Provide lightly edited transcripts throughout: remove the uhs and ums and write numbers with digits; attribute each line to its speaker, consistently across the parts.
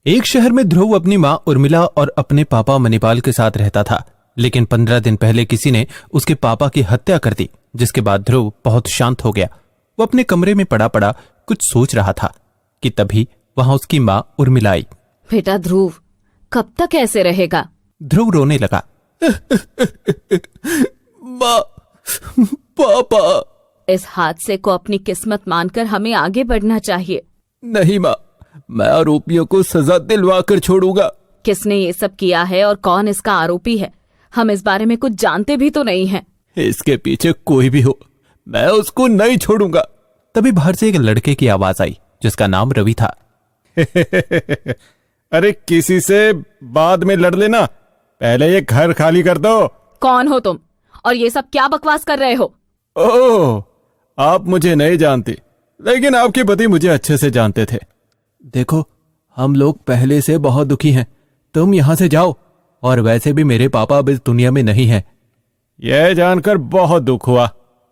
Speaker 1: एक शहर में ध्रुव अपनी माँ उर्मिला और अपने पापा मणिपाल के साथ रहता था, लेकिन 15 दिन पहले किसी ने उसके पापा की हत्या कर दी, जिसके बाद ध्रुव बहुत शांत हो गया। वो अपने कमरे में पड़ा पड़ा कुछ सोच रहा था कि तभी वहां उसकी माँ उर्मिला आई।
Speaker 2: बेटा ध्रुव, कब तक ऐसे रहेगा?
Speaker 1: ध्रुव रोने लगा। माँ, पापा।
Speaker 2: इस हादसे को अपनी किस्मत मानकर हमें आगे बढ़ना चाहिए।
Speaker 1: नहीं माँ, मैं आरोपियों को सजा दिलवा कर छोड़ूंगा।
Speaker 2: किसने ये सब किया है और कौन इसका आरोपी है, हम इस बारे में कुछ जानते भी तो नहीं हैं।
Speaker 1: इसके पीछे कोई भी हो, मैं उसको नहीं छोड़ूंगा। तभी बाहर से एक लड़के की आवाज आई, जिसका नाम रवि था।
Speaker 3: अरे किसी से बाद में लड़ लेना, पहले ये घर खाली कर दो।
Speaker 2: कौन हो तुम और ये सब क्या बकवास कर रहे हो?
Speaker 3: ओह, आप मुझे नहीं जानती, लेकिन आपके पति मुझे अच्छे से जानते थे।
Speaker 1: देखो, हम लोग पहले से बहुत दुखी हैं, तुम यहां से जाओ। और वैसे भी मेरे पापा अब इस दुनिया में नहीं हैं।
Speaker 3: यह जानकर बहुत दुख हुआ,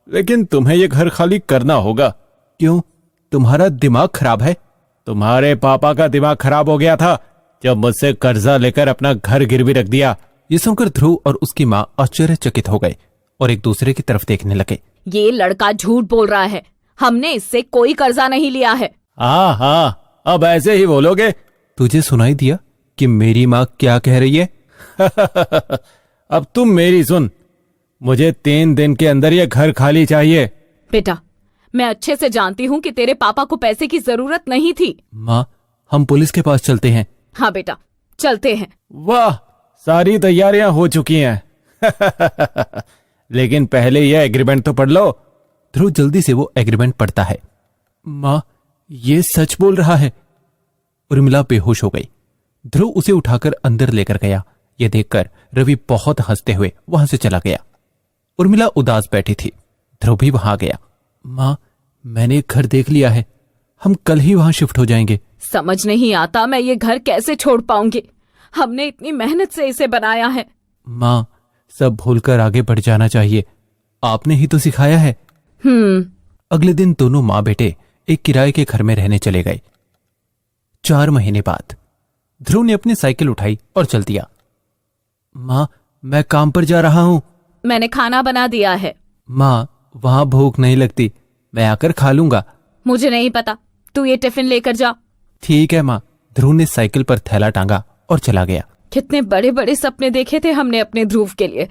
Speaker 3: लेकिन तुम्हें यह घर खाली करना होगा।
Speaker 1: क्यों, तुम्हारा दिमाग खराब है?
Speaker 3: तुम्हारे पापा का दिमाग खराब हो गया था जब मुझसे कर्जा लेकर अपना घर गिरवी रख दिया।
Speaker 1: ये सुनकर ध्रुव और उसकी माँ आश्चर्यचकित हो गए और एक दूसरे की तरफ देखने लगे।
Speaker 2: ये लड़का झूठ बोल रहा है, हमने इससे कोई कर्जा नहीं लिया है।
Speaker 3: हाँ हाँ, अब ऐसे ही बोलोगे?
Speaker 1: तुझे सुनाई दिया कि मेरी माँ क्या कह रही है?
Speaker 3: अब तुम मेरी सुन, मुझे 3 दिन के अंदर ये घर खाली चाहिए।
Speaker 2: बेटा, मैं अच्छे से जानती हूँ कि तेरे पापा को पैसे की जरूरत नहीं थी।
Speaker 1: माँ, हम पुलिस के पास चलते हैं।
Speaker 2: हाँ बेटा, चलते हैं।
Speaker 3: वाह, सारी तैयारियां हो चुकी हैं। लेकिन पहले यह एग्रीमेंट तो पढ़ लो।
Speaker 1: ध्रुव जल्दी से वो एग्रीमेंट पढ़ता है। माँ, ये सच बोल रहा है। उर्मिला बेहोश हो गई। ध्रुव उसे उठाकर अंदर लेकर गया। यह देखकर रवि बहुत हंसते हुए वहां से चला गया। उर्मिला उदास बैठी थी। ध्रुव भी वहां गया। माँ, मैंने एक घर देख लिया है, हम कल ही वहां शिफ्ट हो जाएंगे।
Speaker 2: समझ नहीं आता मैं ये घर कैसे छोड़ पाऊंगी, हमने इतनी मेहनत से इसे बनाया है।
Speaker 1: माँ, सब भूलकर आगे बढ़ जाना चाहिए, आपने ही तो सिखाया है। अगले दिन दोनों माँ बेटे एक किराए के घर में रहने चले गए। 4 महीने बाद ध्रुव ने अपनी साइकिल उठाई और चल दिया। माँ, मैं काम पर जा रहा हूँ।
Speaker 2: मैंने खाना बना दिया है।
Speaker 1: माँ, वहां भूख नहीं लगती, मैं आकर खा लूंगा।
Speaker 2: मुझे नहीं पता, तू ये टिफिन लेकर जा।
Speaker 1: ठीक है माँ। ध्रुव ने साइकिल पर थैला टांगा और चला गया।
Speaker 2: कितने बड़े बड़े सपने देखे थे हमने अपने ध्रुव के लिए,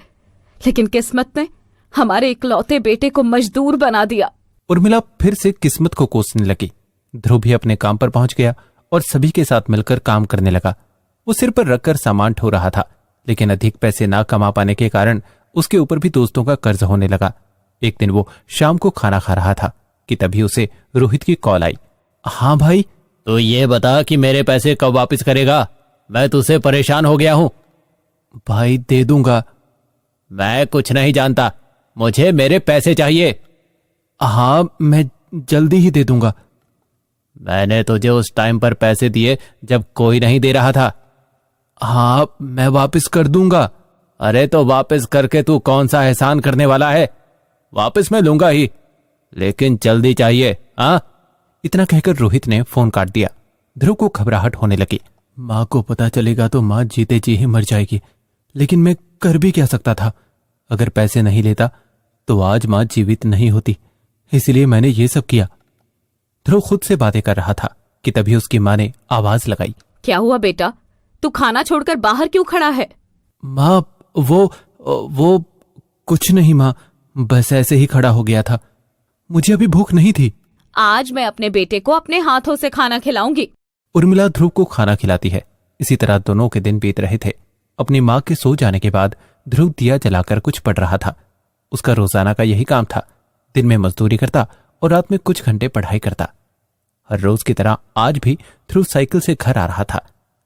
Speaker 2: लेकिन किस्मत ने हमारे इकलौते बेटे को मजदूर बना दिया।
Speaker 1: उर्मिला फिर से किस्मत को कोसने लगी। ध्रुव भी अपने काम पर पहुंच गया और सभी के साथ मिलकर काम करने लगा। वो सिर पर रखकर सामान ढो रहा था, लेकिन अधिक पैसे ना कमा पाने के कारण उसके ऊपर भी दोस्तों का कर्ज होने लगा। एक दिन वो शाम को खाना खा रहा था कि तभी उसे रोहित की कॉल आई। हाँ भाई।
Speaker 3: तो ये बता कि मेरे पैसे कब वापस करेगा, मैं तुझसे परेशान हो गया हूं।
Speaker 1: भाई, दे दूंगा।
Speaker 3: मैं कुछ नहीं जानता, मुझे मेरे पैसे चाहिए।
Speaker 1: हाँ, मैं जल्दी ही दे दूंगा।
Speaker 3: मैंने तुझे उस टाइम पर पैसे दिए जब कोई नहीं दे रहा था।
Speaker 1: हाँ, मैं वापस कर दूंगा।
Speaker 3: अरे तो वापस करके तू कौन सा एहसान करने वाला है? वापस मैं लूंगा ही, लेकिन जल्दी चाहिए। हाँ?
Speaker 1: इतना कहकर रोहित ने फोन काट दिया। ध्रुव को घबराहट होने लगी। माँ को पता चलेगा तो माँ जीते जी ही मर जाएगी, लेकिन मैं कर भी क्या सकता था? अगर पैसे नहीं लेता तो आज माँ जीवित नहीं होती, इसलिए मैंने ये सब किया। ध्रुव खुद से बातें कर रहा था कि तभी उसकी माँ ने आवाज लगाई।
Speaker 2: क्या हुआ बेटा, तू खाना छोड़कर बाहर क्यों खड़ा है?
Speaker 1: माँ, वो कुछ नहीं माँ, बस ऐसे ही खड़ा हो गया था, मुझे अभी भूख नहीं थी।
Speaker 2: आज मैं अपने बेटे को अपने हाथों से खाना खिलाऊंगी।
Speaker 1: उर्मिला ध्रुव को खाना खिलाती है। इसी तरह दोनों के दिन बीत रहे थे। अपनी माँ के सो जाने के बाद ध्रुव दिया जलाकर कुछ पढ़ रहा था। उसका रोजाना का यही काम था। दिन में मजदूरी करता और रात में कुछ घंटे पढ़ाई करता। हर रोज की तरह आज भी ध्रुव साइकिल से घर आ रहा था,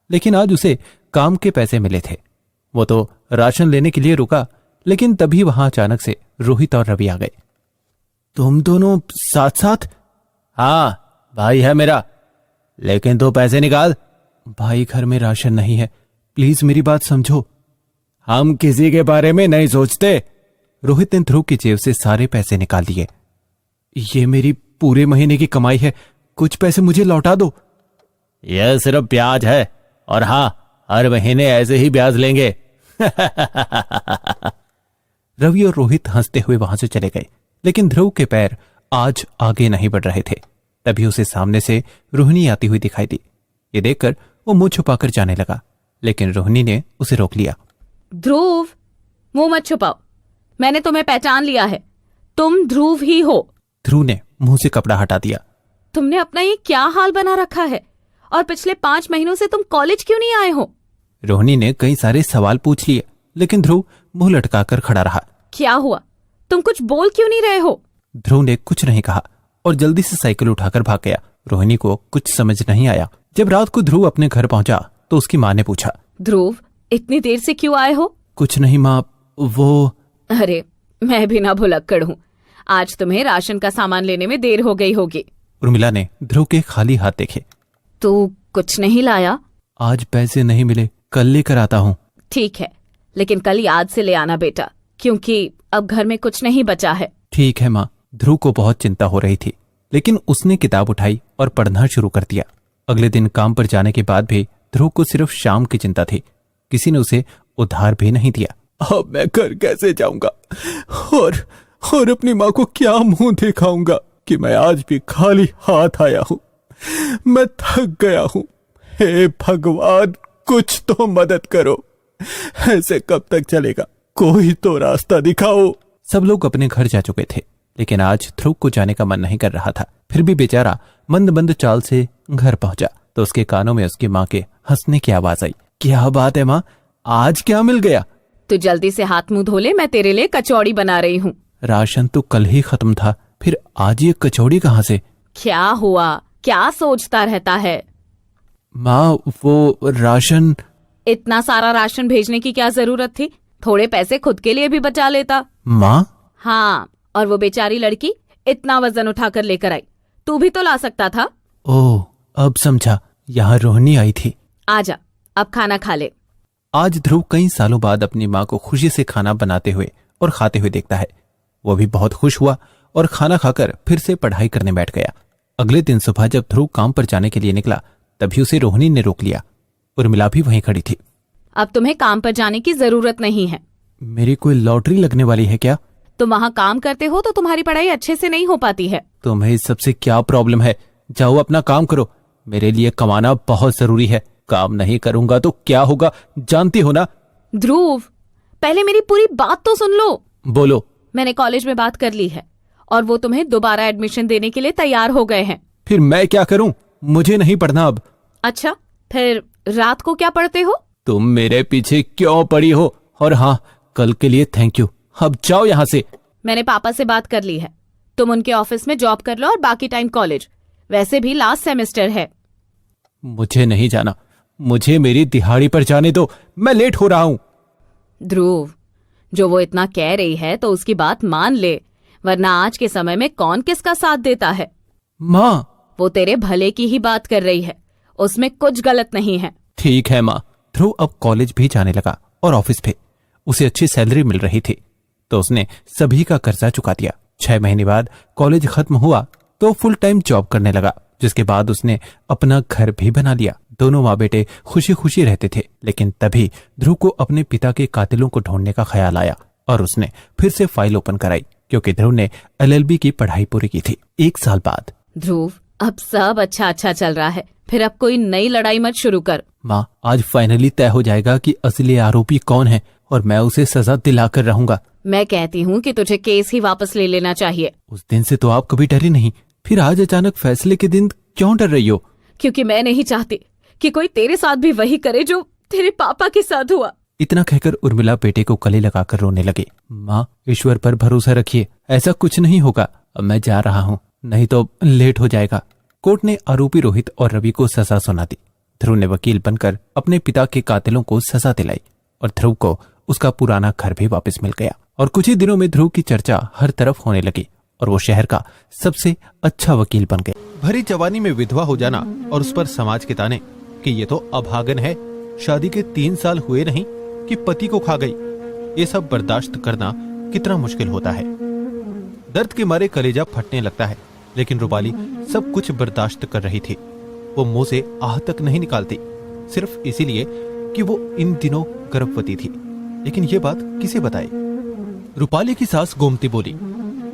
Speaker 1: लेकिन आज उसे काम के पैसे मिले थे। वो तो राशन लेने के लिए रुका, लेकिन तभी वहां अचानक से रोहित और रवि आ गए। तुम दोनों साथ साथ?
Speaker 3: हाँ, भाई है मेरा, लेकिन तू पैसे निकाल।
Speaker 1: भाई, घर में राशन नहीं है, प्लीज मेरी बात समझो।
Speaker 3: हम किसी के बारे में नहीं सोचते।
Speaker 1: रोहित ने ध्रुव की जेब से सारे पैसे निकाल दिए। ये मेरी पूरे महीने की कमाई है, कुछ पैसे मुझे लौटा दो।
Speaker 3: यह सिर्फ ब्याज है, और हाँ, हर महीने ऐसे ही ब्याज लेंगे।
Speaker 1: रवि और रोहित हंसते हुए वहां से चले गए, लेकिन ध्रुव के पैर आज आगे नहीं बढ़ रहे थे। तभी उसे सामने से रोहिणी आती हुई दिखाई दी। ये देखकर वो मुंह छुपाकर जाने लगा, लेकिन रोहिणी ने उसे रोक लिया।
Speaker 2: ध्रुव, मुंह मत छुपाओ, मैंने तुम्हें पहचान लिया है, तुम ध्रुव ही हो।
Speaker 1: ध्रुव ने मुंह से कपड़ा हटा दिया।
Speaker 2: तुमने अपना ये क्या हाल बना रखा है, और पिछले 5 महीनों से तुम कॉलेज क्यों नहीं आए हो?
Speaker 1: रोहिणी ने कई सारे सवाल पूछ लिए, लेकिन ध्रुव मुंह लटकाकर खड़ा रहा।
Speaker 2: क्या हुआ, तुम कुछ बोल क्यों नहीं रहे हो?
Speaker 1: ध्रुव ने कुछ नहीं कहा और जल्दी से साइकिल उठाकर भाग गया। रोहिणी को कुछ समझ नहीं आया। जब रात को ध्रुव अपने घर पहुंचा तो उसकी माँ ने पूछा,
Speaker 2: ध्रुव, इतनी देर से क्यों आए हो?
Speaker 1: कुछ नहीं माँ, वो।
Speaker 2: अरे, मैं भी ना भुलक्कड़ हूँ, आज तुम्हें राशन का सामान लेने में देर हो गई होगी।
Speaker 1: उर्मिला ने ध्रुव के खाली हाथ देखे।
Speaker 2: तू कुछ नहीं लाया?
Speaker 1: आज पैसे नहीं मिले, कल लेकर आता हूँ।
Speaker 2: ठीक है, लेकिन कल याद से ले आना बेटा, क्योंकि अब घर में कुछ नहीं बचा है।
Speaker 1: ठीक है माँ। ध्रुव को बहुत चिंता हो रही थी, लेकिन उसने किताब उठाई और पढ़ना शुरू कर दिया। अगले दिन काम पर जाने के बाद भी ध्रुव को सिर्फ शाम की चिंता थी। किसी ने उसे उधार भी नहीं दिया। अब मैं घर कैसे जाऊंगा और अपनी माँ को क्या मुंह दिखाऊंगा कि मैं आज भी खाली हाथ आया हूँ। मैं थक गया हूँ। हे भगवान, कुछ तो मदद करो। ऐसे कब तक चलेगा? कोई तो रास्ता दिखाओ। सब लोग अपने घर जा चुके थे, लेकिन आज ध्रुव को जाने का मन नहीं कर रहा था। फिर भी बेचारा मंद मंद चाल से घर पहुंचा तो उसके कानों में उसकी माँ के हंसने की आवाज आई। क्या बात है माँ, आज क्या मिल गया?
Speaker 2: तू जल्दी से हाथ मुंह धो ले, मैं तेरे लिए कचौड़ी बना रही हूँ।
Speaker 1: राशन तो कल ही खत्म था, फिर आज ये कचौड़ी कहाँ से?
Speaker 2: क्या हुआ, क्या सोचता रहता है?
Speaker 1: माँ, वो राशन।
Speaker 2: इतना सारा राशन भेजने की क्या जरूरत थी? थोड़े पैसे खुद के लिए भी बचा लेता।
Speaker 1: माँ?
Speaker 2: हाँ, और वो बेचारी लड़की इतना वजन उठाकर लेकर आई, तू भी तो ला सकता था।
Speaker 1: ओह, अब समझा, यहाँ रोहिणी आई थी।
Speaker 2: आजा, अब खाना खा ले।
Speaker 1: आज ध्रुव कई सालों बाद अपनी माँ को खुशी से खाना बनाते हुए और खाते हुए देखता है। वो भी बहुत खुश हुआ और खाना खाकर फिर से पढ़ाई करने बैठ गया। अगले दिन सुबह जब ध्रुव काम पर जाने के लिए निकला, तभी उसे रोहिणी ने रोक लिया। उर्मिला भी वहीं खड़ी थी।
Speaker 2: अब तुम्हें काम पर जाने की जरूरत नहीं है।
Speaker 1: मेरी कोई लॉटरी लगने वाली है क्या?
Speaker 2: तुम वहाँ काम करते हो तो तुम्हारी पढ़ाई अच्छे से नहीं हो पाती है।
Speaker 1: तुम्हें इस सबसे क्या प्रॉब्लम है? जाओ अपना काम करो। मेरे लिए कमाना बहुत जरूरी है। काम नहीं करूंगा तो क्या होगा, जानती हो ना?
Speaker 2: ध्रुव, पहले मेरी पूरी बात तो सुन लो।
Speaker 1: बोलो।
Speaker 2: मैंने कॉलेज में बात कर ली है और वो तुम्हें दोबारा एडमिशन देने के लिए तैयार हो गए हैं।
Speaker 1: फिर मैं क्या करूं? मुझे नहीं पढ़ना अब।
Speaker 2: अच्छा, फिर रात को क्या पढ़ते हो?
Speaker 1: तुम मेरे पीछे क्यों पड़ी हो? और हाँ, कल के लिए थैंक यू। अब जाओ यहाँ से।
Speaker 2: मैंने पापा से बात कर ली है, तुम उनके ऑफिस में जॉब कर लो और बाकी टाइम कॉलेज। वैसे भी लास्ट सेमेस्टर है।
Speaker 1: मुझे नहीं जाना, मुझे मेरी दिहाड़ी पर जाने दो। मैं लेट हो रहा हूँ।
Speaker 2: ध्रुव, जो वो इतना कह रही है तो उसकी बात मान ले, वरना आज के समय में कौन किसका साथ देता है।
Speaker 1: माँ,
Speaker 2: वो तेरे भले की ही बात कर रही है, उसमें कुछ गलत नहीं है।
Speaker 1: ठीक है माँ। ध्रुव अब कॉलेज भी जाने लगा और ऑफिस पे उसे अच्छी सैलरी मिल रही थी, तो उसने सभी का कर्जा चुका दिया। 6 महीने बाद कॉलेज खत्म हुआ तो फुल टाइम जॉब करने लगा, जिसके बाद उसने अपना घर भी बना लिया। दोनों माँ बेटे खुशी खुशी रहते थे, लेकिन तभी ध्रुव को अपने पिता के कातिलों को ढूंढने का ख्याल आया और उसने फिर से फाइल ओपन कराई, क्योंकि ध्रुव ने LLB की पढ़ाई पूरी की थी। 1 साल बाद।
Speaker 2: ध्रुव, अब सब अच्छा चल रहा है, फिर अब कोई नई लड़ाई मत शुरू कर।
Speaker 1: माँ, आज फाइनली तय हो जाएगा कि असली आरोपी कौन है और मैं उसे सजा दिलाकर रहूंगा।
Speaker 2: मैं कहती हूँ कि तुझे केस ही वापस ले लेना चाहिए।
Speaker 1: उस दिन से तो आप कभी डरी नहीं, फिर आज अचानक फैसले के दिन क्यों डर रही हो?
Speaker 2: क्योंकि मैं नहीं चाहती कि कोई तेरे साथ भी वही करे जो तेरे पापा के साथ हुआ।
Speaker 1: इतना कहकर उर्मिला बेटे को गले लगाकर रोने लगे। माँ, ईश्वर पर भरोसा रखिए, ऐसा कुछ नहीं होगा। अब मैं जा रहा हूँ, नहीं तो लेट हो जाएगा। कोर्ट ने आरोपी रोहित और रवि को सजा सुना दी। ध्रुव ने वकील बनकर अपने पिता के कातिलों को सजा दिलाई और ध्रुव को उसका पुराना घर भी वापस मिल गया। और कुछ ही दिनों में ध्रुव की चर्चा हर तरफ होने लगी और वो शहर का सबसे अच्छा वकील बन गए। भरी जवानी में विधवा हो जाना और उस पर समाज के ताने कि ये तो अभागन है, शादी के 3 साल हुए नहीं कि पति को खा गई, ये सब बर्दाश्त करना कितना मुश्किल होता है। दर्द के मारे कलेजा फटने लगता है, लेकिन रूपाली सब कुछ बर्दाश्त कर रही थी। वो मुंह से आह तक नहीं निकालती। सिर्फ इसीलिए कि वो इन दिनों गर्भवती थी। लेकिन ये बात किसे बताए? रूपाली की सास गोमती बोली,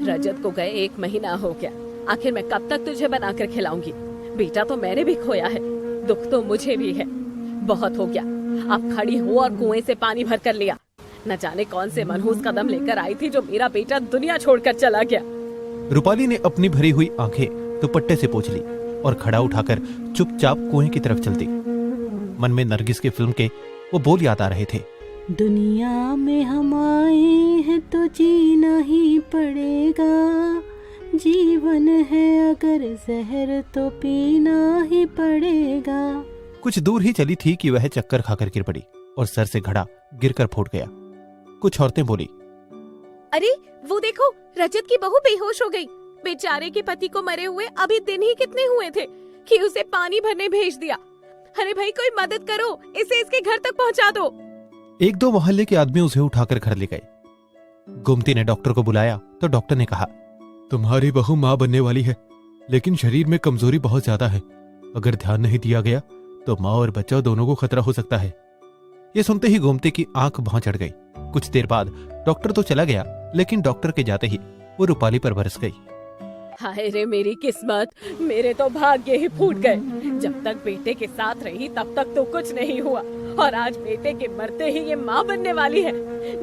Speaker 2: रजत को गए 1 महीना हो गया, आखिर मैं कब तक तुझे बनाकर खिलाऊंगी? बेटा तो मैंने भी खोया है, दुख तो मुझे भी है। बहुत हो गया, अब खड़ी हो और कुएं से पानी भर कर लिया। न जाने कौन से मनहूस कदम लेकर आई थी जो मेरा बेटा दुनिया छोड़कर चला गया।
Speaker 1: रूपाली ने अपनी भरी हुई आंखें दुपट्टे से पोंछ ली और खड़ा उठाकर चुपचाप कुएं की तरफ चल दी। मन में नरगिस की फिल्म के वो बोल याद आ रहे थे,
Speaker 4: दुनिया में हम आए हैं तो जीना ही पड़ेगा, जीवन है अगर जहर तो पीना ही पड़ेगा।
Speaker 1: कुछ दूर ही चली थी कि वह चक्कर खाकर गिर पड़ी और सर से घड़ा गिरकर फूट गया। कुछ औरतें बोली,
Speaker 2: अरे वो देखो, रजत की बहू बेहोश हो गई। बेचारे के पति को मरे हुए अभी दिन ही कितने हुए थे कि उसे पानी भरने भेज दिया। अरे भाई कोई मदद करो, इसे इसके घर तक पहुंचा दो।
Speaker 1: 1-2 मोहल्ले के आदमी उसे उठाकर घर ले गए। गोमती ने डॉक्टर को बुलाया तो डॉक्टर ने कहा, तुम्हारी बहू मां बनने वाली है, लेकिन शरीर में कमजोरी बहुत ज्यादा है। अगर ध्यान नहीं दिया गया तो मां और बच्चा दोनों को खतरा हो सकता है। ये सुनते ही गोमती की आंख भौं चढ़ गई। कुछ देर बाद डॉक्टर तो चला गया, लेकिन डॉक्टर के जाते ही वो रूपाली पर बरस गई।
Speaker 2: हाय रे मेरी किस्मत, मेरे तो भाग्य ही फूट गए। जब तक बेटे के साथ रही तब तक तो कुछ नहीं हुआ, और आज बेटे के मरते ही ये माँ बनने वाली है।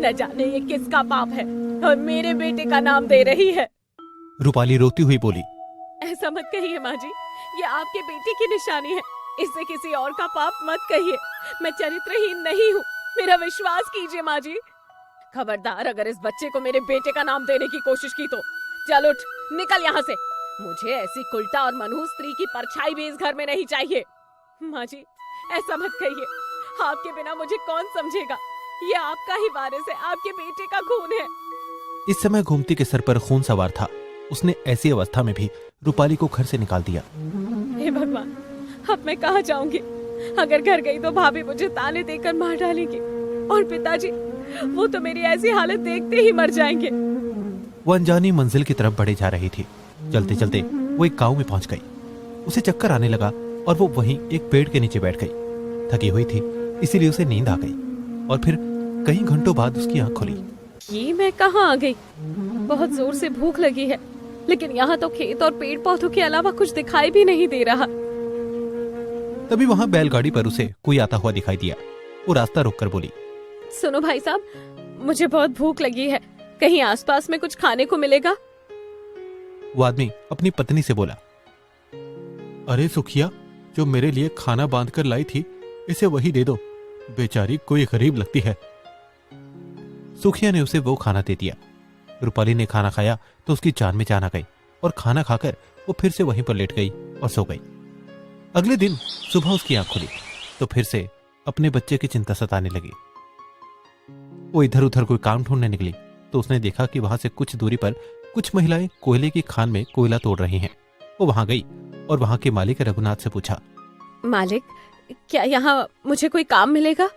Speaker 2: न जाने ये किसका पाप है और मेरे बेटे का नाम दे रही है।
Speaker 1: रूपाली रोती हुई बोली,
Speaker 2: ऐसा मत कहिए माँ जी, ये आपके बेटे की निशानी है। इससे किसी और का पाप मत कहिए। मैं चरित्रहीन नहीं हूँ, मेरा विश्वास कीजिए माँ जी। खबरदार अगर इस बच्चे को मेरे बेटे का नाम देने की कोशिश की तो चल उठ, निकल यहाँ से। मुझे ऐसी कुलटा और मनहूस स्त्री की परछाई भी इस घर में नहीं चाहिए। माँ जी ऐसा मत कहिए, आपके बिना मुझे कौन समझेगा? ये आपका ही वारिस है, आपके बेटे का खून है।
Speaker 1: इस समय गोमती के सर पर खून सवार था। उसने ऐसी अवस्था में भी रूपाली को घर से निकाल दिया।
Speaker 2: हे भगवान, अब मैं कहाँ जाऊंगी? अगर घर गई तो भाभी मुझे ताने देकर मार डालेंगी, और पिताजी वो तो मेरी ऐसी हालत देखते ही मर जाएंगे।
Speaker 1: वो अनजानी मंजिल की तरफ बढ़े जा रही थी। चलते चलते वो एक गांव में पहुंच गई। उसे चक्कर आने लगा और वो वहीं एक पेड़ के नीचे बैठ गई। थकी हुई थी, इसीलिए उसे नींद आ गई और फिर कई घंटों बाद उसकी आंख खुली।
Speaker 2: ये मैं कहाँ आ गई? बहुत जोर से भूख लगी है, लेकिन यहाँ तो खेत और पेड़ पौधों के अलावा कुछ दिखाई भी नहीं दे रहा।
Speaker 1: तभी वहां बैलगाड़ी पर उसे कोई आता हुआ दिखाई दिया। वो रास्ता रोककर बोली,
Speaker 2: सुनो भाई साहब, मुझे बहुत भूख लगी है, कहीं आसपास में कुछ खाने को मिलेगा?
Speaker 1: वो आदमी अपनी पत्नी से बोला, अरे सुखिया, जो मेरे लिए खाना बांध कर लाई थी, इसे वही दे दो। बेचारी कोई गरीब लगती है। सुखिया ने उसे वो खाना दे दिया। रूपाली ने खाना खाया तो उसकी जान में जान आ गई और खाना खाकर वो फिर से वहीं पर लेट गई और सो गई। अगले दिन सुबह उसकी आंख खुली तो फिर से अपने बच्चे की चिंता सताने लगी। वो इधर उधर कोई काम ढूंढने निकली तो उसने देखा कि वहां से कुछ दूरी पर कुछ महिलाएं कोयले की खान में कोयला तोड़ रही हैं। वो वहां गई और वहां के मालिक रघुनाथ से पूछा,
Speaker 2: मालिक, क्या यहाँ मुझे कोई काम मिलेगा?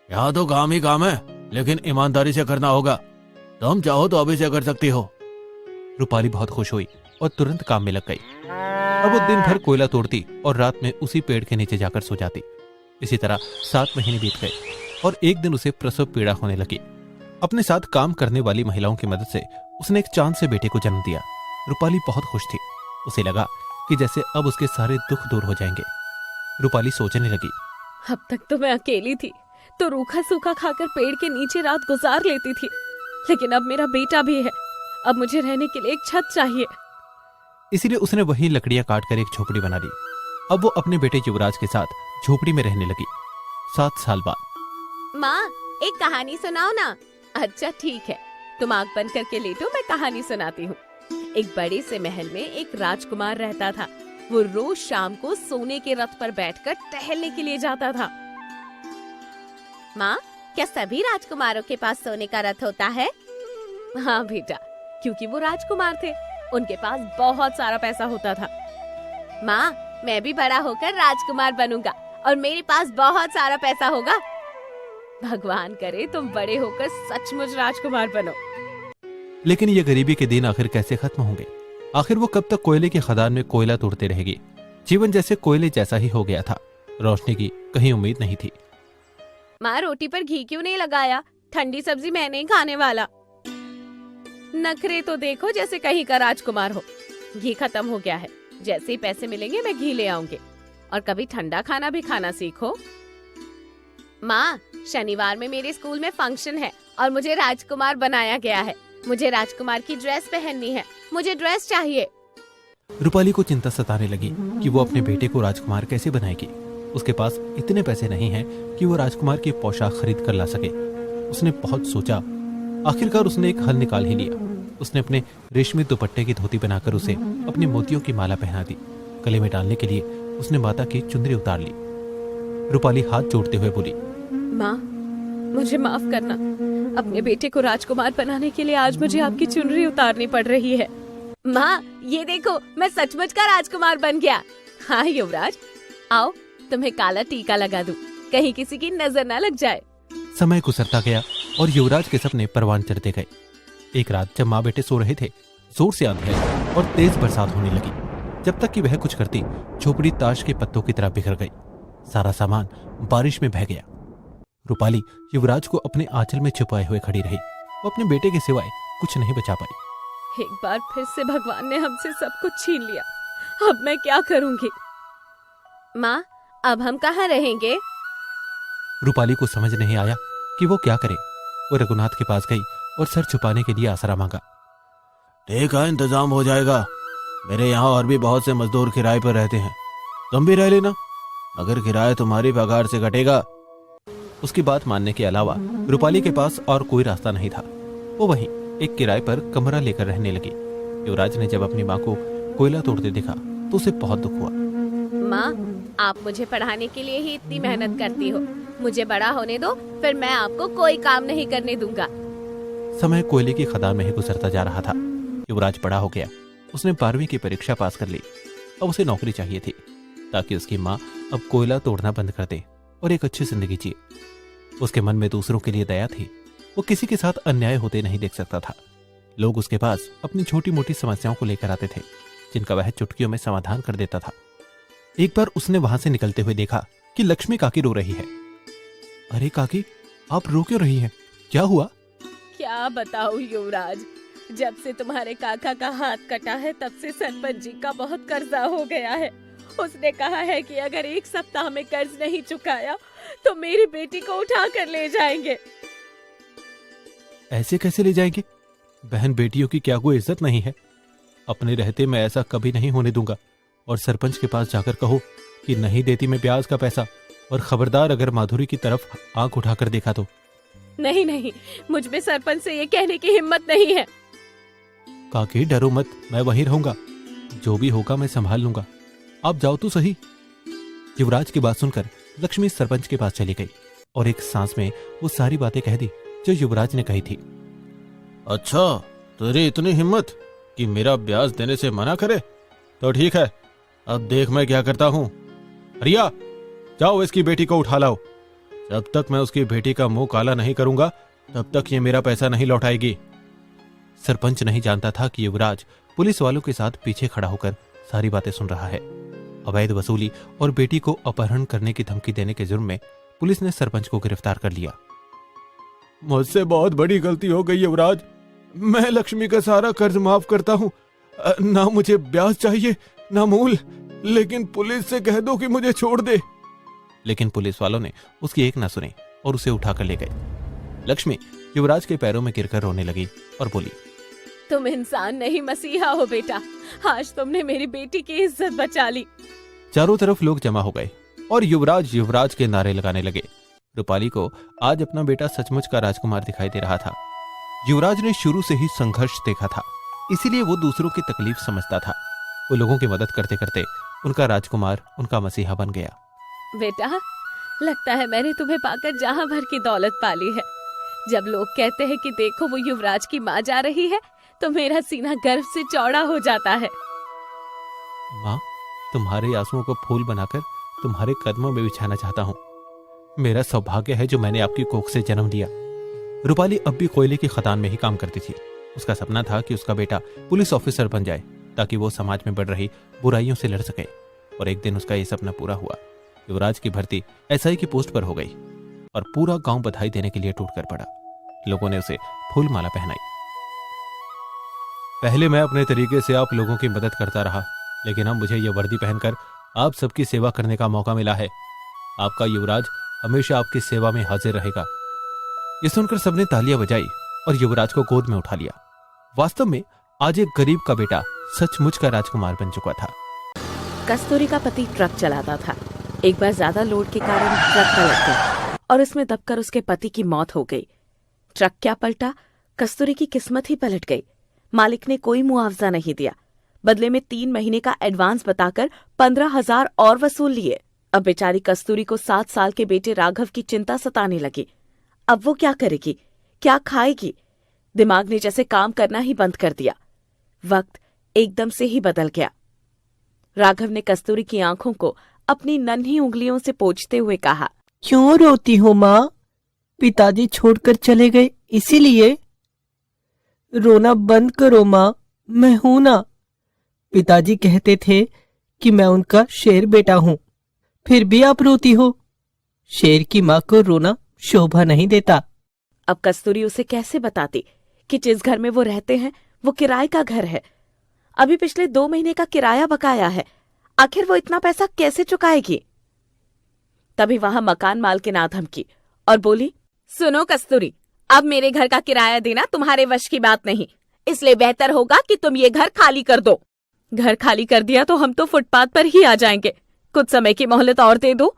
Speaker 3: यहाँ तो काम ही काम है, लेकिन ईमानदारी से करना होगा। तुम चाहो तो अभी से कर सकती हो।
Speaker 1: रूपाली बहुत खुश हुई और तुरंत काम में लग गई। अब वो दिन भर कोयला तोड़ती और रात में उसी पेड़ के नीचे जाकर सो जाती। इसी तरह 7 महीने बीत गए और एक दिन उसे प्रसव पीड़ा होने लगी। अपने साथ काम करने वाली महिलाओं की मदद से उसने एक चांद से बेटे को जन्म दिया। रूपाली बहुत खुश थी। उसे लगा कि जैसे अब उसके सारे दुख दूर हो जाएंगे। रूपाली सोचने लगी,
Speaker 2: अब तक तो मैं अकेली थी तो रूखा सूखा खाकर पेड़ के नीचे रात गुजार लेती थी, लेकिन अब मेरा बेटा भी है। अब मुझे रहने के लिए एक छत चाहिए।
Speaker 1: इसीलिए उसने वही लकड़ियां काटकर एक झोपड़ी बना ली। अब वो अपने बेटे युवराज के साथ झोपड़ी में रहने लगी। 7 साल बाद।
Speaker 2: माँ, एक कहानी सुनाओ ना। अच्छा ठीक है, तुम आग बंद करके लेटो, मैं कहानी सुनाती हूँ। एक बड़े से महल में एक राजकुमार रहता था। वो रोज शाम को सोने के रथ पर बैठकर टहलने के लिए जाता था। माँ, क्या सभी राजकुमारों के पास सोने का रथ होता है? हाँ बेटा, क्योंकि वो राजकुमार थे, उनके पास बहुत सारा पैसा होता था। माँ, मैं भी बड़ा होकर राजकुमार बनूंगा और मेरे पास बहुत सारा पैसा होगा। भगवान करे तुम बड़े होकर सचमुच राजकुमार बनो।
Speaker 1: लेकिन ये गरीबी के दिन आखिर कैसे खत्म होंगे? आखिर वो कब तक कोयले की खदान में कोयला तोड़ते रहेगी? जीवन जैसे कोयले जैसा ही हो गया था। रोशनी की कहीं उम्मीद नहीं थी।
Speaker 2: माँ रोटी पर घी क्यों नहीं लगाया? ठंडी सब्जी मैं नहीं खाने वाला। नखरे तो देखो जैसे कहीं का राजकुमार हो। घी खत्म हो गया है, जैसे ही पैसे मिलेंगे मैं घी ले आऊंगी। और कभी ठंडा खाना भी खाना सीखो। माँ, शनिवार में मेरे स्कूल में फंक्शन है और मुझे राजकुमार बनाया गया है। मुझे राजकुमार की ड्रेस पहननी है। मुझे ड्रेस चाहिए।
Speaker 1: रूपाली को चिंता सताने लगी कि वो अपने बेटे को राजकुमार कैसे बनाएगी। उसके पास इतने पैसे नहीं हैं कि वो राजकुमार की पोशाक खरीद कर ला सके। उसने बहुत सोचा, आखिरकार उसने एक हल निकाल ही लिया। उसने अपने रेशमी दुपट्टे की धोती बनाकर उसे अपनी मोतियों की माला पहना दी। गले में डालने के लिए उसने माता की चुंदरी उतार ली। रूपाली हाथ जोड़ते हुए बोली,
Speaker 2: माँ, मुझे माफ करना। अपने बेटे को राजकुमार बनाने के लिए आज मुझे आपकी चुनरी उतारनी पड़ रही है। माँ, ये देखो, मैं सचमुच का राजकुमार बन गया। हाँ युवराज, आओ तुम्हें काला टीका लगा दूं, कहीं किसी की नजर ना लग जाए।
Speaker 1: समय गुजरता गया और युवराज के सपने परवान चढ़ते गए। एक रात जब माँ बेटे सो रहे थे, जोर से आंधी आई और तेज बरसात होने लगी। जब तक कि वह कुछ करती, झोपड़ी ताश के पत्तों की तरह बिखर गई। सारा सामान बारिश में बह गया। रूपाली युवराज को अपने आंचल में छुपाए हुए खड़ी रही। वो अपने बेटे के सिवाय कुछ नहीं बचा पाई।
Speaker 2: एक बार फिर से भगवान ने हमसे सब कुछ छीन लिया। अब मैं क्या करूंगी? माँ, अब हम कहाँ रहेंगे?
Speaker 1: रूपाली को समझ नहीं आया कि वो क्या करे। वो रघुनाथ के पास गई और सर छुपाने के लिए आसरा मांगा।
Speaker 3: ठीक है, इंतजाम हो जाएगा। मेरे यहाँ और भी बहुत से मजदूर किराए पर रहते हैं, तुम भी रह लेना। अगर किराया तुम्हारी पगार से कटेगा।
Speaker 1: उसकी बात मानने के अलावा रूपाली के पास और कोई रास्ता नहीं था। वो वहीं एक किराए पर कमरा लेकर रहने लगी। युवराज ने जब अपनी माँ को कोयला तोड़ते देखा तो उसे बहुत दुख हुआ।
Speaker 2: माँ, आप मुझे पढ़ाने के लिए ही इतनी मेहनत करती हो। मुझे बड़ा होने दो, फिर मैं आपको कोई काम नहीं करने दूंगा।
Speaker 1: समय कोयले की खदान में ही गुजरता जा रहा था। युवराज बड़ा हो गया। उसने 12वीं की परीक्षा पास कर ली। अब उसे नौकरी चाहिए थी ताकि उसकी माँ अब कोयला तोड़ना बंद कर दे और एक अच्छी जिंदगी जिए। उसके मन में दूसरों के लिए दया थी। वो किसी के साथ अन्याय होते नहीं देख सकता था। लोग उसके पास अपनी छोटी मोटी समस्याओं को लेकर आते थे, जिनका वह चुटकियों में समाधान कर देता था। एक बार उसने वहां से निकलते हुए देखा कि लक्ष्मी काकी रो रही है। अरे काकी, आप रो क्यों रही हैं? क्या हुआ?
Speaker 2: क्या बताऊं युवराज, जब से तुम्हारे काका का हाथ कटा है तब से सरपंच जी का बहुत कर्जा हो गया है। उसने कहा है कि अगर 1 सप्ताह में कर्ज नहीं चुकाया तो मेरी बेटी को उठा कर ले जाएंगे।
Speaker 1: ऐसे कैसे ले जाएंगे? बहन बेटियों की क्या कोई इज्जत नहीं है? अपने रहते मैं ऐसा कभी नहीं होने दूंगा। और सरपंच के पास जाकर कहो कि नहीं देती मैं ब्याज का पैसा, और खबरदार अगर माधुरी की तरफ आंख उठाकर देखा तो।
Speaker 2: नहीं नहीं, मुझ में सरपंच से ये कहने की हिम्मत नहीं है।
Speaker 1: काकी डरो मत, मैं वहीं रहूंगा। जो भी होगा मैं संभाल लूंगा। आप जाओ तो सही। युवराज की बात सुनकर लक्ष्मी सरपंच के पास चली गई और एक सांस में वो सारी बातें कह दी जो युवराज ने कही थी।
Speaker 3: अच्छा, तेरी इतनी हिम्मत कि मेरा ब्याज देने से मना करे? तो ठीक है, अब देख मैं क्या करता हूँ। रिया, जाओ इसकी बेटी को उठा लाओ। जब तक मैं उसकी बेटी का मुंह काला नहीं करूंगा तब तक ये मेरा पैसा नहीं लौटाएगी।
Speaker 1: सरपंच नहीं जानता था कि युवराज पुलिस वालों के साथ पीछे खड़ा होकर सारी बातें सुन रहा है। अवैध वसूली और बेटी को अपहरण करने की धमकी देने के जुर्म में पुलिस ने सरपंच को गिरफ्तार कर लिया।
Speaker 3: मुझसे बहुत बड़ी गलती हो गई युवराज। मैं लक्ष्मी का सारा कर्ज माफ करता हूँ। ना मुझे ब्याज चाहिए ना मूल, लेकिन पुलिस से कह दो कि मुझे छोड़ दे।
Speaker 1: लेकिन पुलिस वालों ने उसकी एक ना सुनी और उसे उठाकर ले गए। लक्ष्मी युवराज के पैरों में गिरकर रोने लगी और बोली,
Speaker 2: तुम इंसान नहीं मसीहा हो बेटा। आज तुमने मेरी बेटी की इज्जत बचा ली।
Speaker 1: चारों तरफ लोग जमा हो गए और युवराज युवराज के नारे लगाने लगे। रूपाली को आज अपना बेटा सचमुच का राजकुमार दिखाई दे रहा था। युवराज ने शुरू से ही संघर्ष देखा था, इसीलिए वो दूसरों की तकलीफ समझता था। वो लोगों की मदद करते करते उनका राजकुमार, उनका मसीहा बन गया।
Speaker 2: बेटा, लगता है मैंने तुम्हें पाकर जहां भर की दौलत पाली है। जब लोग कहते हैं कि देखो वो युवराज की माँ जा रही है, तो मेरा सीना गर्व से चौड़ा हो जाता है।
Speaker 1: माँ, तुम्हारे आंसुओं को फूल बनाकर तुम्हारे कदमों में बिछाना चाहता हूँ। मेरा सौभाग्य है जो मैंने आपकी कोख से जन्म दिया। रूपाली अब भी कोयले की खदान में ही काम करती थी। उसका सपना था कि उसका बेटा पुलिस ऑफिसर बन जाए ताकि वो समाज में बढ़ रही बुराइयों से लड़ सके। और एक दिन उसका ये सपना पूरा हुआ। युवराज की भर्ती एसआई की पोस्ट पर हो गई और पूरा गांव बधाई देने के लिए टूट कर पड़ा। लोगों ने उसे फूल माला पहनाई।
Speaker 3: पहले मैं अपने तरीके से आप लोगों की मदद करता रहा, लेकिन अब मुझे यह वर्दी पहनकर आप सबकी सेवा करने का मौका मिला है। आपका युवराज हमेशा आपकी सेवा में हाजिर रहेगा।
Speaker 1: ये सुनकर सबने तालियां बजाई और युवराज को गोद में उठा लिया। वास्तव में आज एक गरीब का बेटा सचमुच का राजकुमार बन चुका था।
Speaker 2: कस्तूरी का पति ट्रक चलाता था। एक बार ज्यादा लोड के कारण ट्रक पलट गया और उसमें दबकर उसके पति की मौत हो गई। ट्रक क्या पलटा, कस्तूरी की किस्मत ही पलट गई। मालिक ने कोई मुआवजा नहीं दिया, बदले में 3 महीने का एडवांस बताकर 15,000 और वसूल लिए। अब बेचारी कस्तूरी को 7 साल के बेटे राघव की चिंता सताने लगी। अब वो क्या करेगी, क्या खाएगी? दिमाग ने जैसे काम करना ही बंद कर दिया। वक्त एकदम से ही बदल गया। राघव ने कस्तूरी की आंखों को अपनी नन्ही उंगलियों से पोंछते हुए कहा,
Speaker 4: क्यों रोती हो माँ? पिताजी छोड़कर चले गए इसीलिए? रोना बंद करो माँ, मैं हूं ना। पिताजी कहते थे कि मैं उनका शेर बेटा हूं, फिर भी आप रोती हो। शेर की माँ को रोना शोभा नहीं देता।
Speaker 2: अब कस्तूरी उसे कैसे बताती कि जिस घर में वो रहते हैं वो किराए का घर है। अभी पिछले 2 महीने का किराया बकाया है। आखिर वो इतना पैसा कैसे चुकाएगी? तभी वहां मकान मालकिन आ धमकी और बोली, सुनो कस्तूरी, अब मेरे घर का किराया देना तुम्हारे वश की बात नहीं, इसलिए बेहतर होगा कि तुम ये घर खाली कर दो। घर खाली कर दिया तो हम तो फुटपाथ पर ही आ जाएंगे। कुछ समय की मोहलत और दे दो।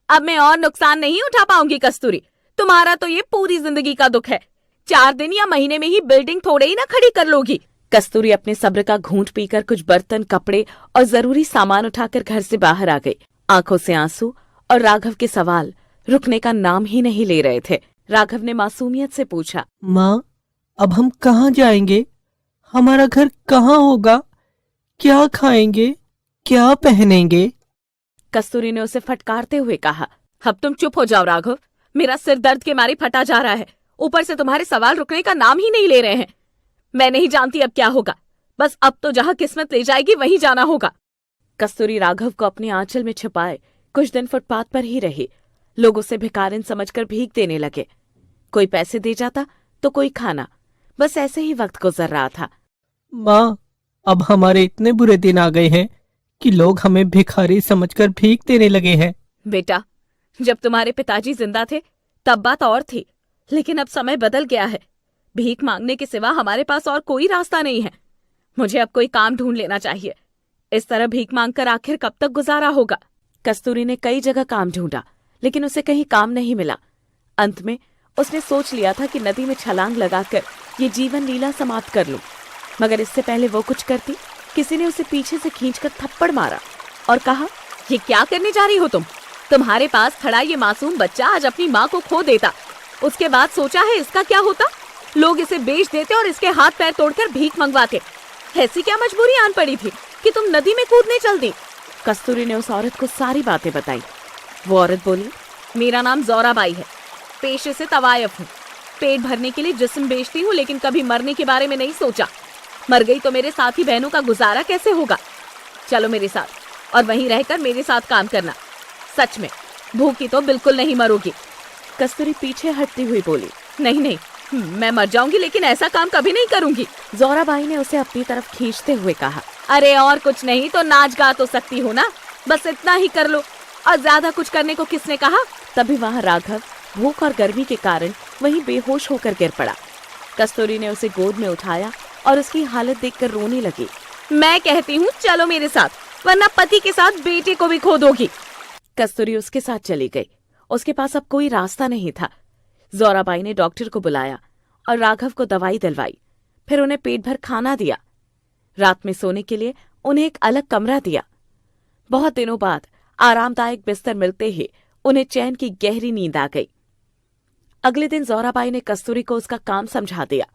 Speaker 2: अब मैं और नुकसान नहीं उठा पाऊंगी कस्तूरी। तुम्हारा तो ये पूरी जिंदगी का दुख है। 4 दिन या महीने में ही बिल्डिंग थोड़े ही ना खड़ी कर लोगी। कस्तूरी अपने सब्र का घूंट पीकर कुछ बर्तन, कपड़े और जरूरी सामान उठाकर घर से बाहर आ गई। आंखों से आंसू और राघव के सवाल रुकने का नाम ही नहीं ले रहे थे। राघव ने मासूमियत से पूछा,
Speaker 4: माँ, अब हम कहाँ जाएंगे? हमारा घर कहाँ होगा? क्या खाएंगे, क्या पहनेंगे?
Speaker 2: कस्तूरी ने उसे फटकारते हुए कहा, अब तुम चुप हो जाओ राघव। मेरा सिर दर्द के मारे फटा जा रहा है। ऊपर से तुम्हारे सवाल रुकने का नाम ही नहीं ले रहे हैं। मैं नहीं जानती अब क्या होगा। बस अब तो जहाँ किस्मत ले जाएगी वहीं जाना होगा। कस्तूरी राघव को अपने आंचल में छिपाए कुछ दिन फुटपाथ पर ही रही। लोग उसे भिखारिन समझकर भीख देने लगे। कोई पैसे दे जाता तो कोई खाना। बस ऐसे ही वक्त गुजर रहा था।
Speaker 4: माँ, अब हमारे इतने बुरे दिन आ गए हैं कि लोग हमें भिखारी समझकर भीख देने लगे हैं।
Speaker 2: बेटा, जब तुम्हारे पिताजी जिंदा थे तब बात और थी, लेकिन अब समय बदल गया है। भीख मांगने के सिवा हमारे पास और कोई रास्ता नहीं है। मुझे अब कोई काम ढूंढ लेना चाहिए। इस तरह भीख मांगकर आखिर कब तक गुजारा होगा? कस्तूरी ने कई जगह काम ढूंढा, लेकिन उसे कहीं काम नहीं मिला। अंत में उसने सोच लिया था कि नदी में छलांग लगाकर ये जीवन लीला समाप्त कर लूं। मगर इससे पहले वो कुछ करती, किसी ने उसे पीछे से खींचकर थप्पड़ मारा और कहा, ये क्या करने जा रही हो तुम? तुम्हारे पास खड़ा ये मासूम बच्चा आज अपनी माँ को खो देता, उसके बाद सोचा है इसका क्या होता? लोग इसे बेच देते और इसके हाथ पैर तोड़कर भीख मंगवाते। ऐसी क्या मजबूरी आन पड़ी थी कि तुम नदी में कूदने चल दी? कस्तूरी ने उस औरत को सारी बातें बताई। वो औरत बोली, मेरा नाम ज़ौराबाई है, पेशे से तवायफ हूँ। पेट भरने के लिए जिस्म बेचती हूँ, लेकिन कभी मरने के बारे में नहीं सोचा। मर गई तो मेरे साथी बहनों का गुजारा कैसे होगा? चलो मेरे साथ और वहीं रहकर मेरे साथ काम करना। सच में भूखी तो बिल्कुल नहीं मरोगी। कस्तूरी पीछे हटती हुई बोली, नहीं नहीं, मैं मर जाऊंगी लेकिन ऐसा काम कभी नहीं करूंगी। ज़ौराबाई ने उसे अपनी तरफ खींचते हुए कहा, अरे और कुछ नहीं तो नाच गा तो सकती हो ना, बस इतना ही कर लो। और ज्यादा कुछ करने को किसने कहा? तभी वहाँ राघव भूख और गर्मी के कारण वहीं बेहोश होकर गिर पड़ा। कस्तूरी ने उसे गोद में उठाया और उसकी हालत देखकर रोने लगी। मैं कहती हूँ चलो मेरे साथ, वरना पति के साथ बेटे को भी खो दोगी। कस्तूरी उसके साथ चली गई। उसके पास अब कोई रास्ता नहीं था। ज़ौराबाई ने डॉक्टर को बुलाया और राघव को दवाई दिलवाई, फिर उन्हें पेट भर खाना दिया। रात में सोने के लिए उन्हें एक अलग कमरा दिया। बहुत दिनों बाद आरामदायक बिस्तर मिलते ही उन्हें चैन की गहरी नींद आ गई। अगले दिन ज़ौराबाई ने कस्तूरी को उसका काम समझा दिया।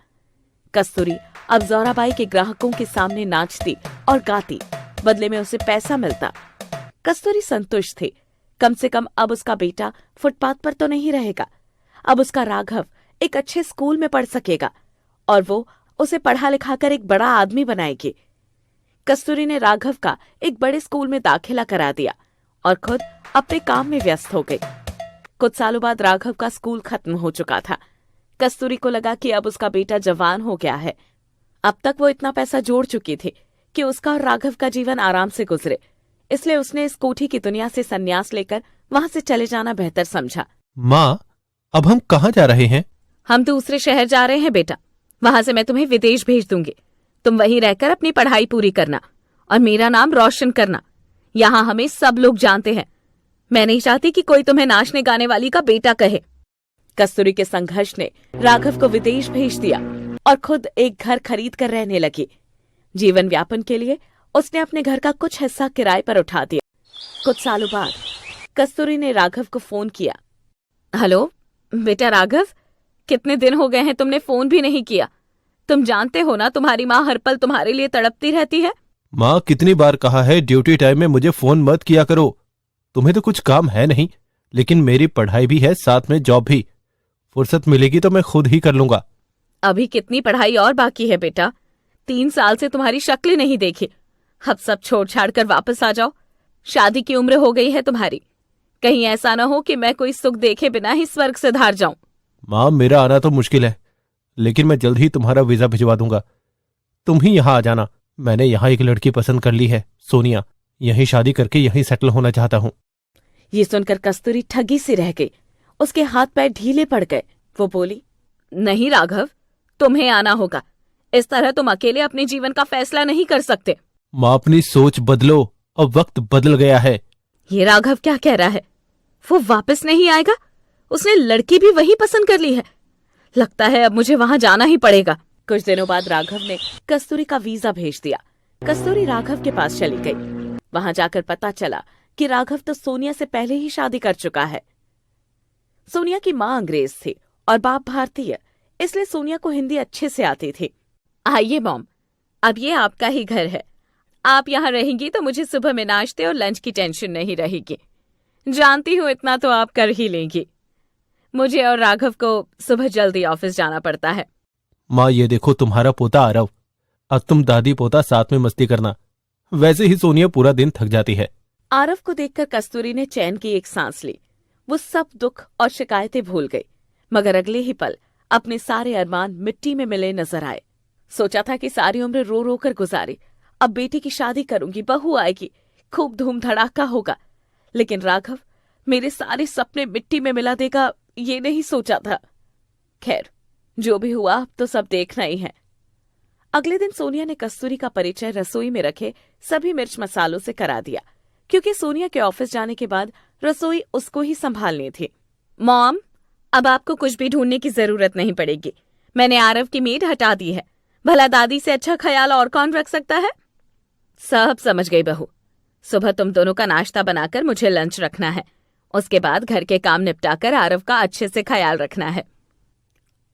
Speaker 2: कस्तूरी अब ज़ौराबाई के ग्राहकों के सामने नाचती और गाती, बदले में उसे पैसा मिलता। कस्तूरी संतुष्ट थी। कम से कम अब उसका बेटा फुटपाथ पर तो नहीं रहेगा। अब उसका राघव एक अच्छे स्कूल में पढ़ सकेगा और वो उसे पढ़ा लिखाकर एक बड़ा आदमी बनाएगी। कस्तूरी ने राघव का एक बड़े स्कूल में दाखिला करा दिया और खुद अपने काम में व्यस्त हो गई। कुछ सालों बाद राघव का स्कूल खत्म हो चुका था। कस्तूरी को लगा कि अब उसका बेटा जवान हो गया है। अब तक वो इतना पैसा जोड़ चुकी थी कि उसका और राघव का जीवन आराम से गुजरे, इसलिए उसने इस कोठी की दुनिया से संन्यास लेकर वहां से चले जाना बेहतर समझा।
Speaker 1: माँ, अब हम कहाँ जा रहे हैं?
Speaker 2: हम दूसरे शहर जा रहे हैं बेटा। वहां से मैं तुम्हें विदेश भेज दूंगी। तुम वहीं रहकर अपनी पढ़ाई पूरी करना और मेरा नाम रोशन करना। यहाँ हमें सब लोग जानते हैं। मैं नहीं चाहती कि कोई तुम्हें नाचने गाने वाली का बेटा कहे। कस्तूरी के संघर्ष ने राघव को विदेश भेज दिया और खुद एक घर खरीद कर रहने लगी। जीवन यापन के लिए उसने अपने घर का कुछ हिस्सा किराए पर उठा दिया। कुछ सालों बाद कस्तूरी ने राघव को फोन किया। हेलो बेटा राघव, कितने दिन हो गए हैं तुमने फोन भी नहीं किया। तुम जानते हो ना, तुम्हारी माँ हर पल तुम्हारे लिए तड़पती रहती है।
Speaker 1: माँ, कितनी बार कहा है ड्यूटी टाइम में मुझे फोन मत किया करो। तुम्हें तो कुछ काम है नहीं, लेकिन मेरी पढ़ाई भी है, साथ में जॉब भी। फुर्सत मिलेगी तो मैं खुद ही कर लूंगा।
Speaker 2: अभी कितनी पढ़ाई और बाकी है बेटा। 3 साल से तुम्हारी शक्ल नहीं देखी। अब सब छोड़ छाड़ कर वापस आ जाओ। शादी की उम्र हो गई है तुम्हारी। कहीं ऐसा न हो कि मैं कोई सुख देखे बिना ही स्वर्ग से धार जाऊं।
Speaker 1: माँ, मेरा आना तो मुश्किल है, लेकिन मैं जल्द ही तुम्हारा वीजा भिजवा दूंगा। तुम ही यहाँ आ जाना। मैंने यहाँ एक लड़की पसंद कर ली है, सोनिया। यहीं शादी करके यहीं सेटल होना चाहता हूँ।
Speaker 2: ये सुनकर कस्तूरी ठगी सी रह गई। उसके हाथ पैर ढीले पड़ गए। वो बोली, नहीं राघव, तुम्हें आना होगा। इस तरह तुम अकेले अपने जीवन का फैसला नहीं कर सकते।
Speaker 1: माँ, अपनी सोच बदलो, अब वक्त बदल गया है।
Speaker 2: ये राघव क्या कह रहा है? वो वापस नहीं आएगा? उसने लड़की भी वही पसंद कर ली है। लगता है अब मुझे वहां जाना ही पड़ेगा। कुछ दिनों बाद राघव ने कस्तूरी का वीजा भेज दिया। कस्तूरी राघव के पास चली गई। वहां जाकर पता चला कि राघव तो सोनिया से पहले ही शादी कर चुका है। सोनिया की माँ अंग्रेज थी और बाप भारतीय, इसलिए सोनिया को हिंदी अच्छे से आती थी। आइए मॉम, अब ये आपका ही घर है। आप यहाँ रहेंगी तो मुझे सुबह में नाश्ते और लंच की टेंशन नहीं रहेगी। जानती हूँ इतना तो आप कर ही लेंगी। मुझे और राघव को सुबह जल्दी ऑफिस जाना पड़ता है।
Speaker 1: माँ, ये देखो तुम्हारा पोता आरव। अब तुम दादी पोता साथ में मस्ती करना। वैसे ही सोनिया पूरा दिन थक जाती है।
Speaker 2: आरव को देखकर कस्तूरी ने चैन की एक सांस ली। वो सब दुख और शिकायतें भूल गई, मगर अगले ही पल अपने सारे अरमान मिट्टी में मिले नजर आए। सोचा था कि सारी उम्र रो रो कर गुजारी, अब बेटी की शादी करूंगी, बहू आएगी, खूब धूम धड़ाका होगा। लेकिन राघव मेरे सारे सपने मिट्टी में मिला देगा, ये नहीं सोचा था। खैर, जो भी हुआ अब तो सब देखना ही है। अगले दिन सोनिया ने कस्तूरी का परिचय रसोई में रखे सभी मिर्च मसालों से करा दिया, क्योंकि सोनिया के ऑफिस जाने के बाद रसोई उसको ही संभालनी थी। मॉम, अब आपको कुछ भी ढूंढने की जरूरत नहीं पड़ेगी। मैंने आरव की मेड हटा दी है। भला दादी से अच्छा ख्याल और कौन रख सकता है? सब समझ गई बहू। सुबह तुम दोनों का नाश्ता बनाकर मुझे लंच रखना है। उसके बाद घर के काम निपटाकर आरव का अच्छे से ख्याल रखना है।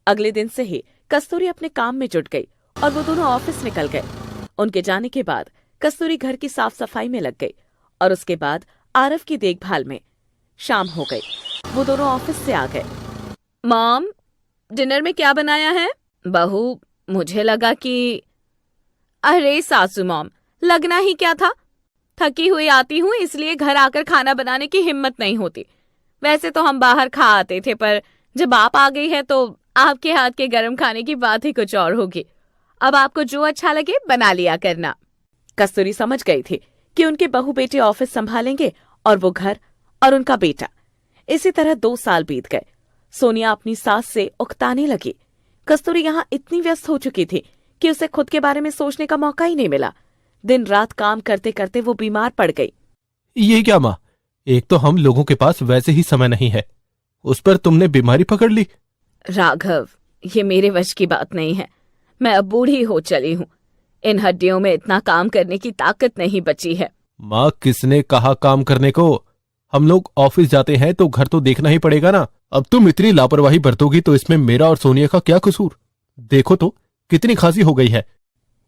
Speaker 2: अगले दिन से ही कस्तूरी अपने काम में जुट गई और वो दोनों ऑफिस निकल गए। उनके जाने के बाद कस्तूरी घर की साफ सफाई में लग गई और उसके बाद आरव की देखभाल में। शाम हो गई, वो दोनों ऑफिस से आ गए। मॉम, डिनर में क्या बनाया है? बहू, मुझे लगा कि... अरे सासू मॉम, लगना ही क्या था। थकी हुई आती हूँ, इसलिए घर आकर खाना बनाने की हिम्मत नहीं होती। वैसे तो हम बाहर खा आते थे, पर जब आप आ गई है तो आपके हाथ के गर्म खाने की बात ही कुछ और होगी। अब आपको जो अच्छा लगे बना लिया करना। कस्तूरी समझ गई थी कि उनके बहू बेटे ऑफिस संभालेंगे और वो घर और उनका बेटा। इसी तरह 2 साल बीत गए। सोनिया अपनी सास से उकताने लगी। कस्तूरी यहाँ इतनी व्यस्त हो चुकी थी कि उसे खुद के बारे में सोचने का मौका ही नहीं मिला। दिन रात काम करते करते वो बीमार पड़ गई।
Speaker 1: ये क्या माँ, एक तो हम लोगों के पास वैसे ही समय नहीं है, उस पर तुमने बीमारी पकड़ ली।
Speaker 2: राघव, ये मेरे वश की बात नहीं है। मैं अब बूढ़ी हो चली हूँ। इन हड्डियों में इतना काम करने की ताकत नहीं बची है।
Speaker 1: माँ, किसने कहा काम करने को? हम लोग ऑफिस जाते हैं तो घर तो देखना ही पड़ेगा ना। अब तुम इतनी लापरवाही बरतोगी तो इसमें मेरा और सोनिया का क्या कसूर? देखो तो कितनी खांसी हो गई है।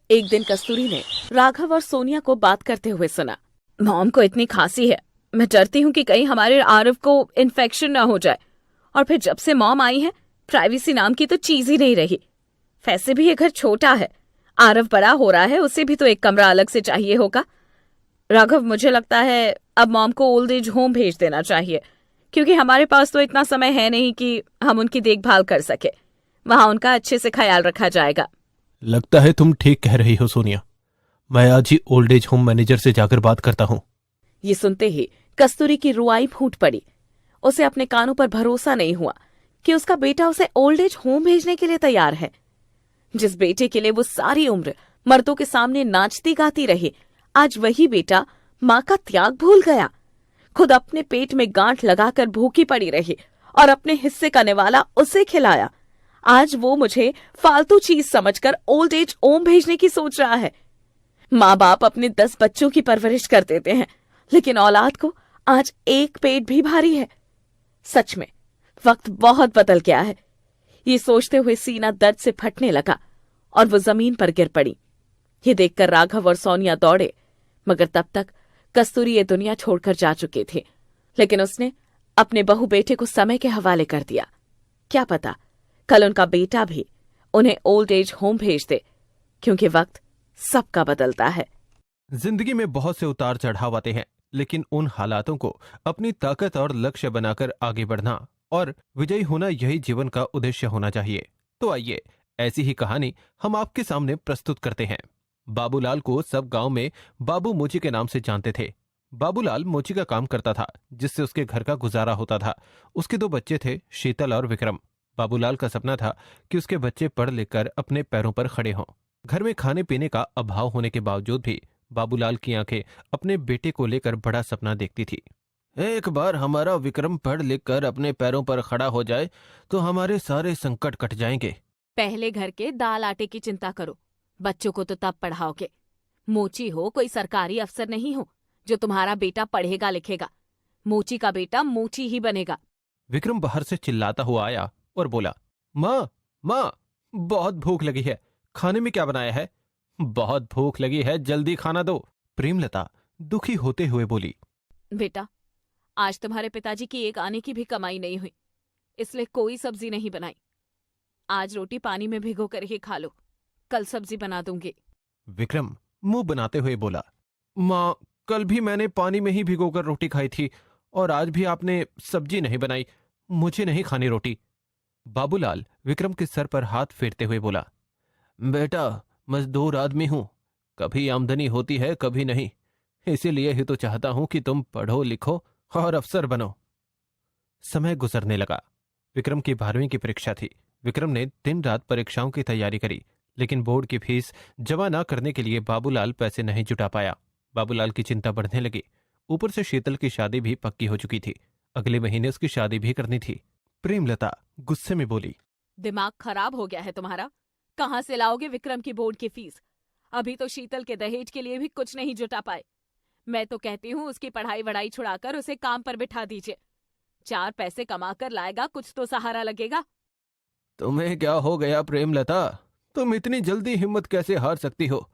Speaker 2: एक दिन कस्तूरी ने राघव और सोनिया को बात करते हुए सुना। मॉम को इतनी खांसी है, मैं डरती हूँ कि कहीं हमारे आरव को इन्फेक्शन ना हो जाए। और फिर जब से मॉम आई है, प्राइवेसी नाम की तो चीज ही नहीं रही। वैसे भी ये घर छोटा है, आरव बड़ा हो रहा है, उसे भी तो एक कमरा अलग से चाहिए होगा। राघव, मुझे लगता है अब मॉम को ओल्ड एज होम भेज देना चाहिए, क्योंकि हमारे पास तो इतना समय है नहीं कि हम उनकी देखभाल कर सके। वहां उनका अच्छे से ख्याल रखा जाएगा।
Speaker 3: लगता है तुम ठीक कह रही हो सोनिया। मैं आज ही ओल्ड एज होम मैनेजर से जाकर बात करता हूँ।
Speaker 2: ये सुनते ही कस्तूरी की रुआई फूट पड़ी। उसे अपने कानों पर भरोसा नहीं हुआ कि उसका बेटा उसे ओल्ड एज होम भेजने के लिए तैयार है। जिस बेटे के लिए वो सारी उम्र मर्दों के सामने नाचती गाती रही, आज वही बेटा माँ का त्याग भूल गया। खुद अपने पेट में गांठ लगाकर भूखी पड़ी रही और अपने हिस्से का निवाला उसे खिलाया। आज वो मुझे फालतू चीज समझकर ओल्ड एज होम भेजने की सोच रहा है। माँ बाप अपने 10 बच्चों की परवरिश कर देते हैं, लेकिन औलाद को आज एक पेट भी भारी है। सच में वक्त बहुत बदल गया है। ये सोचते हुए सीना दर्द से फटने लगा और वो जमीन पर गिर पड़ी। ये देखकर राघव और सोनिया दौड़े, मगर तब तक कस्तूरी ये दुनिया छोड़कर जा चुकी थी। लेकिन उसने अपने बहू बेटे को समय के हवाले कर दिया। क्या पता कल उनका बेटा भी उन्हें ओल्ड एज होम भेज दे, क्योंकि वक्त सबका बदलता है।
Speaker 1: जिंदगी में बहुत से उतार चढ़ाव आते हैं, लेकिन उन हालातों को अपनी ताकत और लक्ष्य बनाकर आगे बढ़ना और विजयी होना, यही जीवन का उद्देश्य होना चाहिए। तो आइए ऐसी ही कहानी हम आपके सामने प्रस्तुत करते हैं। बाबूलाल को सब गांव में बाबू मोची के नाम से जानते थे। बाबूलाल मोची का काम करता था, जिससे उसके घर का गुजारा होता था। उसके 2 बच्चे थे, शीतल और विक्रम। बाबूलाल का सपना था कि उसके बच्चे पढ़ लिख कर अपने पैरों पर खड़े हों। घर में खाने पीने का अभाव होने के बावजूद भी बाबूलाल की आंखें अपने बेटे को लेकर बड़ा सपना देखती थी।
Speaker 3: एक बार हमारा विक्रम पढ़ लिख कर अपने पैरों पर खड़ा हो जाए तो हमारे सारे संकट कट जाएंगे।
Speaker 2: पहले घर के दाल आटे की चिंता करो, बच्चों को तो तब पढ़ाओगे। मोची हो कोई सरकारी अफसर नहीं हो जो तुम्हारा बेटा पढ़ेगा लिखेगा। मोची का बेटा मोची ही बनेगा।
Speaker 1: विक्रम बाहर से चिल्लाता हुआ आया और बोला, माँ माँ, बहुत भूख लगी है, खाने में क्या बनाया है? बहुत भूख लगी है, जल्दी खाना दो। प्रेमलता दुखी होते हुए बोली,
Speaker 2: बेटा, आज तुम्हारे पिताजी की एक आने की भी कमाई नहीं हुई, इसलिए कोई सब्जी नहीं बनाई। आज रोटी पानी में भिगो कर ही खा लो, कल सब्जी बना दूंगी।
Speaker 1: विक्रम मुंह बनाते हुए बोला, माँ, कल भी मैंने पानी में ही भिगोकर रोटी खाई थी और आज भी आपने सब्जी नहीं बनाई, मुझे नहीं खानी रोटी। बाबूलाल विक्रम के सर पर हाथ फेरते हुए बोला,
Speaker 3: बेटा, मजदूर आदमी हूं, कभी आमदनी होती है कभी नहीं, इसीलिए ही तो चाहता हूं कि तुम पढ़ो लिखो और अफसर बनो।
Speaker 1: समय गुजरने लगा। विक्रम की 12वीं की परीक्षा थी। विक्रम ने दिन रात परीक्षाओं की तैयारी करी, लेकिन बोर्ड की फीस जमा न करने के लिए बाबूलाल पैसे नहीं जुटा पाया। बाबूलाल की चिंता बढ़ने लगी। ऊपर से शीतल की शादी भी पक्की हो चुकी थी। अगले महीने उसकी शादी भी करनी थी। प्रेमलता गुस्से में बोली,
Speaker 2: दिमाग खराब हो गया है तुम्हारा? कहाँ से लाओगे विक्रम की बोर्ड की फीस? अभी तो शीतल के दहेज के लिए भी कुछ नहीं जुटा पाए। मैं तो कहती हूँ उसकी पढ़ाई वढ़ाई छुड़ाकर उसे काम पर बिठा दीजिए। 4 पैसे कमाकर लाएगा, कुछ तो सहारा लगेगा।
Speaker 3: तुम्हें क्या हो गया प्रेमलता? तुम इतनी जल्दी हिम्मत कैसे हार सकती हो?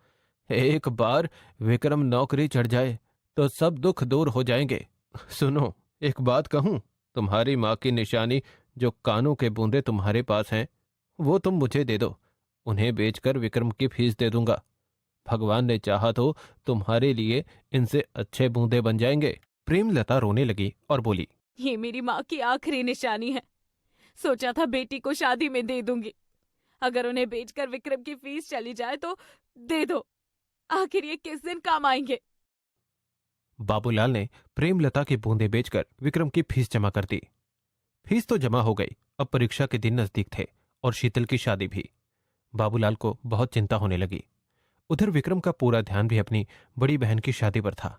Speaker 3: एक बार विक्रम नौकरी चढ़ जाए तो सब दुख दूर हो जाएंगे। सुनो, एक बात कहूं, तुम्हारी माँ की निशानी जो कानों के बूंदे तुम्हारे पास हैं, वो तुम मुझे दे दो। उन्हें बेचकर विक्रम की फीस दे दूंगा। भगवान ने चाहा तो तुम्हारे लिए इनसे अच्छे बूंदे बन जाएंगे।
Speaker 1: प्रेमलता रोने लगी और बोली,
Speaker 2: ये मेरी माँ की आखिरी निशानी है। सोचा था बेटी को शादी में दे दूंगी, अगर उन्हें बेचकर विक्रम की फीस चली जाए तो दे दो। आखिर ये किस दिन काम आएंगे?
Speaker 1: बाबूलाल ने प्रेमलता के बूंदे बेचकर विक्रम की फीस जमा कर दी। फीस तो जमा हो गई। अब परीक्षा के दिन नजदीक थे और शीतल की शादी भी। बाबूलाल को बहुत चिंता होने लगी। उधर विक्रम का पूरा ध्यान भी अपनी बड़ी बहन की शादी पर था।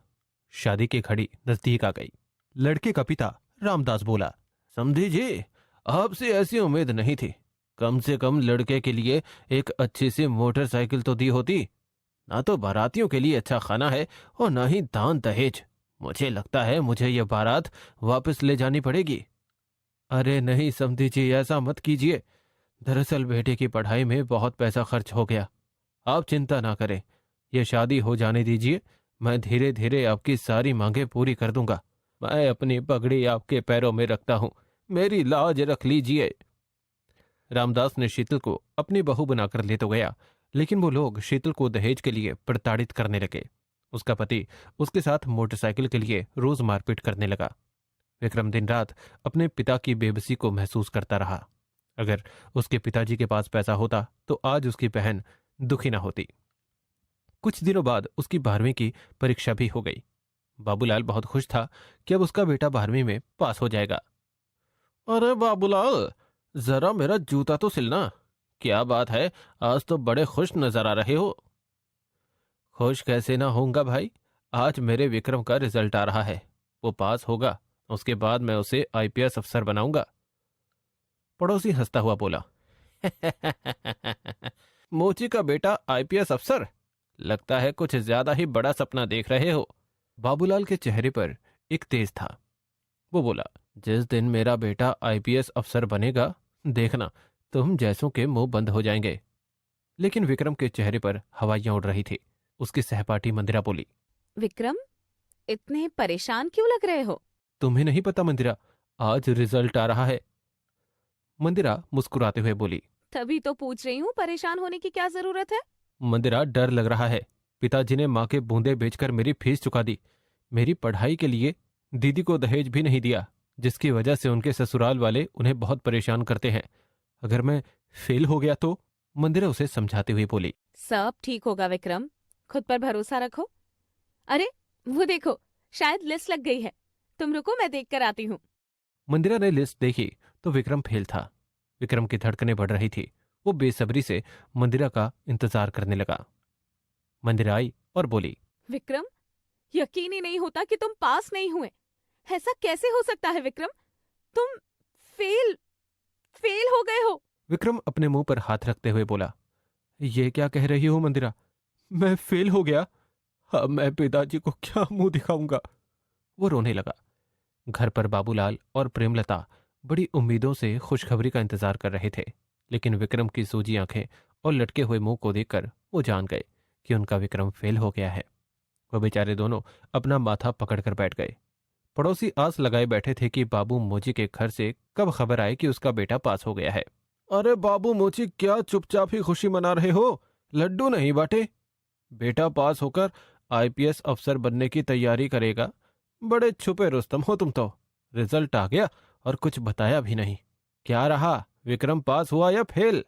Speaker 1: शादी की घड़ी नजदीक आ गई। लड़के का पिता रामदास बोला,
Speaker 3: समझी जी, आपसे ऐसी उम्मीद नहीं थी। कम से कम लड़के के लिए एक अच्छी सी मोटरसाइकिल तो दी होती। ना तो बारातियों के लिए अच्छा खाना है और ना ही दान दहेज। मुझे लगता है मुझे यह बारात वापस ले जानी पड़ेगी। अरे नहीं समझी जी, ऐसा मत कीजिए। दरअसल बेटे की पढ़ाई में बहुत पैसा खर्च हो गया। आप चिंता ना करें, यह शादी हो जाने दीजिए। मैं धीरे धीरे आपकी सारी मांगें पूरी कर दूंगा। मैं अपनी पगड़ी आपके पैरों में रखता हूं, मेरी लाज रख लीजिए।
Speaker 1: रामदास ने शीतल को अपनी बहू बनाकर ले तो गया, लेकिन वो लोग शीतल को दहेज के लिए प्रताड़ित करने लगे। उसका पति उसके साथ मोटरसाइकिल के लिए रोज मारपीट करने लगा। विक्रम दिन रात अपने पिता की बेबसी को महसूस करता रहा। अगर उसके पिताजी के पास पैसा होता तो आज उसकी बहन दुखी न होती। कुछ दिनों बाद उसकी 12वीं की परीक्षा भी हो गई। बाबूलाल बहुत खुश था कि अब उसका बेटा 12वीं में पास हो जाएगा।
Speaker 3: अरे बाबूलाल, जरा मेरा जूता तो सिलना। क्या बात है, आज तो बड़े खुश नजर आ रहे हो।
Speaker 1: खुश कैसे ना होऊंगा भाई, आज मेरे विक्रम का रिजल्ट आ रहा है। वो पास होगा, उसके बाद मैं उसे आईपीएस अफसर बनाऊंगा। पड़ोसी हंसता हुआ बोला,
Speaker 3: मोची का बेटा आईपीएस अफसर? लगता है कुछ ज्यादा ही बड़ा सपना देख रहे हो।
Speaker 1: बाबूलाल के चेहरे पर एक तेज था। वो बोला, जिस दिन मेरा बेटा आईपीएस अफसर बनेगा, देखना तुम जैसों के मुंह बंद हो जाएंगे। लेकिन विक्रम के चेहरे पर हवाइयां उड़ रही थी। उसकी सहपाठी मंदिरा बोली,
Speaker 2: विक्रम, इतने परेशान क्यों लग रहे हो?
Speaker 1: तुम्हें नहीं पता मंदिरा, आज रिजल्ट आ रहा है। मंदिरा मुस्कुराते हुए बोली,
Speaker 2: तभी तो पूछ रही हूँ, परेशान होने की क्या जरूरत है?
Speaker 1: मंदिरा, डर लग रहा है। पिताजी ने माँ के बूंदे बेचकर मेरी फीस चुका दी। मेरी पढ़ाई के लिए दीदी को दहेज भी नहीं दिया, जिसकी वजह से उनके ससुराल वाले उन्हें बहुत परेशान करते हैं। अगर मैं फेल हो गया तो? मंदिरा उसे समझाते हुए बोली।
Speaker 2: सब ठीक होगा विक्रम, खुद पर भरोसा रखो। अरे वो देखो, शायद लिस्ट लग गई है। तुम रुको, मैं देख कर आती हूँ।
Speaker 1: मंदिरा ने लिस्ट देखी तो विक्रम फेल था। विक्रम की धड़कनें बढ़ रही थी। वो बेसब्री से मंदिरा का इंतजार करने लगा। मंदिरा आई और बोली,
Speaker 2: विक्रम, यकीन ही नहीं होता कि तुम पास नहीं हुए। ऐसा कैसे हो सकता है विक्रम? तुम फेल फेल हो गए हो।
Speaker 1: विक्रम अपने मुंह पर हाथ रखते हुए बोला, ये क्या कह रही हो मंदिरा? मैं फेल हो गया? अब मैं पिताजी को क्या मुंह दिखाऊंगा? वो रोने लगा। घर पर बाबूलाल और प्रेमलता बड़ी उम्मीदों से खुशखबरी का इंतजार कर रहे थे, लेकिन विक्रम की सूजी आंखें और लटके हुए मुंह को देखकर वो जान गए कि उनका विक्रम फेल हो गया है। वो बेचारे दोनों अपना माथा पकड़कर बैठ गए। पड़ोसी आस लगाए बैठे थे कि बाबू मोची के घर से कब खबर आए कि उसका बेटा पास हो गया है।
Speaker 3: अरे बाबू मोची, क्या चुपचाप ही खुशी मना रहे हो? लड्डू नहीं बांटे? बेटा पास होकर आईपीएस अफसर बनने की तैयारी करेगा। बड़े छुपे रुस्तम हो तुम तो। रिजल्ट आ गया और कुछ बताया भी नहीं। क्या रहा, विक्रम पास हुआ या फेल?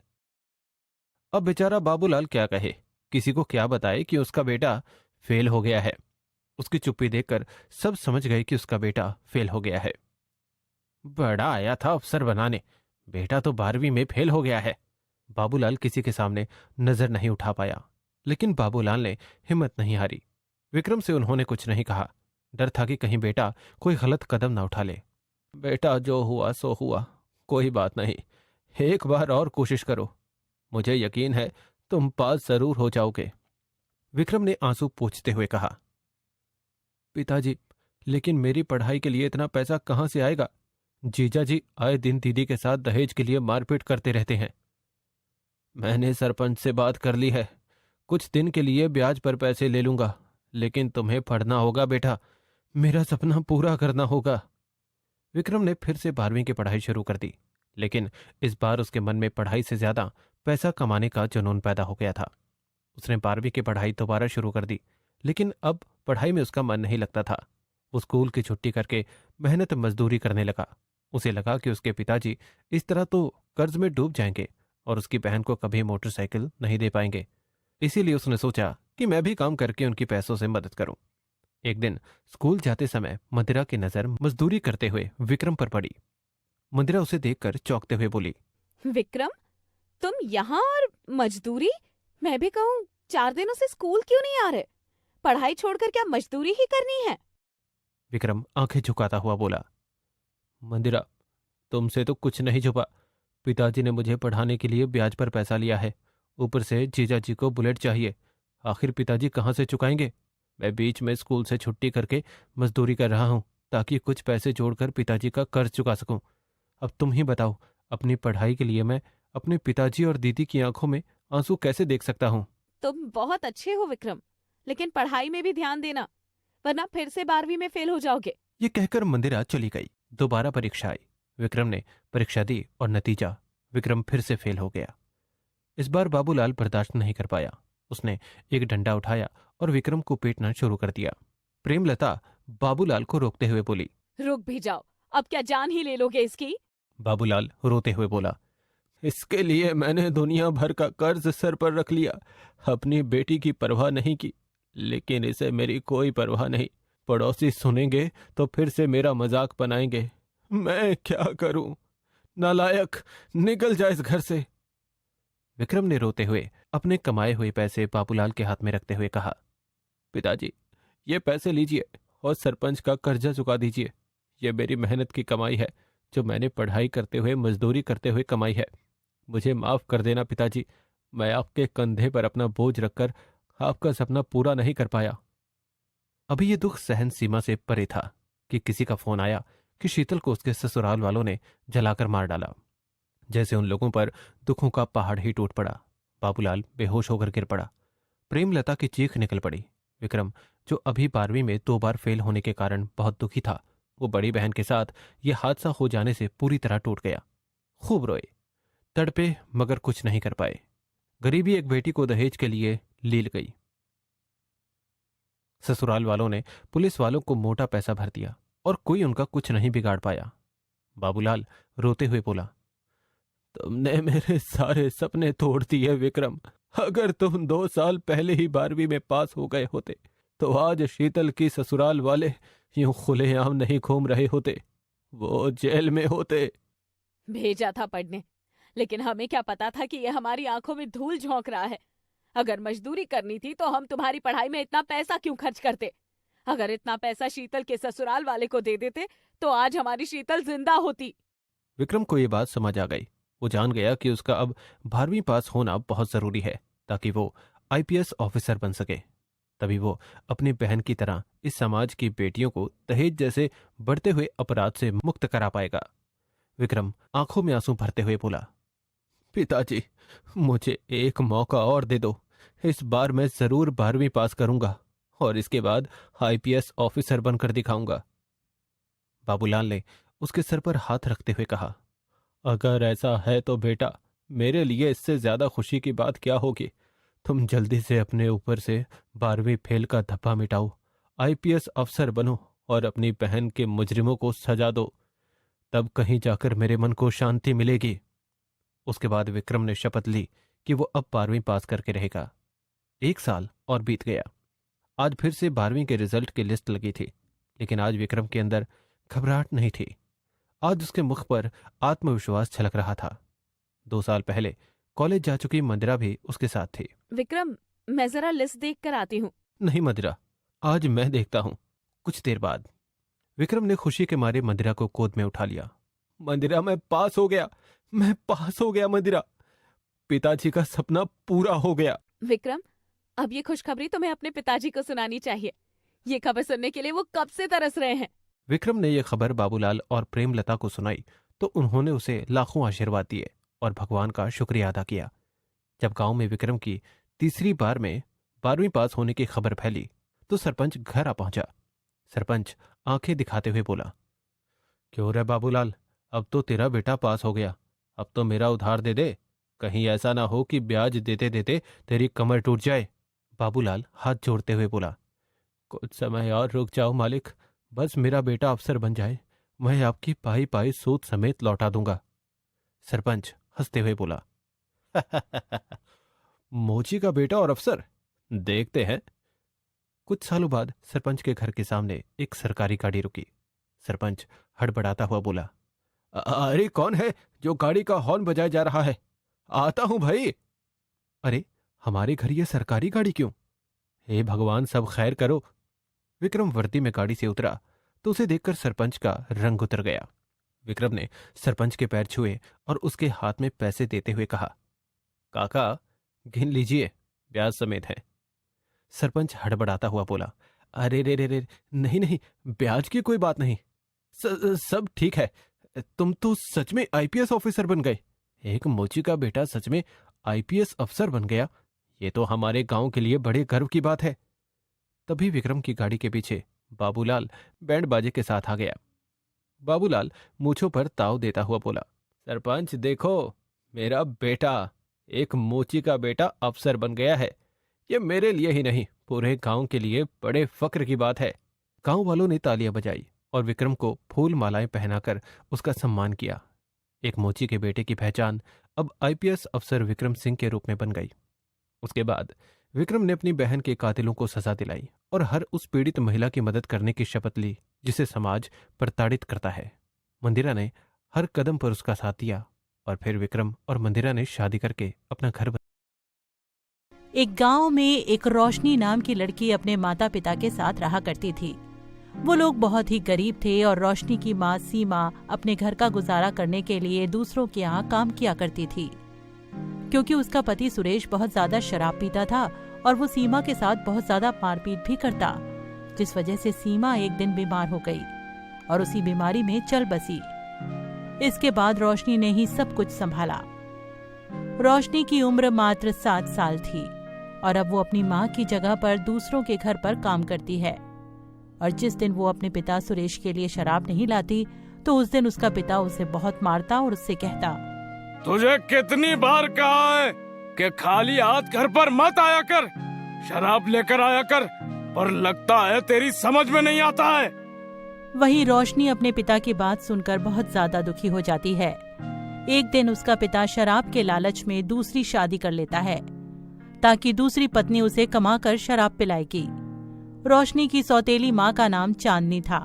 Speaker 3: अब बेचारा बाबूलाल क्या कहे, किसी को क्या बताए कि उसका बेटा फेल हो गया है। उसकी चुप्पी देखकर सब समझ गए कि उसका बेटा फेल हो गया है। बड़ा आया था अफसर बनाने, बेटा तो 12वीं में फेल हो गया है। बाबूलाल किसी के सामने नजर नहीं उठा पाया, लेकिन बाबूलाल ने हिम्मत नहीं हारी। विक्रम से उन्होंने कुछ नहीं कहा। डर था कि कहीं बेटा कोई गलत कदम ना उठा ले। बेटा, जो हुआ सो हुआ, कोई बात नहीं, एक बार और कोशिश करो। मुझे यकीन है तुम पास जरूर हो जाओगे। विक्रम ने आंसू पोंछते हुए कहा, पिताजी, लेकिन मेरी पढ़ाई के लिए इतना पैसा कहाँ से आएगा? जीजा जी आए दिन दीदी के साथ दहेज के लिए मारपीट करते रहते हैं। मैंने सरपंच से बात कर ली है, कुछ दिन के लिए ब्याज पर पैसे ले लूंगा, लेकिन तुम्हें पढ़ना होगा बेटा, मेरा सपना पूरा करना होगा। विक्रम ने फिर से 12वीं की पढ़ाई शुरू कर दी, लेकिन इस बार उसके मन में पढ़ाई से ज्यादा पैसा कमाने का जुनून पैदा हो गया था। उसने 12वीं की पढ़ाई दोबारा शुरू कर दी, लेकिन अब पढ़ाई में उसका मन नहीं लगता था। वो स्कूल की छुट्टी करके मेहनत मजदूरी करने लगा। उसे लगा कि उसके पिताजी इस तरह तो कर्ज में डूब जाएंगे और उसकी बहन को कभी मोटरसाइकिल नहीं दे पाएंगे। इसीलिए उसने सोचा कि मैं भी काम करके उनकी पैसों से मदद करूं। एक दिन स्कूल जाते समय मंदिरा की नजर मजदूरी करते हुए विक्रम पर पड़ी। मंदिरा उसे देखकर चौंकते हुए बोली,
Speaker 2: विक्रम, तुम यहाँ और मजदूरी? मैं भी कहूँ 4 दिनों से स्कूल क्यों नहीं आ रहे? पढ़ाई छोड़कर क्या मजदूरी ही करनी है?
Speaker 1: विक्रम आंखें झुकाता हुआ बोला, मंदिरा, तुमसे तो कुछ नहीं छुपा। पिताजी ने मुझे पढ़ाने के लिए ब्याज पर पैसा लिया है, ऊपर से जीजा जी को बुलेट चाहिए। आखिर पिताजी कहाँ से चुकाएंगे? मैं बीच में स्कूल से छुट्टी करके मजदूरी कर रहा हूँ ताकि कुछ पैसे जोड़कर पिताजी का कर्ज चुका सकूं। अब तुम ही बताओ, अपनी पढ़ाई के लिए मैं अपने पिताजी और दीदी की आंखों में आंसू कैसे देख सकता हूँ?
Speaker 2: तुम बहुत अच्छे हो विक्रम, लेकिन पढ़ाई में भी ध्यान देना, वरना फिर से 12वीं में फेल हो जाओगे।
Speaker 1: ये कहकर मंदिरा चली गई। दोबारा परीक्षा आई। विक्रम ने परीक्षा दी और नतीजा, विक्रम फिर से फेल हो गया। इस बार बाबूलाल बर्दाश्त नहीं कर पाया। उसने एक डंडा उठाया और विक्रम को पीटना शुरू कर दिया। प्रेमलता बाबूलाल को रोकते हुए बोली,
Speaker 2: रुक भी जाओ, अब क्या जान ही ले लोगे इसकी?
Speaker 1: बाबूलाल रोते हुए बोला,
Speaker 3: इसके लिए मैंने दुनिया भर का कर्ज सर पर रख लिया, अपनी बेटी की परवाह नहीं की, लेकिन इसे मेरी कोई परवाह नहीं। पड़ोसी सुनेंगे तो फिर से मेरा मजाक बनाएंगे। मैं क्या करूं? नालायक, निकल जा इस घर से।
Speaker 1: विक्रम ने रोते हुए अपने कमाए हुए पैसे बाबूलाल के हाथ में रखते हुए कहा,
Speaker 3: पिताजी, ये पैसे लीजिए और सरपंच का कर्जा चुका दीजिए। ये मेरी मेहनत की कमाई है, जो मैंने पढ़ाई करते हुए मजदूरी करते हुए कमाई है। मुझे माफ कर देना पिताजी, मैं आपके कंधे पर अपना बोझ रखकर आपका सपना पूरा नहीं कर पाया।
Speaker 1: अभी ये दुख सहन सीमा से परे था कि किसी का फोन आया कि शीतल को उसके ससुराल वालों ने जलाकर मार डाला। जैसे उन लोगों पर दुखों का पहाड़ ही टूट पड़ा। बाबूलाल बेहोश होकर गिर पड़ा। प्रेमलता की चीख निकल पड़ी। विक्रम, जो अभी 12वीं में 2 बार फेल होने के कारण बहुत दुखी था, वो बड़ी बहन के साथ यह हादसा हो जाने से पूरी तरह टूट गया। खूब रोए, तड़पे, मगर कुछ नहीं कर पाए। गरीबी एक बेटी को दहेज के लिए लील गई। ससुराल वालों ने पुलिस वालों को मोटा पैसा भर दिया और कोई उनका कुछ नहीं बिगाड़ पाया। बाबूलाल रोते हुए बोला,
Speaker 3: तुमने मेरे सारे सपने तोड़ दिए विक्रम। अगर तुम 2 साल पहले ही 12वीं में पास हो गए होते तो आज शीतल की ससुराल वाले यूं खुलेआम नहीं घूम रहे होते, वो जेल में होते।
Speaker 2: भेजा था पढ़ने, लेकिन हमें क्या पता था कि ये हमारी आंखों में धूल झोंक रहा है। अगर मजदूरी करनी थी तो हम तुम्हारी पढ़ाई में इतना पैसा क्यों खर्च करते? अगर इतना पैसा शीतल के ससुराल वाले को दे देते तो आज हमारी शीतल जिंदा होती।
Speaker 1: विक्रम को ये बात समझ आ गई। वो जान गया कि उसका अब 12वीं पास होना बहुत जरूरी है ताकि वो आईपीएस ऑफिसर बन सके। तभी वो अपनी बहन की तरह इस समाज की बेटियों को दहेज जैसे बढ़ते हुए अपराध से मुक्त करा पाएगा। विक्रम आंखों में आंसू भरते हुए बोला,
Speaker 3: पिताजी, मुझे एक मौका और दे दो। इस बार मैं जरूर 12वीं पास करूंगा और इसके बाद आईपीएस ऑफिसर बनकर दिखाऊंगा।
Speaker 1: बाबूलाल ने उसके सर पर हाथ रखते हुए कहा,
Speaker 3: अगर ऐसा है तो बेटा, मेरे लिए इससे ज्यादा खुशी की बात क्या होगी। तुम जल्दी से अपने ऊपर से 12वीं फेल का धब्बा मिटाओ, आईपीएस अफसर बनो और अपनी बहन के मुजरिमों को सजा दो। तब कहीं जाकर मेरे मन को शांति मिलेगी। उसके बाद विक्रम ने शपथ ली कि वो अब 12वीं पास करके रहेगा।
Speaker 1: 1 साल और बीत गया। आज फिर से 12वीं के रिजल्ट की लिस्ट लगी थी, लेकिन आज विक्रम के अंदर घबराहट नहीं थी। आज उसके मुख पर आत्मविश्वास छलक रहा था। 2 साल पहले कॉलेज जा चुकी मंदिरा भी उसके साथ थी।
Speaker 2: विक्रम, मैं जरा लिस्ट देख कर आती हूँ।
Speaker 1: नहीं मंदिरा, आज मैं देखता हूं। कुछ देर बाद विक्रम ने खुशी के मारे मंदिरा को गोद में उठा लिया।
Speaker 3: मंदिरा, मैं पास हो गया, मैं पास हो गया मंदिरा। पिताजी का सपना पूरा हो गया।
Speaker 2: विक्रम, अब ये खुशखबरी तुम्हें अपने पिताजी को सुनानी चाहिए। ये खबर सुनने के लिए वो कब से तरस रहे हैं।
Speaker 1: विक्रम ने यह खबर बाबूलाल और प्रेमलता को सुनाई तो उन्होंने उसे लाखों आशीर्वाद दिए और भगवान का शुक्रिया अदा किया। जब गांव में विक्रम की तीसरी बार में 12वीं पास होने की खबर फैली तो सरपंच घर आ पहुंचा। सरपंच आंखें दिखाते हुए बोला,
Speaker 3: क्यों रे बाबूलाल, अब तो तेरा बेटा पास हो गया, अब तो मेरा उधार दे दे। कहीं ऐसा ना हो कि ब्याज देते देते तेरी कमर टूट जाए।
Speaker 1: बाबूलाल हाथ जोड़ते हुए बोला,
Speaker 3: कुछ समय और रुक जाओ मालिक, बस मेरा बेटा अफसर बन जाए, मैं आपकी पाई पाई सूद समेत लौटा दूंगा।
Speaker 1: सरपंच हंसते हुए बोला,
Speaker 3: मोची का बेटा और अफसर, देखते हैं।
Speaker 1: कुछ सालों बाद सरपंच के घर के सामने एक सरकारी गाड़ी रुकी। सरपंच हड़बड़ाता हुआ बोला,
Speaker 3: अरे कौन है जो गाड़ी का हॉर्न बजाया जा रहा है? आता हूं भाई।
Speaker 1: अरे हमारे घर ये सरकारी गाड़ी क्यों?
Speaker 3: हे भगवान, सब खैर करो।
Speaker 1: विक्रम वर्दी में गाड़ी से उतरा तो उसे देखकर सरपंच का रंग उतर गया। विक्रम ने सरपंच के पैर छुए और उसके हाथ में पैसे देते हुए कहा,
Speaker 3: काका गिन लीजिए, ब्याज समेत है।
Speaker 1: सरपंच हड़बड़ाता हुआ बोला, अरे रे रे रे, नहीं नहीं, ब्याज की कोई बात नहीं,
Speaker 3: सब ठीक है। तुम तो सच में आईपीएस ऑफिसर बन गए।
Speaker 1: एक मोची का बेटा सच में आईपीएस अफसर बन गया, ये तो हमारे गांव के लिए बड़े गर्व की बात है। तभी विक्रम की गाड़ी के पीछे बाबूलाल बैंड बाजे के साथ आ गया। बाबूलाल मूंछों पर ताव देता हुआ बोला,
Speaker 3: सरपंच देखो, मेरा बेटा, एक मोची का बेटा अफसर बन गया है। ये मेरे लिए ही नहीं,
Speaker 1: पूरे गांव के लिए बड़े फक्र की बात है। गांव वालों ने तालियां बजाई और विक्रम को फूल मालाएं पहनाकर उसका सम्मान किया। एक मोची के बेटे की पहचान अब आईपीएस अफसर विक्रम सिंह के रूप में बन गई। उसके बाद विक्रम ने अपनी बहन के कातिलों को सजा दिलाई और हर उस पीड़ित महिला की मदद करने की शपथ ली जिसे समाज प्रताड़ित करता है। मंदिरा ने हर कदम पर उसका साथ दिया और फिर विक्रम और मंदिरा ने शादी करके अपना घर
Speaker 4: एक गांव में एक रोशनी नाम की लड़की अपने माता पिता के साथ रहा करती थी। वो लोग बहुत ही गरीब थे और रोशनी की माँ सीमा अपने घर का गुजारा करने के लिए दूसरों के यहाँ काम किया करती थी। क्योंकि उसका पति सुरेश बहुत ज्यादा शराब पीता था और वो सीमा के साथ बहुत ज्यादा मारपीट भी करता, जिस वजह से सीमा एक दिन बीमार हो गई और उसी बीमारी में चल बसी। इसके बाद रोशनी ने ही सब कुछ संभाला। रोशनी की उम्र मात्र 7 साल थी और अब वो अपनी माँ की जगह पर दूसरों के घर पर काम करती है। और जिस दिन वो अपने पिता सुरेश के लिए शराब नहीं लाती तो उस दिन उसका पिता उसे बहुत मारता और उससे कहता,
Speaker 5: तुझे कितनी बार कहा है कि खाली हाथ घर पर मत आया कर, शराब लेकर आया कर, पर लगता है तेरी समझ में नहीं आता है।
Speaker 4: वहीं रोशनी अपने पिता की बात सुनकर बहुत ज्यादा दुखी हो जाती है। एक दिन उसका पिता शराब के लालच में दूसरी शादी कर लेता है ताकि दूसरी पत्नी उसे कमाकर शराब पिलाएगी। रोशनी की सौतेली माँ का नाम चांदनी था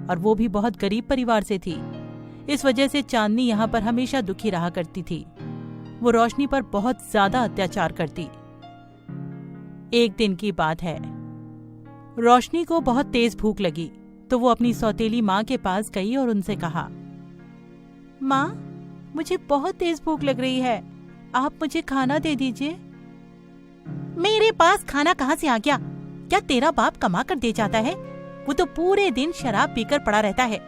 Speaker 4: और वो भी बहुत गरीब परिवार से थी। इस वजह से चांदनी यहाँ पर हमेशा दुखी रहा करती थी। वो रोशनी पर बहुत ज्यादा अत्याचार करती। एक दिन की बात है, रोशनी को बहुत तेज भूख लगी तो वो अपनी सौतेली माँ के पास गई और उनसे कहा, माँ, मुझे बहुत तेज भूख लग रही है, आप मुझे खाना दे दीजिए। मेरे पास खाना कहाँ से आ गया? क्या तेरा बाप कमा कर दे जाता है? वो तो पूरे दिन शराब पीकर पड़ा रहता है।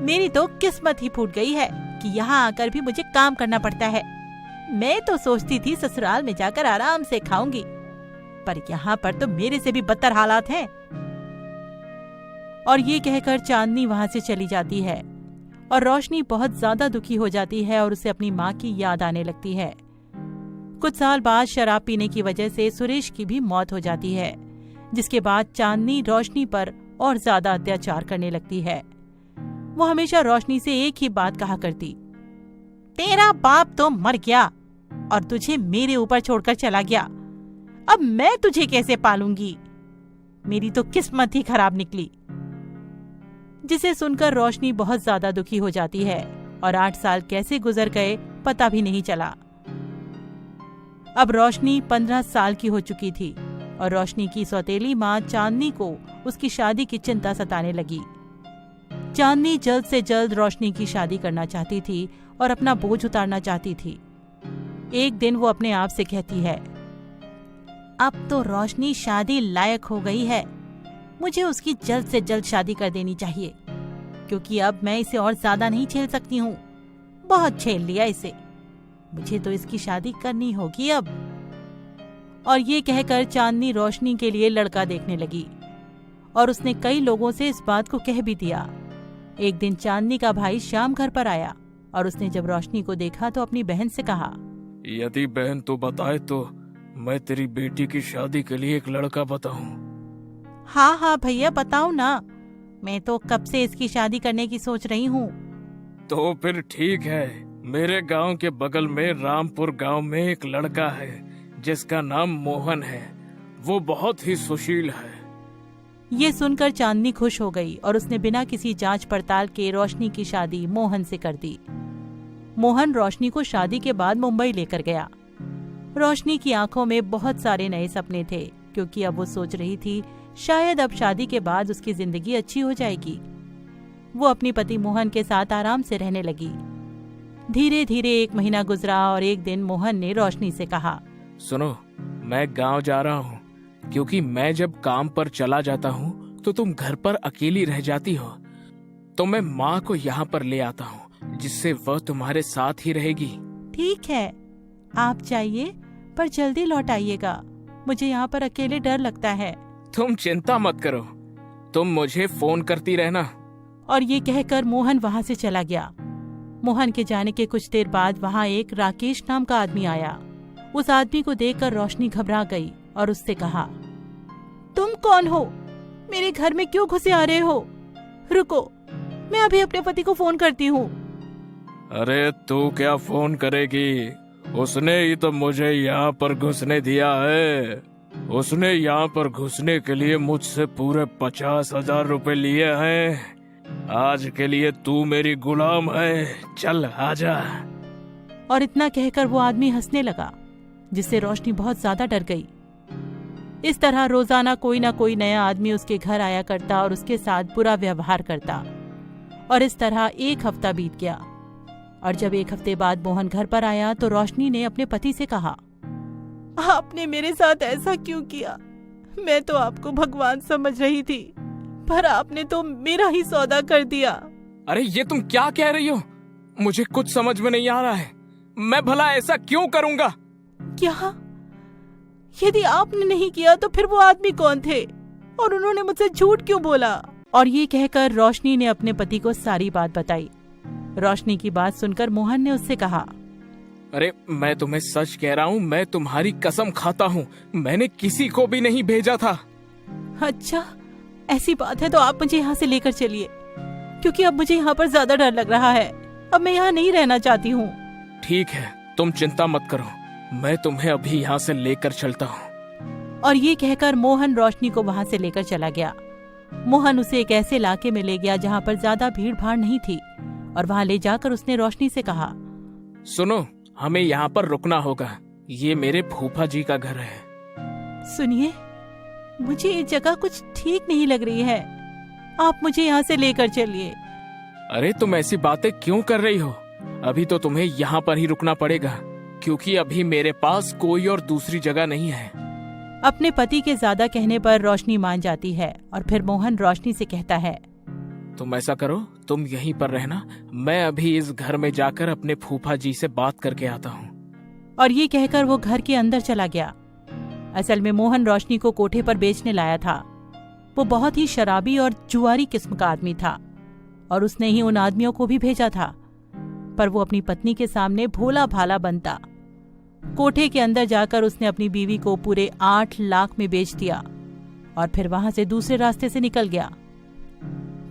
Speaker 4: मेरी तो किस्मत ही फूट गई है कि यहाँ आकर भी मुझे काम करना पड़ता है। मैं तो सोचती थी ससुराल में जाकर आराम से खाऊंगी, पर यहाँ पर तो मेरे से भी बदतर हालात हैं। और ये कहकर चांदनी वहाँ से चली जाती है और रोशनी बहुत ज्यादा दुखी हो जाती है और उसे अपनी माँ की याद आने लगती है। कुछ साल बाद शराब पीने की वजह से सुरेश की भी मौत हो जाती है, जिसके बाद चांदनी रोशनी पर और ज्यादा अत्याचार करने लगती है। वो हमेशा रोशनी से एक ही बात कहा करती, तेरा बाप तो मर गया और तुझे मेरे ऊपर छोड़कर चला गया, अब मैं तुझे कैसे पालूंगी? मेरी तो किस्मत ही खराब निकली। जिसे सुनकर रोशनी बहुत ज्यादा दुखी हो जाती है और 8 साल कैसे गुजर गए पता भी नहीं चला। अब रोशनी 15 साल की हो चुकी थी और रोशनी की सौतेली माँ चांदनी को उसकी शादी की चिंता सताने लगी। चांदनी जल्द से जल्द रोशनी की शादी करना चाहती थी और अपना बोझ उतारना चाहती थी। एक दिन वो अपने आप से कहती है, अब तो रोशनी शादी लायक हो गई है, मुझे उसकी जल्द से जल्द शादी कर देनी चाहिए, क्योंकि अब मैं इसे और ज्यादा नहीं झेल सकती हूँ। बहुत झेल लिया इसे, मुझे तो इसकी शादी करनी होगी अब। और ये कहकर चांदनी रोशनी के लिए लड़का देखने लगी और उसने कई लोगों से इस बात को कह भी दिया। एक दिन चांदनी का भाई श्याम घर पर आया और उसने जब रोशनी को देखा तो अपनी बहन से कहा,
Speaker 5: यदि बहन तो बताए तो मैं तेरी बेटी की शादी के लिए एक लड़का बताऊं।
Speaker 4: हाँ हाँ भैया बताओ ना, मैं तो कब से इसकी शादी करने की सोच रही हूँ।
Speaker 5: तो फिर ठीक है, मेरे गांव के बगल में रामपुर गांव में एक लड़का है जिसका नाम मोहन है, वो बहुत ही सुशील है।
Speaker 4: ये सुनकर चांदनी खुश हो गई और उसने बिना किसी जांच पड़ताल के रोशनी की शादी मोहन से कर दी। मोहन रोशनी को शादी के बाद मुंबई लेकर गया। रोशनी की आंखों में बहुत सारे नए सपने थे, क्योंकि अब वो सोच रही थी शायद अब शादी के बाद उसकी जिंदगी अच्छी हो जाएगी। वो अपनी पति मोहन के साथ आराम से रहने लगी। धीरे धीरे 1 महीना गुजरा और एक दिन मोहन ने रोशनी से कहा,
Speaker 5: सुनो, मैं गांव जा रहा हूँ, क्योंकि मैं जब काम पर चला जाता हूँ तो तुम घर पर अकेली रह जाती हो, तो मैं माँ को यहाँ पर ले आता हूँ जिससे वह तुम्हारे साथ ही रहेगी।
Speaker 4: ठीक है, आप जाइए पर जल्दी लौट आइएगा, मुझे यहाँ पर अकेले डर लगता है।
Speaker 5: तुम चिंता मत करो, तुम मुझे फोन करती रहना।
Speaker 4: और ये कहकर मोहन वहाँ से चला गया। मोहन के जाने के कुछ देर बाद वहाँ एक राकेश नाम का आदमी आया। उस आदमी को देखकर रोशनी घबरा गई और उससे कहा, तुम कौन हो? मेरे घर में क्यों घुसे आ रहे हो? रुको, मैं अभी अपने पति को फोन करती हूँ।
Speaker 5: अरे तू क्या फोन करेगी? उसने ही तो मुझे यहाँ पर घुसने दिया है। उसने यहाँ पर घुसने के लिए मुझसे पूरे 50,000 रुपए लिए हैं। आज के लिए तू मेरी गुलाम है, चल आजा।
Speaker 4: और इतना कहकर वो आदमी हंसने लगा, जिससे रोशनी बहुत ज्यादा डर गई। इस तरह रोजाना कोई ना कोई नया आदमी उसके घर आया करता और उसके साथ बुरा व्यवहार करता। और इस तरह एक हफ्ता बीत गया। और जब एक हफ्ते बाद मोहन घर पर आया तो रोशनी ने अपने पति से कहा, आपने मेरे साथ ऐसा क्यों किया? मैं तो आपको भगवान समझ रही थी, पर आपने तो मेरा ही सौदा कर दिया।
Speaker 5: अरे ये तुम क्या कह रही हो? मुझे कुछ समझ में नहीं आ रहा है। मैं भला ऐसा क्यों करूंगा?
Speaker 4: क्या? यदि आपने नहीं किया तो फिर वो आदमी कौन थे और उन्होंने मुझसे झूठ क्यों बोला? और ये कहकर रोशनी ने अपने पति को सारी बात बताई। रोशनी की बात सुनकर मोहन ने उससे कहा,
Speaker 5: अरे मैं तुम्हें सच कह रहा हूँ, मैं तुम्हारी कसम खाता हूँ, मैंने किसी को भी नहीं भेजा था।
Speaker 4: अच्छा, ऐसी बात है तो आप मुझे यहाँ से लेकर चलिए, क्योंकि अब मुझे यहाँ पर ज्यादा डर लग रहा है। अब मैं यहाँ नहीं रहना चाहती हूँ।
Speaker 5: ठीक है, तुम चिंता मत करो, मैं तुम्हें अभी यहाँ से लेकर चलता हूँ।
Speaker 4: और ये कहकर मोहन रोशनी को वहाँ से लेकर चला गया। मोहन उसे एक ऐसे इलाके में ले गया जहाँ पर ज्यादा भीड़ भाड़ नहीं थी, और वहाँ ले जाकर उसने रोशनी से कहा,
Speaker 5: सुनो, हमें यहाँ पर रुकना होगा। ये मेरे फूफा जी का घर है।
Speaker 4: सुनिए, मुझे ये जगह कुछ ठीक नहीं लग रही है, आप मुझे यहाँ से लेकर चलिए।
Speaker 5: अरे तुम ऐसी बातें क्यों कर रही हो? अभी तो तुम्हें यहाँ पर ही रुकना पड़ेगा, क्योंकि अभी मेरे पास कोई और दूसरी जगह नहीं है।
Speaker 4: अपने पति के ज्यादा कहने पर रोशनी मान जाती है और फिर मोहन रोशनी से कहता है,
Speaker 5: तुम ऐसा करो, तुम यहीं पर रहना, मैं अभी इस घर में जाकर अपने फूफा जी से बात करके आता हूँ।
Speaker 4: और ये कहकर वो घर के अंदर चला गया। असल में मोहन रोशनी को कोठे पर बेचने लाया था। वो बहुत ही शराबी और जुआरी किस्म का आदमी था, और उसने ही उन आदमियों को भी भेजा था, पर वो अपनी पत्नी के सामने भोला भाला बनता। कोठे के अंदर जाकर उसने अपनी बीवी को पूरे 8 लाख में बेच दिया और फिर वहां से दूसरे रास्ते से निकल गया।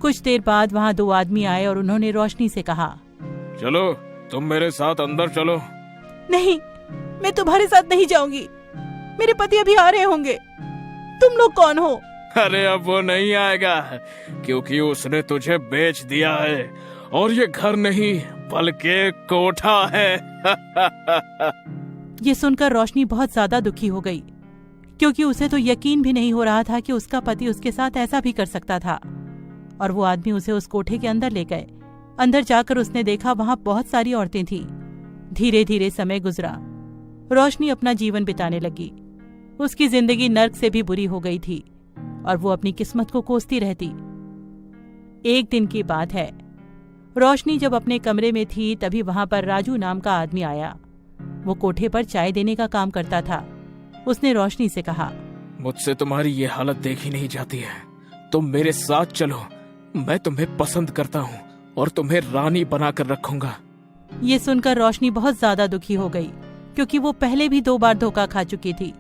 Speaker 4: कुछ देर बाद वहां 2 आदमी आए और उन्होंने रोशनी से कहा,
Speaker 5: चलो तुम मेरे साथ अंदर चलो।
Speaker 4: नहीं, मैं तुम्हारे साथ नहीं जाऊंगी, मेरे पति अभी आ रहे होंगे। तुम लोग कौन हो?
Speaker 5: अरे अब वो नहीं आएगा, क्योंकि उसने तुझे बेच दिया है, और ये घर नहीं बल्कि कोठा है।
Speaker 4: ये सुनकर रोशनी बहुत ज्यादा दुखी हो गई, क्योंकि उसे तो यकीन भी नहीं हो रहा था कि उसका पति उसके साथ ऐसा भी कर सकता था। और वो आदमी उसे उस कोठे के अंदर ले गए। अंदर जाकर उसने देखा वहां बहुत सारी औरतें थीं। धीरे धीरे समय गुजरा, रोशनी अपना जीवन बिताने लगी। उसकी जिंदगी नर्क से भी बुरी हो गई थी और वो अपनी किस्मत को कोसती रहती। एक दिन की बात है, रोशनी जब अपने कमरे में थी तभी वहां पर राजू नाम का आदमी आया। वो कोठे पर चाय देने का काम करता था। उसने रोशनी से कहा,
Speaker 5: मुझसे तुम्हारी ये हालत देखी नहीं जाती है, तुम मेरे साथ चलो, मैं तुम्हें पसंद करता हूँ और तुम्हें रानी बनाकर रखूंगा।
Speaker 4: ये सुनकर रोशनी बहुत ज्यादा दुखी हो गई, क्योंकि वो पहले भी 2 बार धोखा खा चुकी थी।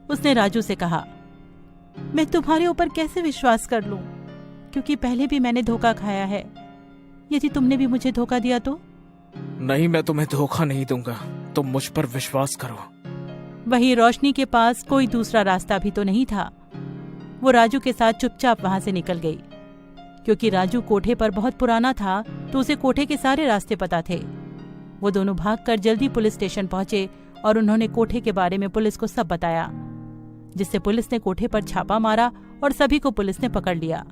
Speaker 4: उसने राजू से कहा, मैं तुम्हारे ऊपर कैसे विश्वास कर लूं, क्योंकि पहले भी मैंने धोखा खाया है। यदि तुमने भी मुझे धोखा दिया तो?
Speaker 5: नहीं, मैं तुम्हें धोखा नहीं दूंगा, तुम मुझ पर विश्वास करो।
Speaker 4: वहीं रोशनी के पास कोई दूसरा रास्ता भी तो नहीं था। वो राजू के साथ चुपचाप वहां से निकल गई। क्योंकि राजू कोठे पर बहुत पुराना था तो उसे कोठे के सारे रास्ते पता थे। वो दोनों भागकर जल्दी पुलिस स्टेशन पहुंचे और उन्होंने कोठे के बारे में पुलिस को सब बताया, जिससे पुलिस ने कोठे पर छापा मारा और सभी को पुलिस ने पकड़ लिया,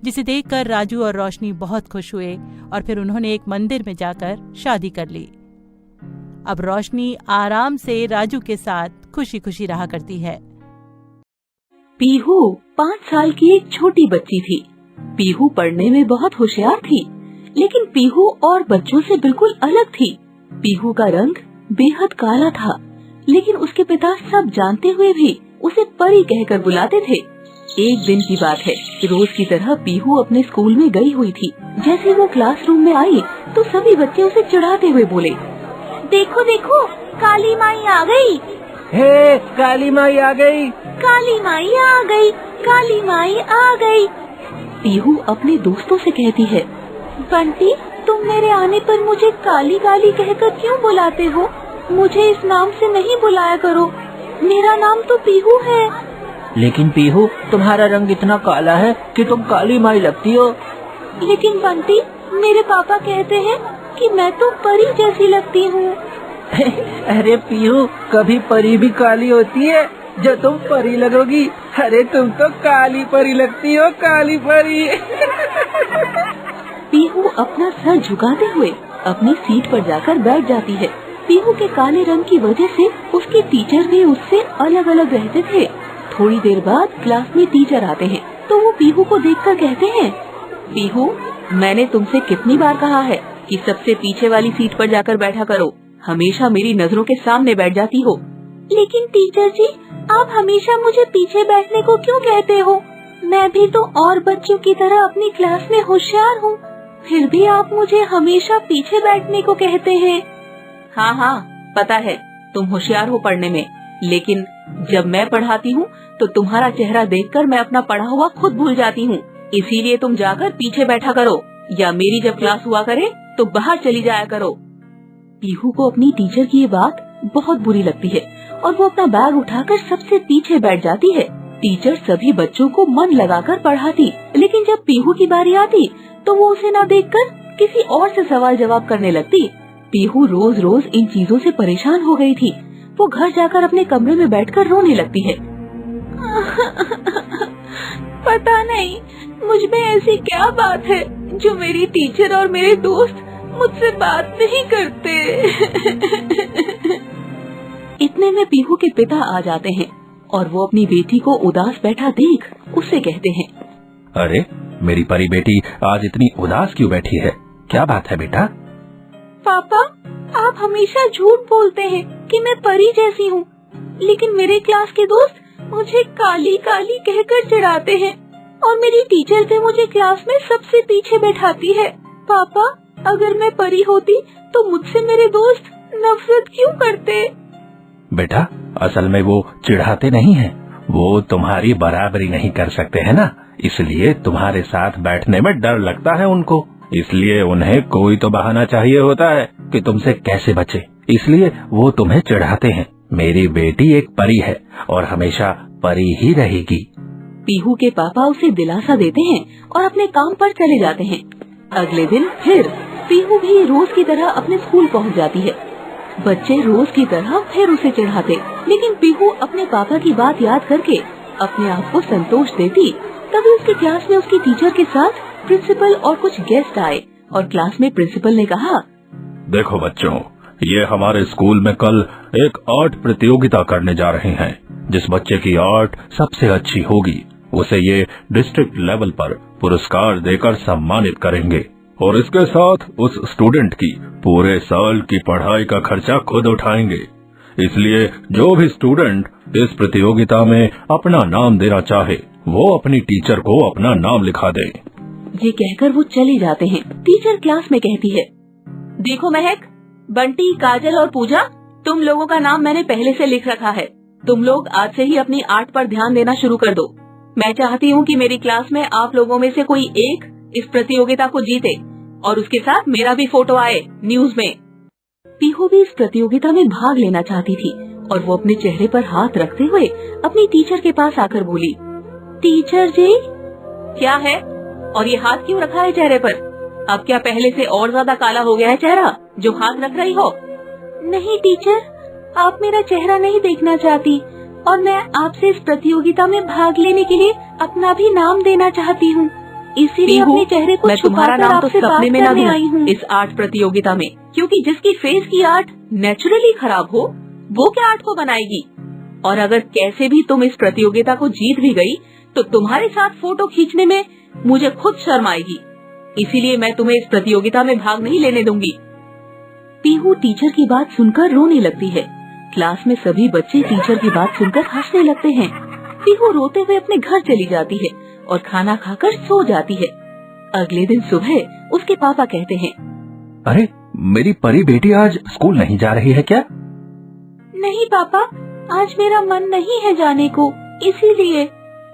Speaker 4: जिसे देखकर राजू और रोशनी बहुत खुश हुए और फिर उन्होंने एक मंदिर में जाकर शादी कर ली। अब रोशनी आराम से राजू के साथ खुशी खुशी रहा करती है।
Speaker 6: पीहू 5 साल की एक छोटी बच्ची थी। पीहू पढ़ने में बहुत होशियार थी, लेकिन पीहू और बच्चों से बिल्कुल अलग थी। पीहू का रंग बेहद काला था, लेकिन उसके पिता सब जानते हुए भी उसे परी कहकर बुलाते थे। एक दिन की बात है, रोज की तरह पीहू अपने स्कूल में गई हुई थी। जैसे वो क्लासरूम में आई तो सभी बच्चे उसे चिढ़ाते हुए बोले, देखो देखो, काली माई आ गई।
Speaker 7: हे, काली माई आ गई।
Speaker 6: काली माई आ गई। काली माई आ गई। पीहू अपने दोस्तों से कहती है, बंटी तुम मेरे आने पर मुझे काली काली कहकर क्यों बुलाते हो? मुझे इस नाम से नहीं बुलाया करो, मेरा नाम तो पीहू है।
Speaker 7: लेकिन पीहू तुम्हारा रंग इतना काला है कि तुम काली माई लगती हो।
Speaker 6: लेकिन बंटी मेरे पापा कहते हैं कि मैं तो परी जैसी लगती हूँ।
Speaker 7: अरे पीहू कभी परी भी काली होती है जो तुम परी लगोगी। अरे तुम तो काली परी लगती हो, काली परी।
Speaker 6: पीहू अपना सर झुकाते हुए अपनी सीट पर जाकर बैठ जाती है। पीहू के काले रंग की वजह से उसके टीचर भी उससे अलग अलग रहते थे। थोड़ी देर बाद क्लास में टीचर आते हैं तो वो पीहू को देखकर कहते हैं, पीहू मैंने तुमसे कितनी बार कहा है कि सबसे पीछे वाली सीट पर जाकर बैठा करो, हमेशा मेरी नजरों के सामने बैठ जाती हो। लेकिन टीचर जी आप हमेशा मुझे पीछे बैठने को क्यों कहते हो? मैं भी तो और बच्चों की तरह अपनी क्लास में होशियार हूँ, फिर भी आप मुझे हमेशा पीछे बैठने को कहते हैं। हाँ हाँ पता है तुम होशियार हो पढ़ने में, लेकिन जब मैं पढ़ाती हूँ तो तुम्हारा चेहरा देखकर मैं अपना पढ़ा हुआ खुद भूल जाती हूँ। इसीलिए तुम जाकर पीछे बैठा करो, या मेरी जब क्लास हुआ करे तो बाहर चली जाया करो। पीहू को अपनी टीचर की ये बात बहुत बुरी लगती है और वो अपना बैग उठाकर सबसे पीछे बैठ जाती है। टीचर सभी बच्चों को मन लगाकर पढ़ाती, लेकिन जब पीहू की बारी आती तो वो उसे न देखकर किसी और से सवाल जवाब करने लगती। पीहू रोज रोज इन चीजों से परेशान हो गई थी। वो घर जाकर अपने कमरे में बैठकर रोने लगती है। पता नहीं मुझ में ऐसी क्या बात है जो मेरी टीचर और मेरे दोस्त मुझसे बात नहीं करते। इतने में पीहू के पिता आ जाते हैं और वो अपनी बेटी को उदास बैठा देख उससे कहते हैं,
Speaker 8: अरे मेरी परी बेटी आज इतनी उदास क्यों बैठी है? क्या बात है बेटा?
Speaker 6: पापा आप हमेशा झूठ बोलते हैं कि मैं परी जैसी हूँ, लेकिन मेरे क्लास के दोस्त मुझे काली काली कहकर चिढ़ाते हैं और मेरी टीचर भी मुझे क्लास में सबसे पीछे बैठाती है। पापा अगर मैं परी होती तो मुझसे मेरे दोस्त नफरत क्यों करते?
Speaker 8: बेटा असल में वो चिढ़ाते नहीं हैं, वो तुम्हारी बराबरी नहीं कर सकते है ना, इसलिए तुम्हारे साथ बैठने में डर लगता है उनको, इसलिए उन्हें कोई तो बहाना चाहिए होता है कि तुमसे कैसे बचे, इसलिए वो तुम्हें चिढ़ाते हैं। मेरी बेटी एक परी है और हमेशा परी ही रहेगी।
Speaker 6: पीहू के पापा उसे दिलासा देते हैं और अपने काम पर चले जाते हैं। अगले दिन फिर पीहू भी रोज की तरह अपने स्कूल पहुंच जाती है। बच्चे रोज की तरह फिर उसे चिढ़ाते, लेकिन पीहू अपने पापा की बात याद करके अपने आप को संतोष देती। तभी उसकी क्लास में उसकी टीचर के साथ प्रिंसिपल और कुछ गेस्ट आए और क्लास में प्रिंसिपल ने कहा,
Speaker 8: देखो बच्चों, ये हमारे स्कूल में कल एक आर्ट प्रतियोगिता करने जा रहे हैं। जिस बच्चे की आर्ट सबसे अच्छी होगी उसे ये डिस्ट्रिक्ट लेवल पर पुरस्कार देकर सम्मानित करेंगे और इसके साथ उस स्टूडेंट की पूरे साल की पढ़ाई का खर्चा खुद उठाएंगे। इसलिए जो भी स्टूडेंट इस प्रतियोगिता में अपना नाम देना चाहे वो अपनी टीचर को अपना नाम लिखा दे।
Speaker 6: ये कहकर वो चले जाते हैं। टीचर क्लास में कहती है, देखो महक, बंटी, काजल और पूजा, तुम लोगों का नाम मैंने पहले से लिख रखा है। तुम लोग आज से ही अपनी आर्ट पर ध्यान देना शुरू कर दो। मैं चाहती हूँ कि मेरी क्लास में आप लोगों में से कोई एक इस प्रतियोगिता को जीते और उसके साथ मेरा भी फोटो आए न्यूज में। पीहू भी इस प्रतियोगिता में भाग लेना चाहती थी और वो अपने चेहरे पर हाथ रखते हुए अपनी टीचर के पास आकर बोली, टीचर जी। क्या है और ये हाथ क्यों रखा है चेहरे पर? अब क्या पहले से और ज्यादा काला हो गया है चेहरा जो हाथ रख रही हो? नहीं टीचर, आप मेरा चेहरा नहीं देखना चाहती और मैं आपसे इस प्रतियोगिता में भाग लेने के लिए अपना भी नाम देना चाहती हूँ, इसीलिए अपने चेहरे को तुम्हारा नाम तो सपने में न आई हूँ इस आर्ट प्रतियोगिता में, क्योंकि जिसकी फेस की आर्ट नेचुरली खराब हो वो क्या आर्ट को बनाएगी। और अगर कैसे भी तुम इस प्रतियोगिता को जीत भी गई तो तुम्हारे साथ फोटो खींचने में मुझे खुद शर्म आएगी, इसीलिए मैं तुम्हें इस प्रतियोगिता में भाग नहीं लेने दूंगी। पीहू टीचर की बात सुनकर रोने लगती है। क्लास में सभी बच्चे टीचर की बात सुनकर हंसने लगते हैं। पीहू रोते हुए अपने घर चली जाती है और खाना खाकर सो जाती है। अगले दिन सुबह उसके पापा कहते हैं,
Speaker 8: अरे मेरी परी बेटी आज स्कूल नहीं जा रही है क्या?
Speaker 6: नहीं पापा, आज मेरा मन नहीं है जाने को, इसीलिए।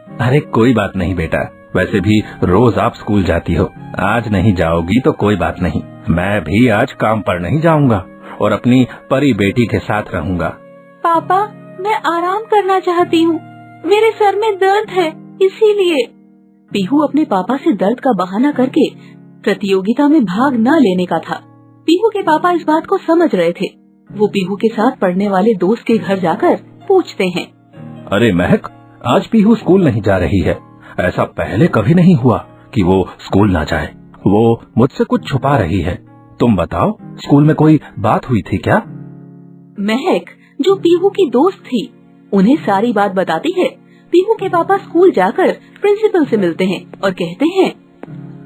Speaker 8: अरे कोई बात नहीं बेटा, वैसे भी रोज आप स्कूल जाती हो, आज नहीं जाओगी तो कोई बात नहीं, मैं भी आज काम पर नहीं जाऊंगा और अपनी परी बेटी के साथ रहूंगा।
Speaker 6: पापा, मैं आराम करना चाहती हूँ, मेरे सर में दर्द है, इसीलिए। पीहू अपने पापा से दर्द का बहाना करके प्रतियोगिता में भाग न लेने का था। पीहू के पापा इस बात को समझ रहे थे। वो पीहू के साथ पढ़ने वाले दोस्त के घर जाकर पूछते हैं,
Speaker 8: अरे महक, आज पीहू स्कूल नहीं जा रही है। ऐसा पहले कभी नहीं हुआ कि वो स्कूल ना जाए। वो मुझसे कुछ छुपा रही है। तुम बताओ, स्कूल में कोई बात हुई थी क्या?
Speaker 6: महक, जो पीहू की दोस्त थी, उन्हें सारी बात बताती है। पीहू के पापा स्कूल जाकर प्रिंसिपल से मिलते हैं और कहते हैं,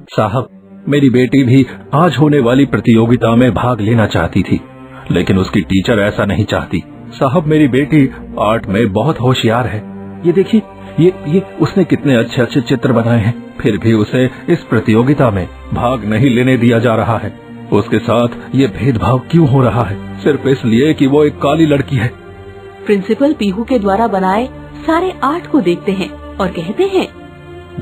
Speaker 8: साहब, मेरी बेटी भी आज होने वाली प्रतियोगिता में भाग लेना चाहती थी, लेकिन उसकी टीचर ऐसा नहीं चाहती। साहब, मेरी बेटी आर्ट में बहुत होशियार है। ये देखिए, ये उसने कितने अच्छे अच्छे चित्र बनाए हैं, फिर भी उसे इस प्रतियोगिता में भाग नहीं लेने दिया जा रहा है। उसके साथ ये भेदभाव क्यों हो रहा है? सिर्फ इसलिए कि वो एक काली लड़की है।
Speaker 6: प्रिंसिपल पीहू के द्वारा बनाए सारे आर्ट को देखते हैं और कहते हैं,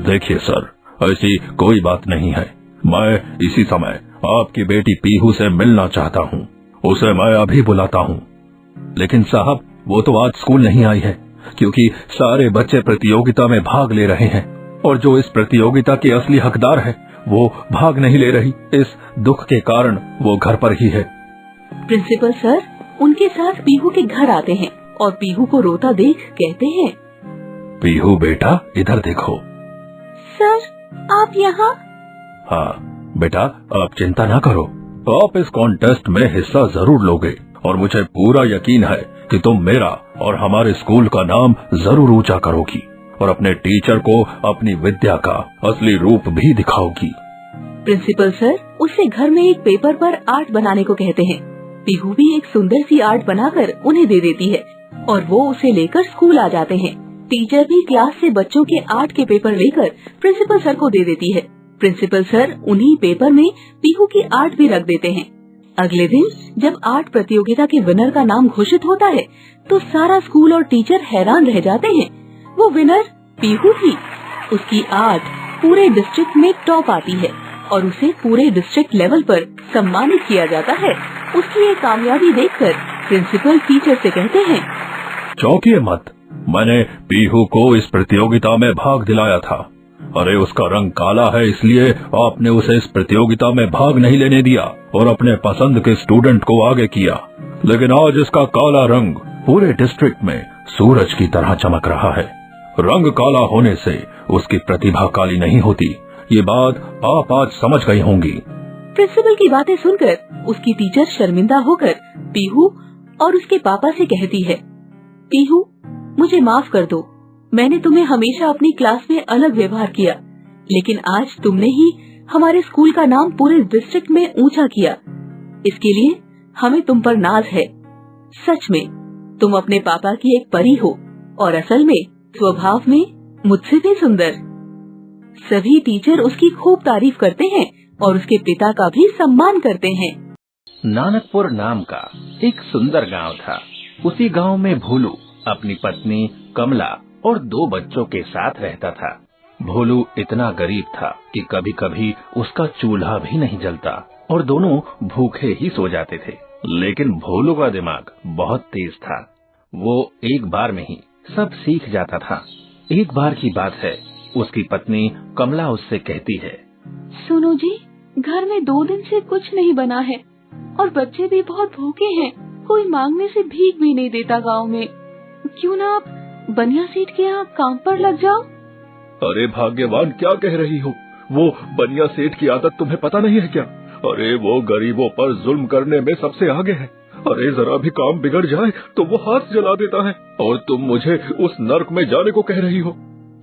Speaker 8: देखिए सर, ऐसी कोई बात नहीं है। मैं इसी समय आपकी बेटी पीहू से मिलना चाहता हूँ। उसे मैं अभी बुलाता हूँ। लेकिन साहब, वो तो आज स्कूल नहीं आई है, क्योंकि सारे बच्चे प्रतियोगिता में भाग ले रहे हैं और जो इस प्रतियोगिता की असली हकदार है वो भाग नहीं ले रही। इस दुख के कारण वो घर पर ही है।
Speaker 6: प्रिंसिपल सर उनके साथ पीहू के घर आते हैं और पीहू को रोता देख कहते हैं,
Speaker 8: पीहू बेटा, इधर देखो।
Speaker 6: सर, आप यहाँ?
Speaker 8: हाँ बेटा, आप चिंता ना करो, आप इस कॉन्टेस्ट में हिस्सा जरूर लोगे और मुझे पूरा यकीन है कि तुम मेरा और हमारे स्कूल का नाम जरूर ऊंचा करोगी और अपने टीचर को अपनी विद्या का असली रूप भी दिखाओगी।
Speaker 6: प्रिंसिपल सर उसे घर में एक पेपर पर आर्ट बनाने को कहते हैं। पीहू भी एक सुंदर सी आर्ट बनाकर उन्हें दे देती है और वो उसे लेकर स्कूल आ जाते हैं। टीचर भी क्लास से बच्चों के आर्ट के पेपर लेकर प्रिंसिपल सर को दे देती है। प्रिंसिपल सर उन्हीं पेपर में पीहू की आर्ट भी रख देते हैं। अगले दिन जब आर्ट प्रतियोगिता के विनर का नाम घोषित होता है तो सारा स्कूल और टीचर हैरान रह जाते हैं। वो विनर पीहू थी। उसकी आर्ट पूरे डिस्ट्रिक्ट में टॉप आती है और उसे पूरे डिस्ट्रिक्ट लेवल पर सम्मानित किया जाता है। उसकी ये कामयाबी देखकर प्रिंसिपल टीचर से कहते हैं,
Speaker 8: चौंकिए मत, मैंने पीहू को इस प्रतियोगिता में भाग दिलाया था। अरे उसका रंग काला है, इसलिए आपने उसे इस प्रतियोगिता में भाग नहीं लेने दिया और अपने पसंद के स्टूडेंट को आगे किया। लेकिन आज इसका काला रंग पूरे डिस्ट्रिक्ट में सूरज की तरह चमक रहा है। रंग काला होने से उसकी प्रतिभा काली नहीं होती। ये बात आप आज समझ गई होंगी।
Speaker 6: प्रिंसिपल की बातें सुनकर उसकी टीचर शर्मिंदा होकर पीहू और उसके पापा से कहती है, पीहू, मुझे माफ कर दो। मैंने तुम्हें हमेशा अपनी क्लास में अलग व्यवहार किया, लेकिन आज तुमने ही हमारे स्कूल का नाम पूरे डिस्ट्रिक्ट में ऊंचा किया। इसके लिए हमें तुम पर नाज है। सच में तुम अपने पापा की एक परी हो और असल में स्वभाव में मुझसे भी सुंदर। सभी टीचर उसकी खूब तारीफ करते हैं और उसके पिता का भी सम्मान करते हैं।
Speaker 9: नानकपुर नाम का एक सुंदर गांव था। उसी गांव में भोलू अपनी पत्नी कमला और 2 बच्चों के साथ रहता था। भोलू इतना गरीब था कि कभी कभी उसका चूल्हा भी नहीं जलता और दोनों भूखे ही सो जाते थे। लेकिन भोलू का दिमाग बहुत तेज था। वो एक बार में ही सब सीख जाता था। एक बार की बात है, उसकी पत्नी कमला उससे कहती है,
Speaker 4: सुनो जी, घर में 2 दिन से कुछ नहीं बना है और बच्चे भी बहुत भूखे हैं। कोई मांगने से भीख भी नहीं देता गांव में। क्यों ना आप बनिया सेठ के यहाँ काम पर लग जाओ।
Speaker 8: अरे भाग्यवान, क्या कह रही हो? वो बनिया सेठ की आदत तुम्हें पता नहीं है क्या? अरे वो गरीबों पर जुल्म करने में सबसे आगे है। अरे जरा भी काम बिगड़ जाए तो वो हाथ जला देता है और तुम मुझे उस नर्क में जाने को कह रही हो।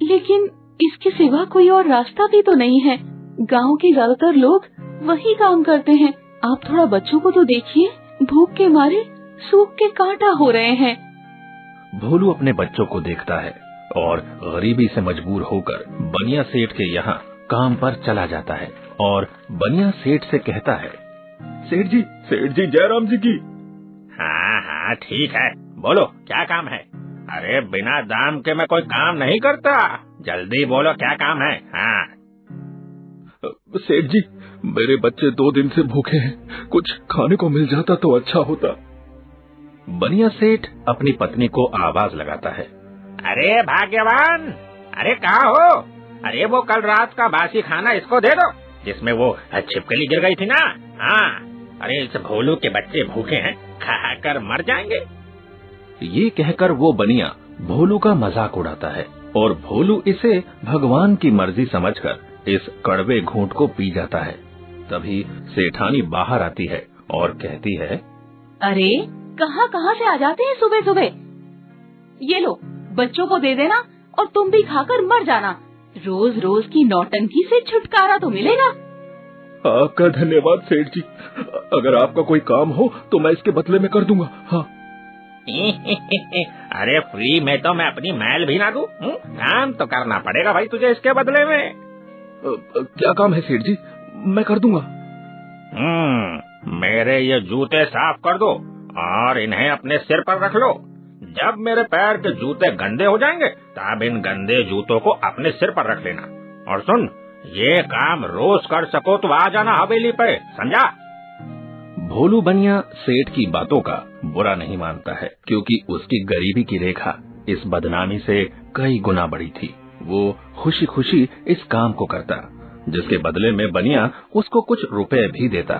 Speaker 4: लेकिन इसके सिवा कोई और रास्ता भी तो नहीं है। गांव के ज्यादातर लोग वही काम करते हैं। आप थोड़ा बच्चों को तो देखिए, भूख के मारे सूख के कांटा हो रहे हैं।
Speaker 9: भोलू अपने बच्चों को देखता है और गरीबी से मजबूर होकर बनिया सेठ के यहाँ काम पर चला जाता है और बनिया सेठ से कहता है,
Speaker 8: सेठ जी जयराम जी की।
Speaker 10: हाँ ठीक है, बोलो क्या काम है? अरे बिना दाम के मैं कोई काम नहीं करता।
Speaker 9: जल्दी बोलो क्या काम है। हाँ।
Speaker 8: सेठ जी, मेरे बच्चे 2 दिन से भूखे हैं, कुछ खाने को मिल जाता तो अच्छा होता।
Speaker 9: बनिया सेठ अपनी पत्नी को आवाज लगाता है। अरे भाग्यवान, अरे कहाँ हो? अरे वो कल रात का बासी खाना इसको दे दो, जिसमें वो छिपकली गिर गई थी ना। हाँ, अरे इस भोलू के बच्चे भूखे हैं, खाकर मर जाएंगे। ये कहकर वो बनिया भोलू का मजाक उड़ाता है और भोलू इसे भगवान की मर्जी समझकर इस कड़वे घूंट को पी जाता है। तभी सेठानी बाहर आती है और कहती है,
Speaker 6: अरे कहाँ कहाँ से आ जाते हैं सुबह सुबह? ये लो, बच्चों को दे देना और तुम भी खाकर मर जाना। रोज रोज की नौटंकी से छुटकारा तो मिलेगा।
Speaker 8: आपका धन्यवाद सेठ जी, अगर आपका कोई काम हो तो मैं इसके बदले में कर दूंगा। हाँ।
Speaker 9: अरे फ्री में तो मैं अपनी मैल भी ना दूं, काम तो करना पड़ेगा भाई तुझे इसके बदले में।
Speaker 8: क्या काम है सेठ जी? मैं कर दूंगा।
Speaker 9: मेरे ये जूते साफ कर दो और इन्हें अपने सिर पर रख लो। जब मेरे पैर के जूते गंदे हो जाएंगे तब इन गंदे जूतों को अपने सिर पर रख लेना। और सुन, ये काम रोज कर सको तो आ जाना हवेली पे, समझा? भोलू बनिया सेठ की बातों का बुरा नहीं मानता है, क्योंकि उसकी गरीबी की रेखा इस बदनामी से कई गुना बड़ी थी। वो खुशी खुशी इस काम को करता, जिसके बदले में बनिया उसको कुछ रुपए भी देता।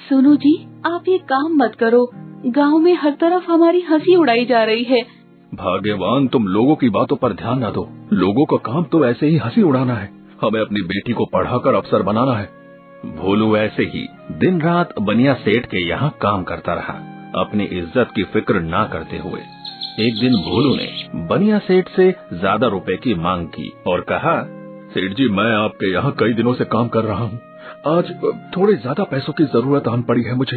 Speaker 6: सुनो जी, आप ये काम मत करो, गांव में हर तरफ हमारी हंसी उड़ाई जा रही है।
Speaker 8: भाग्यवान, तुम लोगों की बातों पर ध्यान न दो। लोगों का काम तो ऐसे ही हंसी उड़ाना है, हमें अपनी बेटी को पढ़ाकर अफसर बनाना है।
Speaker 9: भोलू ऐसे ही दिन रात बनिया सेठ के यहाँ काम करता रहा, अपनी इज्जत की फिक्र ना करते हुए। एक दिन भोलू ने बनिया सेठ से ज्यादा रुपए की मांग की और कहा,
Speaker 8: सेठ जी, मैं आपके यहाँ कई दिनों से काम कर रहा हूँ, आज थोड़े ज्यादा पैसों की जरूरत आन पड़ी है मुझे।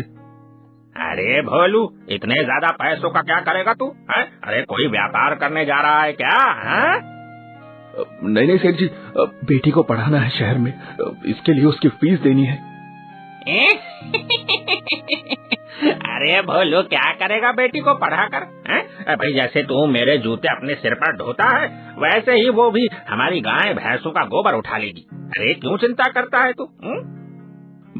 Speaker 9: अरे भोलू, इतने ज्यादा पैसों का क्या करेगा तू? अरे कोई व्यापार करने जा रहा है क्या?
Speaker 8: नहीं सेठ जी, बेटी को पढ़ाना है शहर में, इसके लिए उसकी फीस देनी है।
Speaker 9: अरे भोलू, क्या करेगा बेटी को पढ़ाकर? भाई, जैसे तू मेरे जूते अपने सिर पर ढोता है, वैसे ही वो भी हमारी गाय भैंसों का गोबर उठा लेगी। अरे क्यों चिंता करता है तू?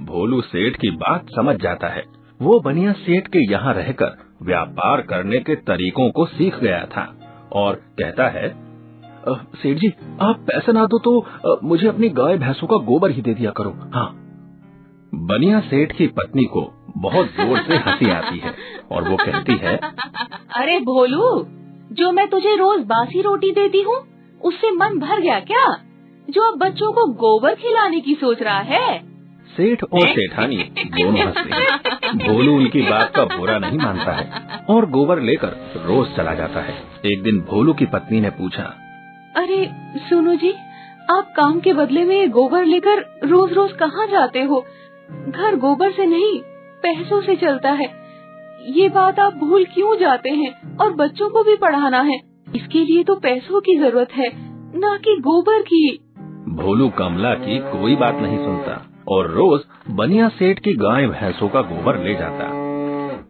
Speaker 9: भोलू सेठ की बात समझ जाता है। वो बनिया सेठ के यहाँ रहकर व्यापार करने के तरीकों को सीख गया था और कहता है,
Speaker 8: सेठ जी, आप पैसे ना दो तो मुझे अपनी गाय भैंसों का गोबर ही दे दिया करो। हाँ।
Speaker 9: बनिया सेठ की पत्नी को बहुत जोर से हंसी आती है और वो कहती है,
Speaker 6: अरे भोलू, जो मैं तुझे रोज बासी रोटी देती हूँ, उससे मन भर गया क्या, जो अब बच्चों को गोबर खिलाने की सोच रहा है?
Speaker 9: सेठ और सेठानी दोनों हंसते हैं। भोलू उनकी बात का बुरा नहीं मानता है और गोबर लेकर रोज चला जाता है। एक दिन भोलू की पत्नी ने पूछा,
Speaker 6: अरे सुनो जी, आप काम के बदले में गोबर लेकर रोज रोज कहाँ जाते हो? घर गोबर से नहीं, पैसों से चलता है। ये बात आप भूल क्यों जाते हैं? और बच्चों को भी पढ़ाना है, इसके लिए तो पैसों की जरूरत है, ना कि गोबर की।
Speaker 9: भोलू कमला की कोई बात नहीं सुनता और रोज बनिया सेठ की गाय भैंसों का गोबर ले जाता।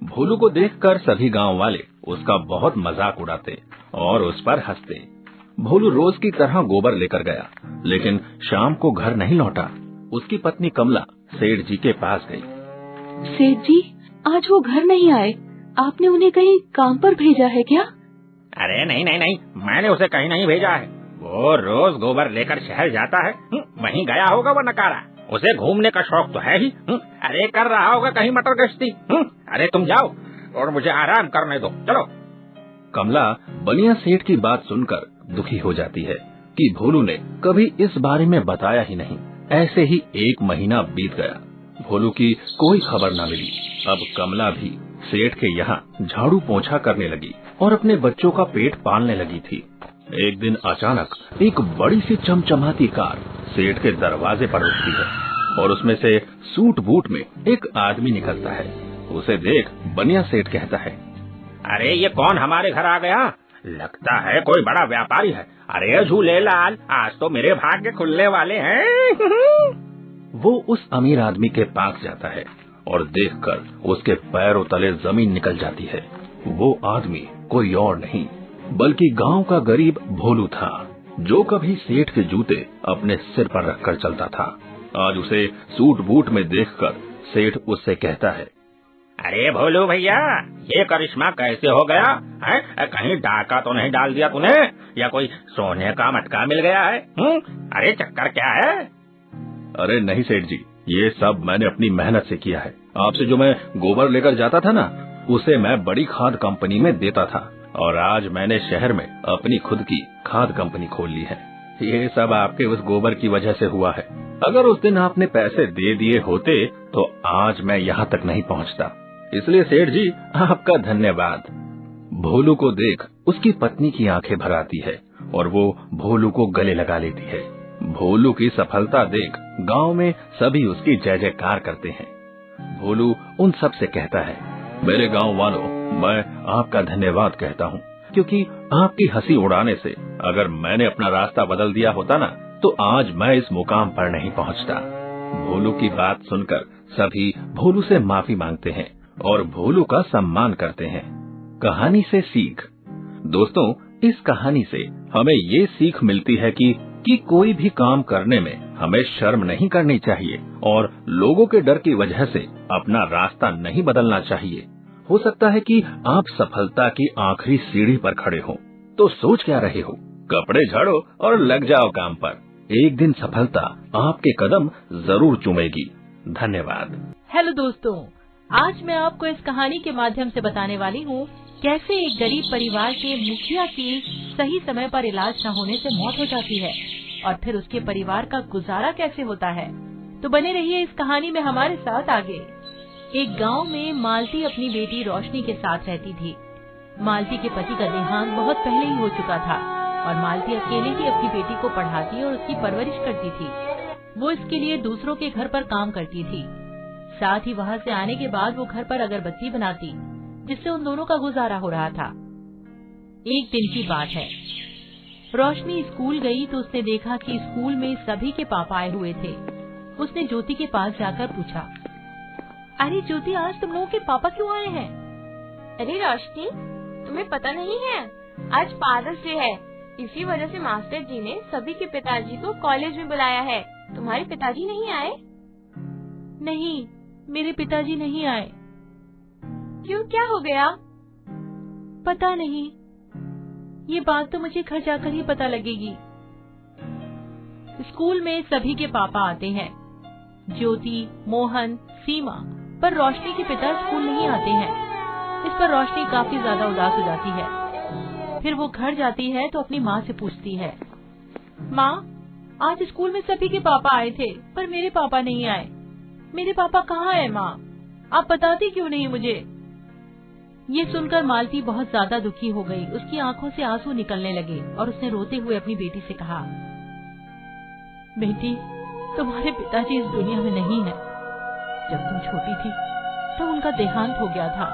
Speaker 9: भोलू को देखकर सभी गांव वाले उसका बहुत मजाक उड़ाते और उस पर हंसते। भोलू रोज की तरह गोबर लेकर गया, लेकिन शाम को घर नहीं लौटा। उसकी पत्नी कमला सेठ जी के पास गई।
Speaker 6: सेठ जी, आज वो घर नहीं आए, आपने उन्हें कहीं काम पर भेजा है क्या?
Speaker 9: अरे नहीं नहीं नहीं, मैंने उसे कहीं नहीं भेजा है। वो रोज गोबर लेकर शहर जाता है, वहीं गया होगा वो नकारा। उसे घूमने का शौक तो है ही। अरे कर रहा होगा कहीं मटर गश्ती। अरे तुम जाओ और मुझे आराम करने दो, चलो। कमला बनिया सेठ की बात सुनकर दुखी हो जाती है कि भोलू ने कभी इस बारे में बताया ही नहीं। ऐसे ही 1 महीना बीत गया, भोलू की कोई खबर न मिली। अब कमला भी सेठ के यहाँ झाड़ू पोंछा करने लगी और अपने बच्चों का पेट पालने लगी थी। एक दिन अचानक एक बड़ी सी चमचमाती कार सेठ के दरवाजे पर रुकती है और उसमें से सूट बूट में एक आदमी निकलता है। उसे देख बनिया सेठ कहता है, अरे ये कौन हमारे घर आ गया? लगता है कोई बड़ा व्यापारी है। अरे झूले लाल, आज तो मेरे भाग्य खुलने वाले हैं। वो उस अमीर आदमी के पास जाता है और देखकर उसके पैरों तले जमीन निकल जाती है। वो आदमी कोई और नहीं बल्कि गांव का गरीब भोलू था,
Speaker 8: जो कभी सेठ के जूते अपने सिर पर रखकर चलता था, आज उसे सूट बूट में देखकर सेठ उससे कहता है,
Speaker 10: अरे भोलू भैया, ये करिश्मा कैसे हो गया है? कहीं डाका तो नहीं डाल दिया तूने, या कोई सोने का मटका मिल गया है? अरे चक्कर क्या है?
Speaker 8: अरे नहीं सेठ जी, ये सब मैंने अपनी मेहनत से किया है। आपसे जो मैं गोबर लेकर जाता था ना, उसे मैं बड़ी खाद कंपनी में देता था, और आज मैंने शहर में अपनी खुद की खाद कंपनी खोल ली है। ये सब आपके उस गोबर की वजह से हुआ है। अगर उस दिन आपने पैसे दे दिए होते तो आज मैं यहाँ तक नहीं पहुँचता। इसलिए सेठ जी, आपका धन्यवाद। भोलू को देख उसकी पत्नी की आंखें भर आती है और वो भोलू को गले लगा लेती है। भोलू की सफलता देख गांव में सभी उसकी जय जयकार करते हैं। भोलू उन सब से कहता है, मेरे गांव वालों, मैं आपका धन्यवाद कहता हूँ, क्योंकि आपकी हंसी उड़ाने से अगर मैंने अपना रास्ता बदल दिया होता ना, तो आज मैं इस मुकाम पर नहीं पहुँचता। भोलू की बात सुनकर सभी भोलू से माफी मांगते हैं और भोलू का सम्मान करते हैं। कहानी से सीख। दोस्तों, इस कहानी से हमें ये सीख मिलती है कि कोई भी काम करने में हमें शर्म नहीं करनी चाहिए और लोगों के डर की वजह से अपना रास्ता नहीं बदलना चाहिए। हो सकता है कि आप सफलता की आखिरी सीढ़ी पर खड़े हो, तो सोच क्या रहे हो? कपड़े झाड़ो और लग जाओ काम पर। एक दिन सफलता आपके कदम जरूर चूमेगी। धन्यवाद।
Speaker 6: हेलो दोस्तों, आज मैं आपको इस कहानी के माध्यम से बताने वाली हूँ कैसे एक गरीब परिवार के मुखिया की सही समय पर इलाज न होने से मौत हो जाती है और फिर उसके परिवार का गुजारा कैसे होता है। तो बने रहिए इस कहानी में हमारे साथ आगे। एक गांव में मालती अपनी बेटी रोशनी के साथ रहती थी। मालती के पति का देहांत बहुत पहले ही हो चुका था और मालती अकेले ही अपनी बेटी को पढ़ाती और उसकी परवरिश करती थी। वो इसके लिए दूसरों के घर पर काम करती थी। साथ ही वहाँ से आने के बाद वो घर पर अगरबत्ती बनाती, जिससे उन दोनों का गुजारा हो रहा था। एक दिन की बात है, रोशनी स्कूल गई तो उसने देखा कि स्कूल में सभी के पापा आए हुए थे। उसने ज्योति के पास जाकर पूछा, अरे ज्योति, आज तुम लोगों के पापा क्यों आए हैं?
Speaker 11: अरे रोशनी, तुम्हें पता नहीं है, आज फादर्स डे है। इसी वजह से मास्टर जी ने सभी के पिताजी को कॉलेज में बुलाया है। तुम्हारे पिताजी नहीं आए?
Speaker 6: नहीं, मेरे पिताजी नहीं आए।
Speaker 11: क्यों, क्या हो गया?
Speaker 6: पता नहीं, ये बात तो मुझे घर जाकर ही पता लगेगी। स्कूल में सभी के पापा आते हैं, ज्योति, मोहन, सीमा, पर रोशनी के पिता स्कूल नहीं आते हैं। इस पर रोशनी काफी ज्यादा उदास हो जाती है। फिर वो घर जाती है तो अपनी माँ से पूछती है, माँ, आज स्कूल में सभी के पापा आए थे पर मेरे पापा नहीं आए। मेरे पापा कहाँ है माँ? आप बताती क्यों नहीं मुझे? ये सुनकर मालती बहुत ज्यादा दुखी हो गई। उसकी आंखों से आंसू निकलने लगे और उसने रोते हुए अपनी बेटी से कहा, बेटी, तुम्हारे पिताजी इस दुनिया में नहीं है। जब तुम छोटी थी तो उनका देहांत हो गया था।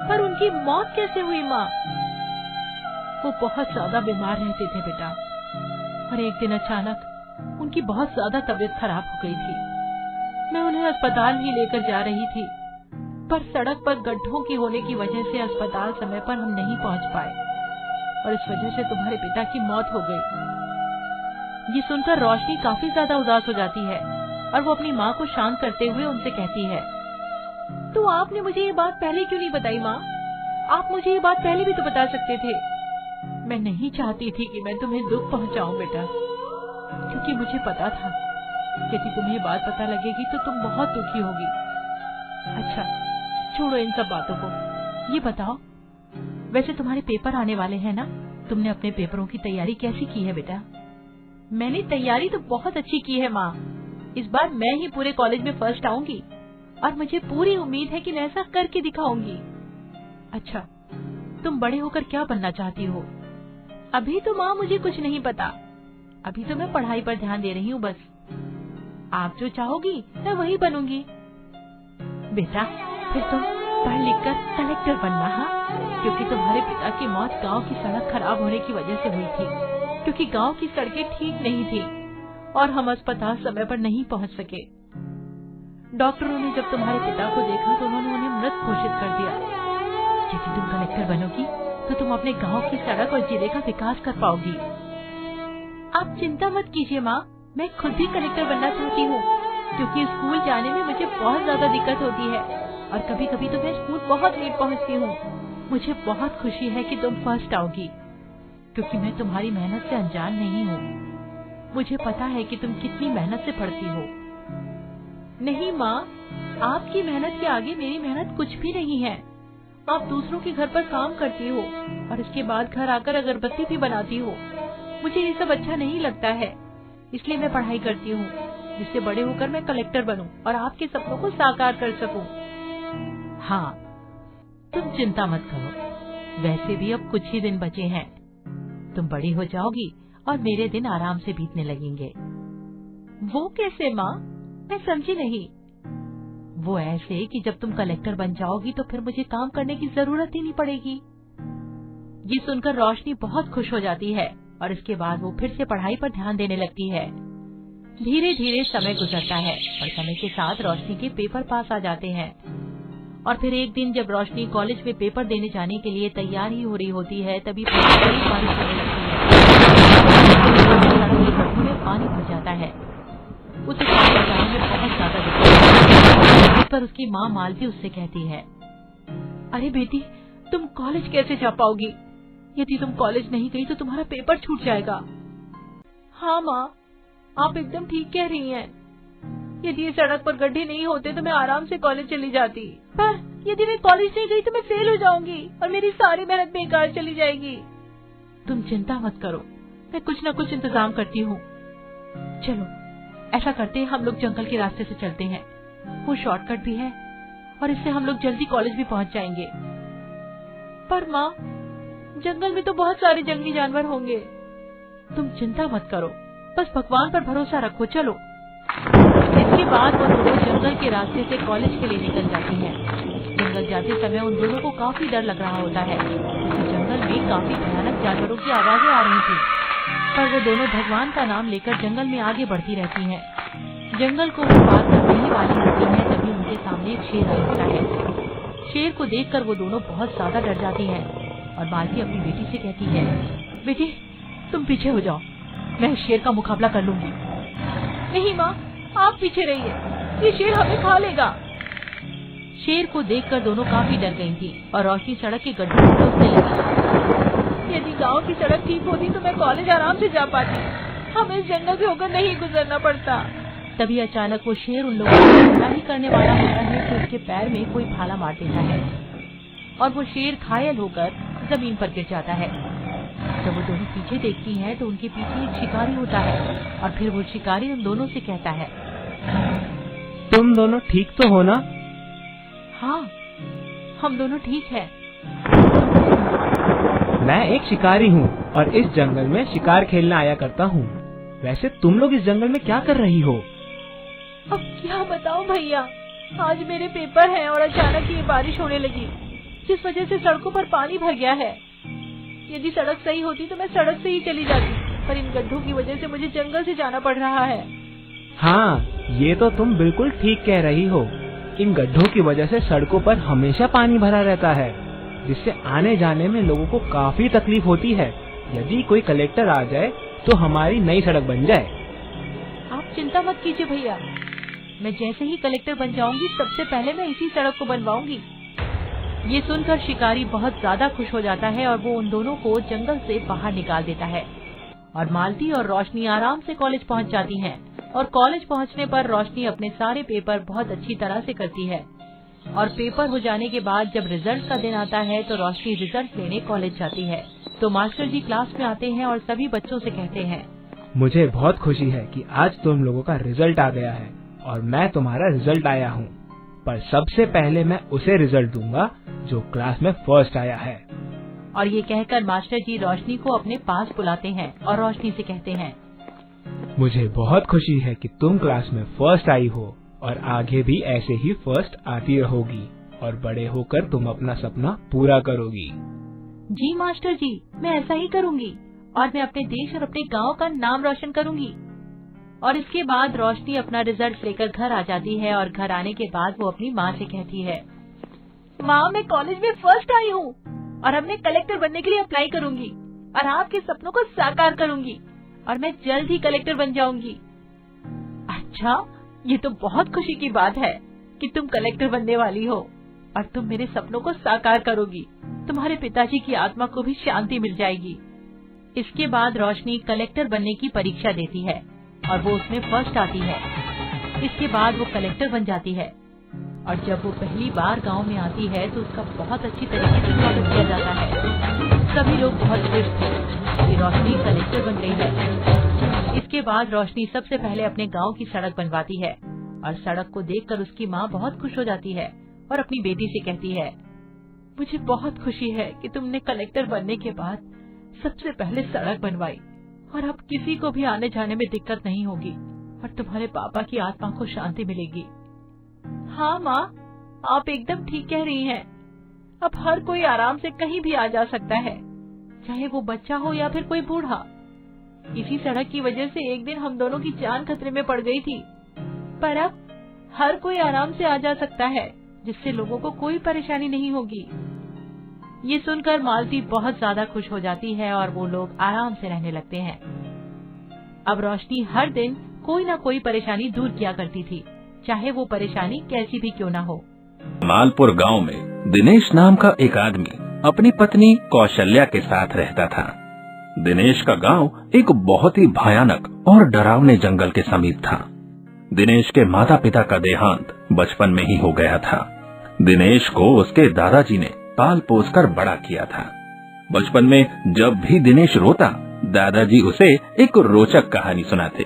Speaker 6: पर उनकी मौत कैसे हुई माँ? वो बहुत ज्यादा बीमार रहते थे बेटा, और एक दिन अचानक उनकी बहुत ज्यादा तबीयत खराब हो गई थी। मैं उन्हें अस्पताल ही लेकर जा रही थी, पर सड़क पर गड्ढों की होने की वजह से अस्पताल समय पर हम नहीं पहुंच पाए और इस वजह से तुम्हारे पिता की मौत हो गई। ये सुनकर रोशनी काफी ज्यादा उदास हो जाती है और वो अपनी माँ को शांत करते हुए उनसे कहती है, तो आपने मुझे ये बात पहले क्यों नहीं बताई माँ? आप मुझे ये बात पहले भी तो बता सकते थे। मैं नहीं चाहती थी कि मैं तुम्हें दुख पहुंचाऊं बेटा, क्योंकि मुझे पता था यदि तुम्हें बात पता लगेगी तो तुम बहुत दुखी होगी। अच्छा, छोड़ो इन सब बातों को। ये बताओ, वैसे तुम्हारे पेपर आने वाले हैं ना? तुमने अपने पेपरों की तैयारी कैसी की है बेटा? मैंने तैयारी तो बहुत अच्छी की है माँ। इस बार मैं ही पूरे कॉलेज में फर्स्ट आऊंगी और मुझे पूरी उम्मीद है कि मैं ऐसा करके दिखाऊंगी। अच्छा, तुम बड़े होकर क्या बनना चाहती हो? अभी तो माँ मुझे कुछ नहीं पता। अभी तो मैं पढ़ाई पर ध्यान दे रही हूँ बस। आप जो चाहोगी मैं वही बनूंगी। बेटा, फिर तुम पढ़ लिख कर कलेक्टर बनना, हाँ? क्योंकि तुम्हारे पिता की मौत गांव की सड़क खराब होने की वजह से हुई थी, क्योंकि गांव की सड़कें ठीक नहीं थी और हम अस्पताल समय पर नहीं पहुंच सके। डॉक्टरों ने जब तुम्हारे पिता को देखा तो उन्होंने उन्हें मृत घोषित कर दिया। यदि तुम कलेक्टर बनोगी तो तुम अपने गांव की सड़क और जिले का विकास कर पाओगी।
Speaker 4: आप चिंता मत कीजिए माँ, मैं खुद भी कलेक्टर बनना चाहती हूँ, क्योंकि स्कूल जाने में मुझे बहुत ज्यादा दिक्कत होती है और कभी कभी तो मैं स्कूल बहुत लेट पहुँचती हूँ। मुझे बहुत खुशी है कि तुम फर्स्ट आओगी, क्योंकि मैं तुम्हारी मेहनत से अनजान नहीं हूँ। मुझे पता है कि तुम कितनी मेहनत से पढ़ती हो। नहीं माँ, आपकी मेहनत के आगे मेरी मेहनत कुछ भी नहीं है। आप दूसरों के घर पर काम करती हो और इसके बाद घर आकर अगरबत्ती भी बनाती हो। मुझे ये सब अच्छा नहीं लगता है, इसलिए मैं पढ़ाई करती हूँ, जिससे बड़े होकर मैं कलेक्टर बनूं और आपके सपनों को साकार कर सकूं। हाँ, तुम चिंता मत करो, वैसे भी अब कुछ ही दिन बचे हैं। तुम बड़ी हो जाओगी और मेरे दिन आराम से बीतने लगेंगे। वो कैसे माँ? मैं समझी नहीं। वो ऐसे कि जब तुम कलेक्टर बन जाओगी तो फिर मुझे काम करने की जरूरत ही नहीं पड़ेगी। ये सुनकर रोशनी बहुत खुश हो जाती है और इसके बाद वो फिर से पढ़ाई पर ध्यान देने लगती है। धीरे धीरे समय गुजरता है और समय के साथ रोशनी के पेपर पास आ जाते हैं। और फिर एक दिन जब रोशनी कॉलेज में पेपर देने जाने के लिए तैयार ही हो रही होती है, तभी बड़ी बारिश होने लगती है। में पानी भर जाता है। उसे जाने में बहुत ज्यादा दिक्कत। इस पर उसकी माँ मालती उससे कहती है, अरे बेटी, तुम कॉलेज कैसे जा पाओगी? यदि तुम कॉलेज नहीं गई तो तुम्हारा पेपर छूट जाएगा। हाँ माँ, आप एकदम ठीक कह रही हैं। यदि ये सड़क पर गड्ढे नहीं होते तो मैं आराम से कॉलेज चली जाती, पर यदि मैं कॉलेज नहीं गई तो मैं फेल हो जाऊंगी और मेरी सारी मेहनत बेकार चली जाएगी। तुम चिंता मत करो, मैं कुछ न कुछ इंतजाम करती हूँ। चलो ऐसा करते हैं, हम लोग जंगल के रास्ते से चलते हैं, वो शॉर्टकट भी है और इससे हम लोग जल्दी कॉलेज भी पहुँच जाएंगे। पर माँ, जंगल में तो बहुत सारे जंगली जानवर होंगे। तुम चिंता मत करो, बस भगवान पर भरोसा रखो। चलो। इसके बाद वो दोनों जंगल के रास्ते से कॉलेज के लिए निकल जाती हैं। जंगल जाते समय उन दोनों को काफी डर लग रहा होता है, क्योंकि जंगल में काफी भयानक जानवरों की आवाजें आ रही थी। पर वो दोनों भगवान का नाम लेकर जंगल में आगे बढ़ती रहती हैं। जंगल को वो पार करने ही वाली होती है, तभी उनके सामने एक शेर आ जाता है। शेर को देखकर वो दोनों बहुत ज्यादा डर जाती हैं और मालती अपनी बेटी से कहती है, बेटी तुम पीछे हो जाओ, मैं शेर का मुकाबला कर लूंगी। नहीं माँ, आप पीछे रहिए, ये शेर हमें खा लेगा। शेर को देखकर दोनों काफी डर गई थी और रोशनी सड़क के गड्ढों में घुसने लगी। यदि गांव की सड़क ठीक होती तो मैं कॉलेज आराम से जा पाती, हमें इस जंगल से होकर नहीं गुजरना पड़ता। तभी अचानक वो शेर उन लोगों को हमला ही करने वाला होता है कि उसके पैर में कोई भाला मार देता है और वो शेर घायल होकर जमीन पर गिर जाता है। जब वो दोनों पीछे देखती हैं तो उनके पीछे एक शिकारी होता है और फिर वो शिकारी उन दोनों से कहता है,
Speaker 12: तुम दोनों ठीक तो हो ना?
Speaker 4: हाँ, हम दोनों ठीक हैं।
Speaker 12: मैं एक शिकारी हूँ और इस जंगल में शिकार खेलने आया करता हूँ। वैसे तुम लोग इस जंगल में क्या कर रही हो?
Speaker 4: अब क्या बताऊं भैया, आज मेरे पेपर हैं और अचानक ये बारिश होने लगी, जिस वजह से सड़कों पर पानी भर गया है। यदि सड़क सही होती तो मैं सड़क से ही चली जाती, पर इन गड्ढों की वजह से मुझे जंगल से जाना पड़ रहा है।
Speaker 12: हाँ, ये तो तुम बिल्कुल ठीक कह रही हो। इन गड्ढों की वजह से सड़कों पर हमेशा पानी भरा रहता है, जिससे आने जाने में लोगों को काफी तकलीफ होती है। यदि कोई कलेक्टर आ जाए तो हमारी नई सड़क बन जाए।
Speaker 4: आप चिंता मत कीजिए भैया, मैं जैसे ही कलेक्टर बन जाऊंगी सबसे पहले मैं इसी सड़क को बनवाऊंगी। ये सुनकर शिकारी बहुत ज्यादा खुश हो जाता है और वो उन दोनों को जंगल से बाहर निकाल देता है और मालती और रोशनी आराम से कॉलेज पहुंच जाती हैं। और कॉलेज पहुंचने पर रोशनी अपने सारे पेपर बहुत अच्छी तरह से करती है और पेपर हो जाने के बाद जब रिजल्ट का दिन आता है तो रोशनी रिजल्ट लेने कॉलेज जाती है। तो मास्टर जी क्लास में आते हैं और सभी बच्चों से कहते हैं,
Speaker 12: मुझे बहुत खुशी है कि आज तुम लोगों का रिजल्ट आ गया है और मैं तुम्हारा रिजल्ट आया हूँ, पर सबसे पहले मैं उसे रिजल्ट दूंगा जो क्लास में फर्स्ट आया है।
Speaker 4: और ये कहकर मास्टर जी रोशनी को अपने पास बुलाते हैं और रोशनी से कहते हैं,
Speaker 12: मुझे बहुत खुशी है कि तुम क्लास में फर्स्ट आई हो और आगे भी ऐसे ही फर्स्ट आती रहोगी और बड़े होकर तुम अपना सपना पूरा करोगी।
Speaker 4: जी मास्टर जी, मैं ऐसा ही करूँगी और मैं अपने देश और अपने गाँव का नाम रोशन करूँगी। और इसके बाद रोशनी अपना रिजल्ट लेकर घर आ जाती है और घर आने के बाद वो अपनी माँ से कहती है, माँ मैं कॉलेज में फर्स्ट आई हूँ और अब मैं कलेक्टर बनने के लिए अप्लाई करूँगी और आपके सपनों को साकार करूँगी।
Speaker 6: और मैं जल्द ही कलेक्टर बन जाऊंगी। अच्छा, ये तो बहुत खुशी की बात है कि तुम कलेक्टर बनने वाली हो और तुम मेरे सपनों को साकार करोगी। तुम्हारे पिताजी की आत्मा को भी शांति मिल जाएगी। इसके बाद रोशनी कलेक्टर बनने की परीक्षा देती है और वो उसमें फर्स्ट आती है। इसके बाद वो कलेक्टर बन जाती है और जब वो पहली बार गांव में आती है तो उसका बहुत अच्छी तरीके से स्वागत किया जाता है। सभी लोग बहुत खुश थे कि रोशनी कलेक्टर बन गई है। इसके बाद रोशनी सबसे पहले अपने गांव की सड़क बनवाती है और सड़क को देखकर उसकी माँ बहुत खुश हो जाती है और अपनी बेटी से कहती है, मुझे बहुत खुशी है कि तुमने कलेक्टर बनने के बाद सबसे पहले सड़क बनवाई और अब किसी को भी आने जाने में दिक्कत नहीं होगी और तुम्हारे पापा की आत्मा को शांति मिलेगी। हाँ माँ, आप एकदम ठीक कह रही हैं। अब हर कोई आराम से कहीं भी आ जा सकता है, चाहे वो बच्चा हो या फिर कोई बूढ़ा। इसी सड़क की वजह से एक दिन हम दोनों की जान खतरे में पड़ गई थी, पर अब हर कोई आराम से आ जा सकता है, जिससे लोगों को कोई परेशानी नहीं होगी। ये सुनकर मालती बहुत ज्यादा खुश हो जाती है और वो लोग आराम से रहने लगते हैं। अब रोशनी हर दिन कोई ना कोई परेशानी दूर किया करती थी, चाहे वो परेशानी कैसी भी क्यों ना हो।
Speaker 8: मालपुर गांव में दिनेश नाम का एक आदमी अपनी पत्नी कौशल्या के साथ रहता था। दिनेश का गांव एक बहुत ही भयानक और डरावने जंगल के समीप था। दिनेश के माता पिता का देहांत बचपन में ही हो गया था। दिनेश को उसके दादाजी ने पाल पोस कर बड़ा किया था। बचपन में जब भी दिनेश रोता, दादाजी उसे एक रोचक कहानी सुनाते।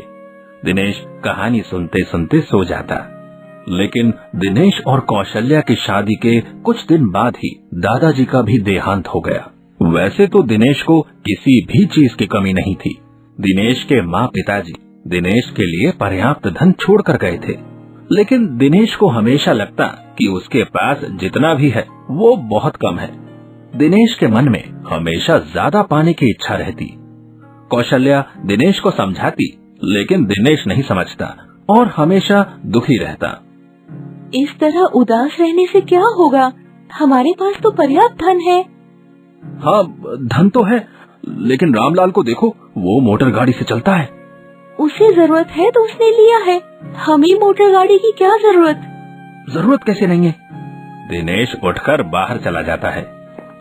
Speaker 8: दिनेश कहानी सुनते सुनते सो जाता। लेकिन दिनेश और कौशल्या की शादी के कुछ दिन बाद ही दादाजी का भी देहांत हो गया। वैसे तो दिनेश को किसी भी चीज की कमी नहीं थी। दिनेश के माँ पिताजी दिनेश के लिए पर्याप्त धन छोड़ कर गए थे, लेकिन दिनेश को हमेशा लगता कि उसके पास जितना भी है वो बहुत कम है। दिनेश के मन में हमेशा ज्यादा पाने की इच्छा रहती। कौशल्या दिनेश को समझाती, लेकिन दिनेश नहीं समझता और हमेशा दुखी रहता।
Speaker 6: इस तरह उदास रहने से क्या होगा, हमारे पास तो पर्याप्त धन है।
Speaker 8: हाँ, धन तो है, लेकिन रामलाल को देखो, वो मोटर गाड़ी से चलता है।
Speaker 6: उसे जरूरत है तो उसने लिया है, हमें मोटर गाड़ी की क्या जरूरत?
Speaker 8: जरूरत कैसे नहीं है? दिनेश उठकर बाहर चला जाता है।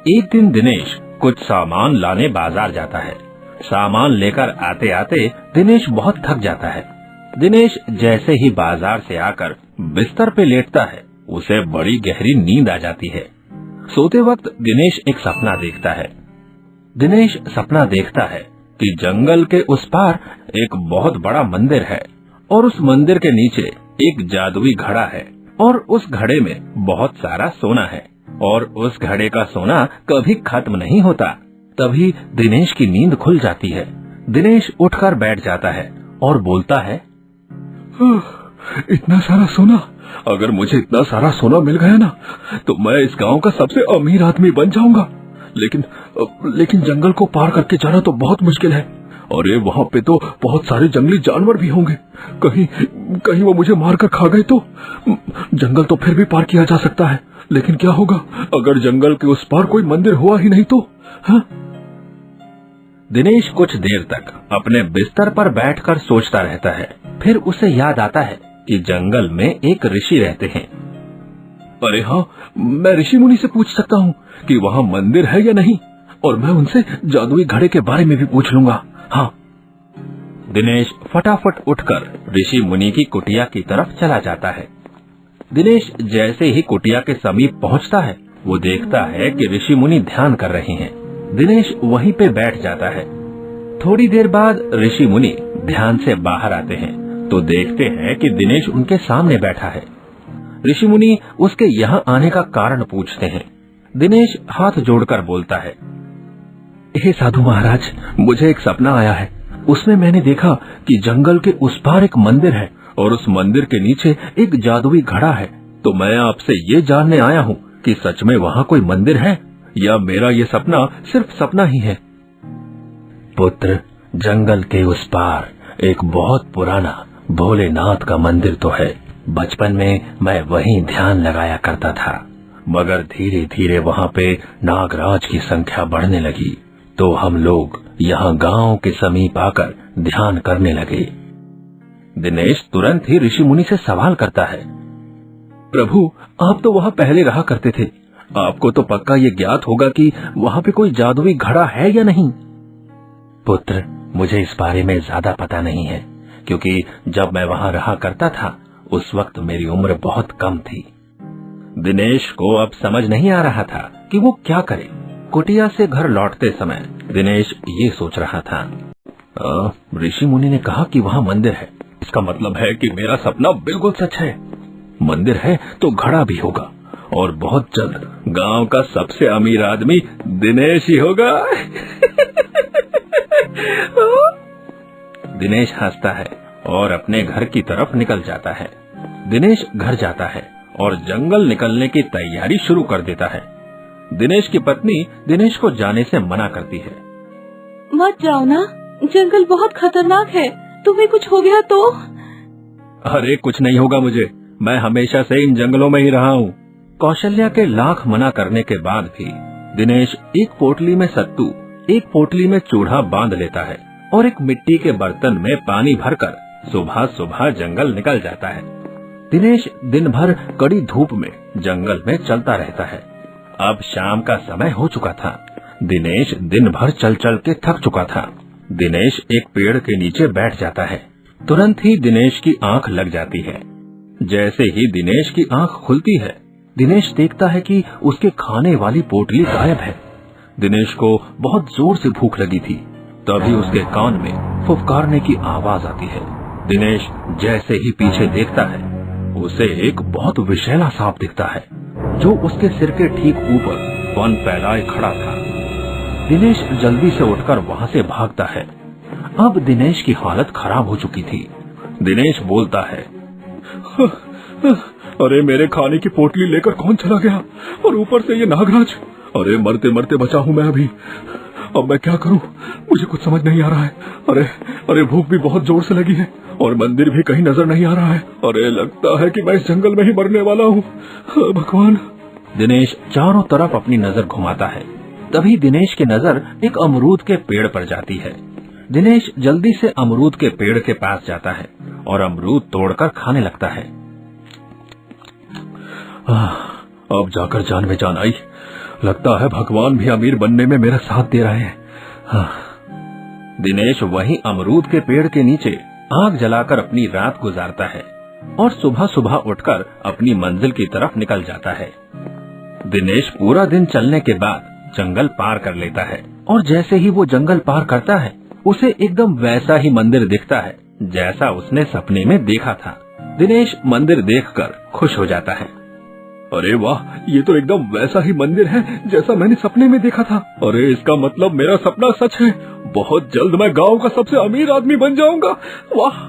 Speaker 8: एक दिन दिनेश कुछ सामान लाने बाजार जाता है। सामान लेकर आते आते दिनेश बहुत थक जाता है। दिनेश जैसे ही बाजार से आकर बिस्तर पे लेटता है, उसे बड़ी गहरी नींद आ जाती है। सोते वक्त दिनेश एक सपना देखता है। दिनेश सपना देखता है कि जंगल के उस पार एक बहुत बड़ा मंदिर है और उस मंदिर के नीचे एक जादुई घड़ा है और उस घड़े में बहुत सारा सोना है और उस घड़े का सोना कभी खत्म नहीं होता। तभी दिनेश की नींद खुल जाती है। दिनेश उठकर बैठ जाता है और बोलता है, इतना सारा सोना, अगर मुझे इतना सारा सोना मिल गया ना तो मैं इस गांव का सबसे अमीर आदमी बन जाऊंगा। लेकिन जंगल को पार करके जाना तो बहुत मुश्किल है और ये वहाँ पे तो बहुत सारे जंगली जानवर भी होंगे। कहीं वो मुझे मारकर खा गए तो? जंगल तो फिर भी पार किया जा सकता है, लेकिन क्या होगा अगर जंगल के उस पार कोई मंदिर हुआ ही नहीं तो? हाँ? दिनेश कुछ देर तक अपने बिस्तर पर बैठकर सोचता रहता है। फिर उसे याद आता है कि जंगल में एक ऋषि रहते हैं। अरे हाँ, मैं ऋषि मुनि से पूछ सकता हूँ कि वहाँ मंदिर है या नहीं, और मैं उनसे जादुई घड़े के बारे में भी पूछ लूंगा। हाँ। दिनेश फटाफट उठकर ऋषि मुनि की कुटिया की तरफ चला जाता है। दिनेश जैसे ही कुटिया के समीप पहुँचता है, वो देखता है कि ऋषि मुनि ध्यान कर रहे हैं। दिनेश वहीं पे बैठ जाता है। थोड़ी देर बाद ऋषि मुनि ध्यान से बाहर आते हैं तो देखते हैं कि दिनेश उनके सामने बैठा है। ऋषि मुनि उसके यहाँ आने का कारण पूछते हैं। दिनेश हाथ जोड़कर बोलता है, हे साधु महाराज, मुझे एक सपना आया है। उसमें मैंने देखा कि जंगल के उस पार एक मंदिर है और उस मंदिर के नीचे एक जादुई घड़ा है। तो मैं आपसे ये जानने आया हूँ कि सच में वहाँ कोई मंदिर है या मेरा ये सपना सिर्फ सपना ही है। पुत्र, जंगल के उस पार एक बहुत पुराना भोलेनाथ का मंदिर तो है। बचपन में मैं वहीं ध्यान लगाया करता था, मगर धीरे धीरे वहाँ पे नागराज की संख्या बढ़ने लगी तो हम लोग यहाँ गांव के समीप आकर ध्यान करने लगे। दिनेश तुरंत ही ऋषि मुनि से सवाल करता है, प्रभु आप तो वहाँ पहले रहा करते थे, आपको तो पक्का ये ज्ञात होगा कि वहाँ पे कोई जादुई घड़ा है या नहीं। पुत्र, मुझे इस बारे में ज्यादा पता नहीं है, क्योंकि जब मैं वहाँ रहा करता था उस वक्त मेरी उम्र बहुत कम थी। दिनेश को अब समझ नहीं आ रहा था कि वो क्या करे। कुटिया से घर लौटते समय दिनेश ये सोच रहा था, ऋषि मुनि ने कहा कि वहाँ मंदिर है, इसका मतलब है कि मेरा सपना बिल्कुल सच है। मंदिर है तो घड़ा भी होगा और बहुत जल्द गांव का सबसे अमीर आदमी दिनेश ही होगा। दिनेश हंसता है और अपने घर की तरफ निकल जाता है। दिनेश घर जाता है और जंगल निकलने की तैयारी शुरू कर देता है। दिनेश की पत्नी दिनेश को जाने से मना करती है।
Speaker 6: मत जाओ ना, जंगल बहुत खतरनाक है, तुम्हें कुछ हो गया तो?
Speaker 8: अरे कुछ नहीं होगा मुझे, मैं हमेशा से इन जंगलों में ही रहा हूँ। कौशल्या के लाख मना करने के बाद भी दिनेश एक पोटली में सत्तू, एक पोटली में चूड़ा बांध लेता है और एक मिट्टी के बर्तन में पानी भरकर सुबह सुबह जंगल निकल जाता है। दिनेश दिन भर कड़ी धूप में जंगल में चलता रहता है। अब शाम का समय हो चुका था। दिनेश दिन भर चल चल के थक चुका था। दिनेश एक पेड़ के नीचे बैठ जाता है। तुरंत ही दिनेश की आंख लग जाती है। जैसे ही दिनेश की आंख खुलती है, दिनेश देखता है कि उसके खाने वाली पोटली गायब है। दिनेश को बहुत जोर से भूख लगी थी। तभी उसके कान में फुफकारने की आवाज आती है। दिनेश जैसे ही पीछे देखता है, उसे एक बहुत विषैला सांप दिखता है जो उसके सिर के ठीक ऊपर वन फैलाए खड़ा था। दिनेश जल्दी से उठकर वहाँ से भागता है। अब दिनेश की हालत खराब हो चुकी थी। दिनेश बोलता है, अरे मेरे खाने की पोटली लेकर कौन चला गया, और ऊपर से ये नागराज। अरे मरते मरते बचा हूँ मैं अभी, अब मैं क्या करूँ, मुझे कुछ समझ नहीं आ रहा है। अरे भूख भी बहुत जोर से लगी है और मंदिर भी कहीं नजर नहीं आ रहा है। अरे लगता है कि मैं इस जंगल में ही मरने वाला हूँ, भगवान। दिनेश चारों तरफ अपनी नजर घुमाता है। तभी दिनेश की नजर एक अमरूद के पेड़ पर जाती है। दिनेश जल्दी से अमरूद के पेड़ के पास जाता है और अमरूद तोड़कर खाने लगता है। अब जाकर जान में जान आई, लगता है भगवान भी अमीर बनने में मेरा साथ दे रहे हैं। दिनेश वहीं अमरूद के पेड़ के नीचे आग जलाकर अपनी रात गुजारता है और सुबह सुबह उठकर अपनी मंजिल की तरफ निकल जाता है। दिनेश पूरा दिन चलने के बाद जंगल पार कर लेता है और जैसे ही वो जंगल पार करता है, उसे एकदम वैसा ही मंदिर दिखता है जैसा उसने सपने में देखा था। दिनेश मंदिर देखकर खुश हो जाता है। अरे वाह, ये तो एकदम वैसा ही मंदिर है जैसा मैंने सपने में देखा था। अरे इसका मतलब मेरा सपना सच है, बहुत जल्द मैं गांव का सबसे अमीर आदमी बन जाऊंगा। वाह।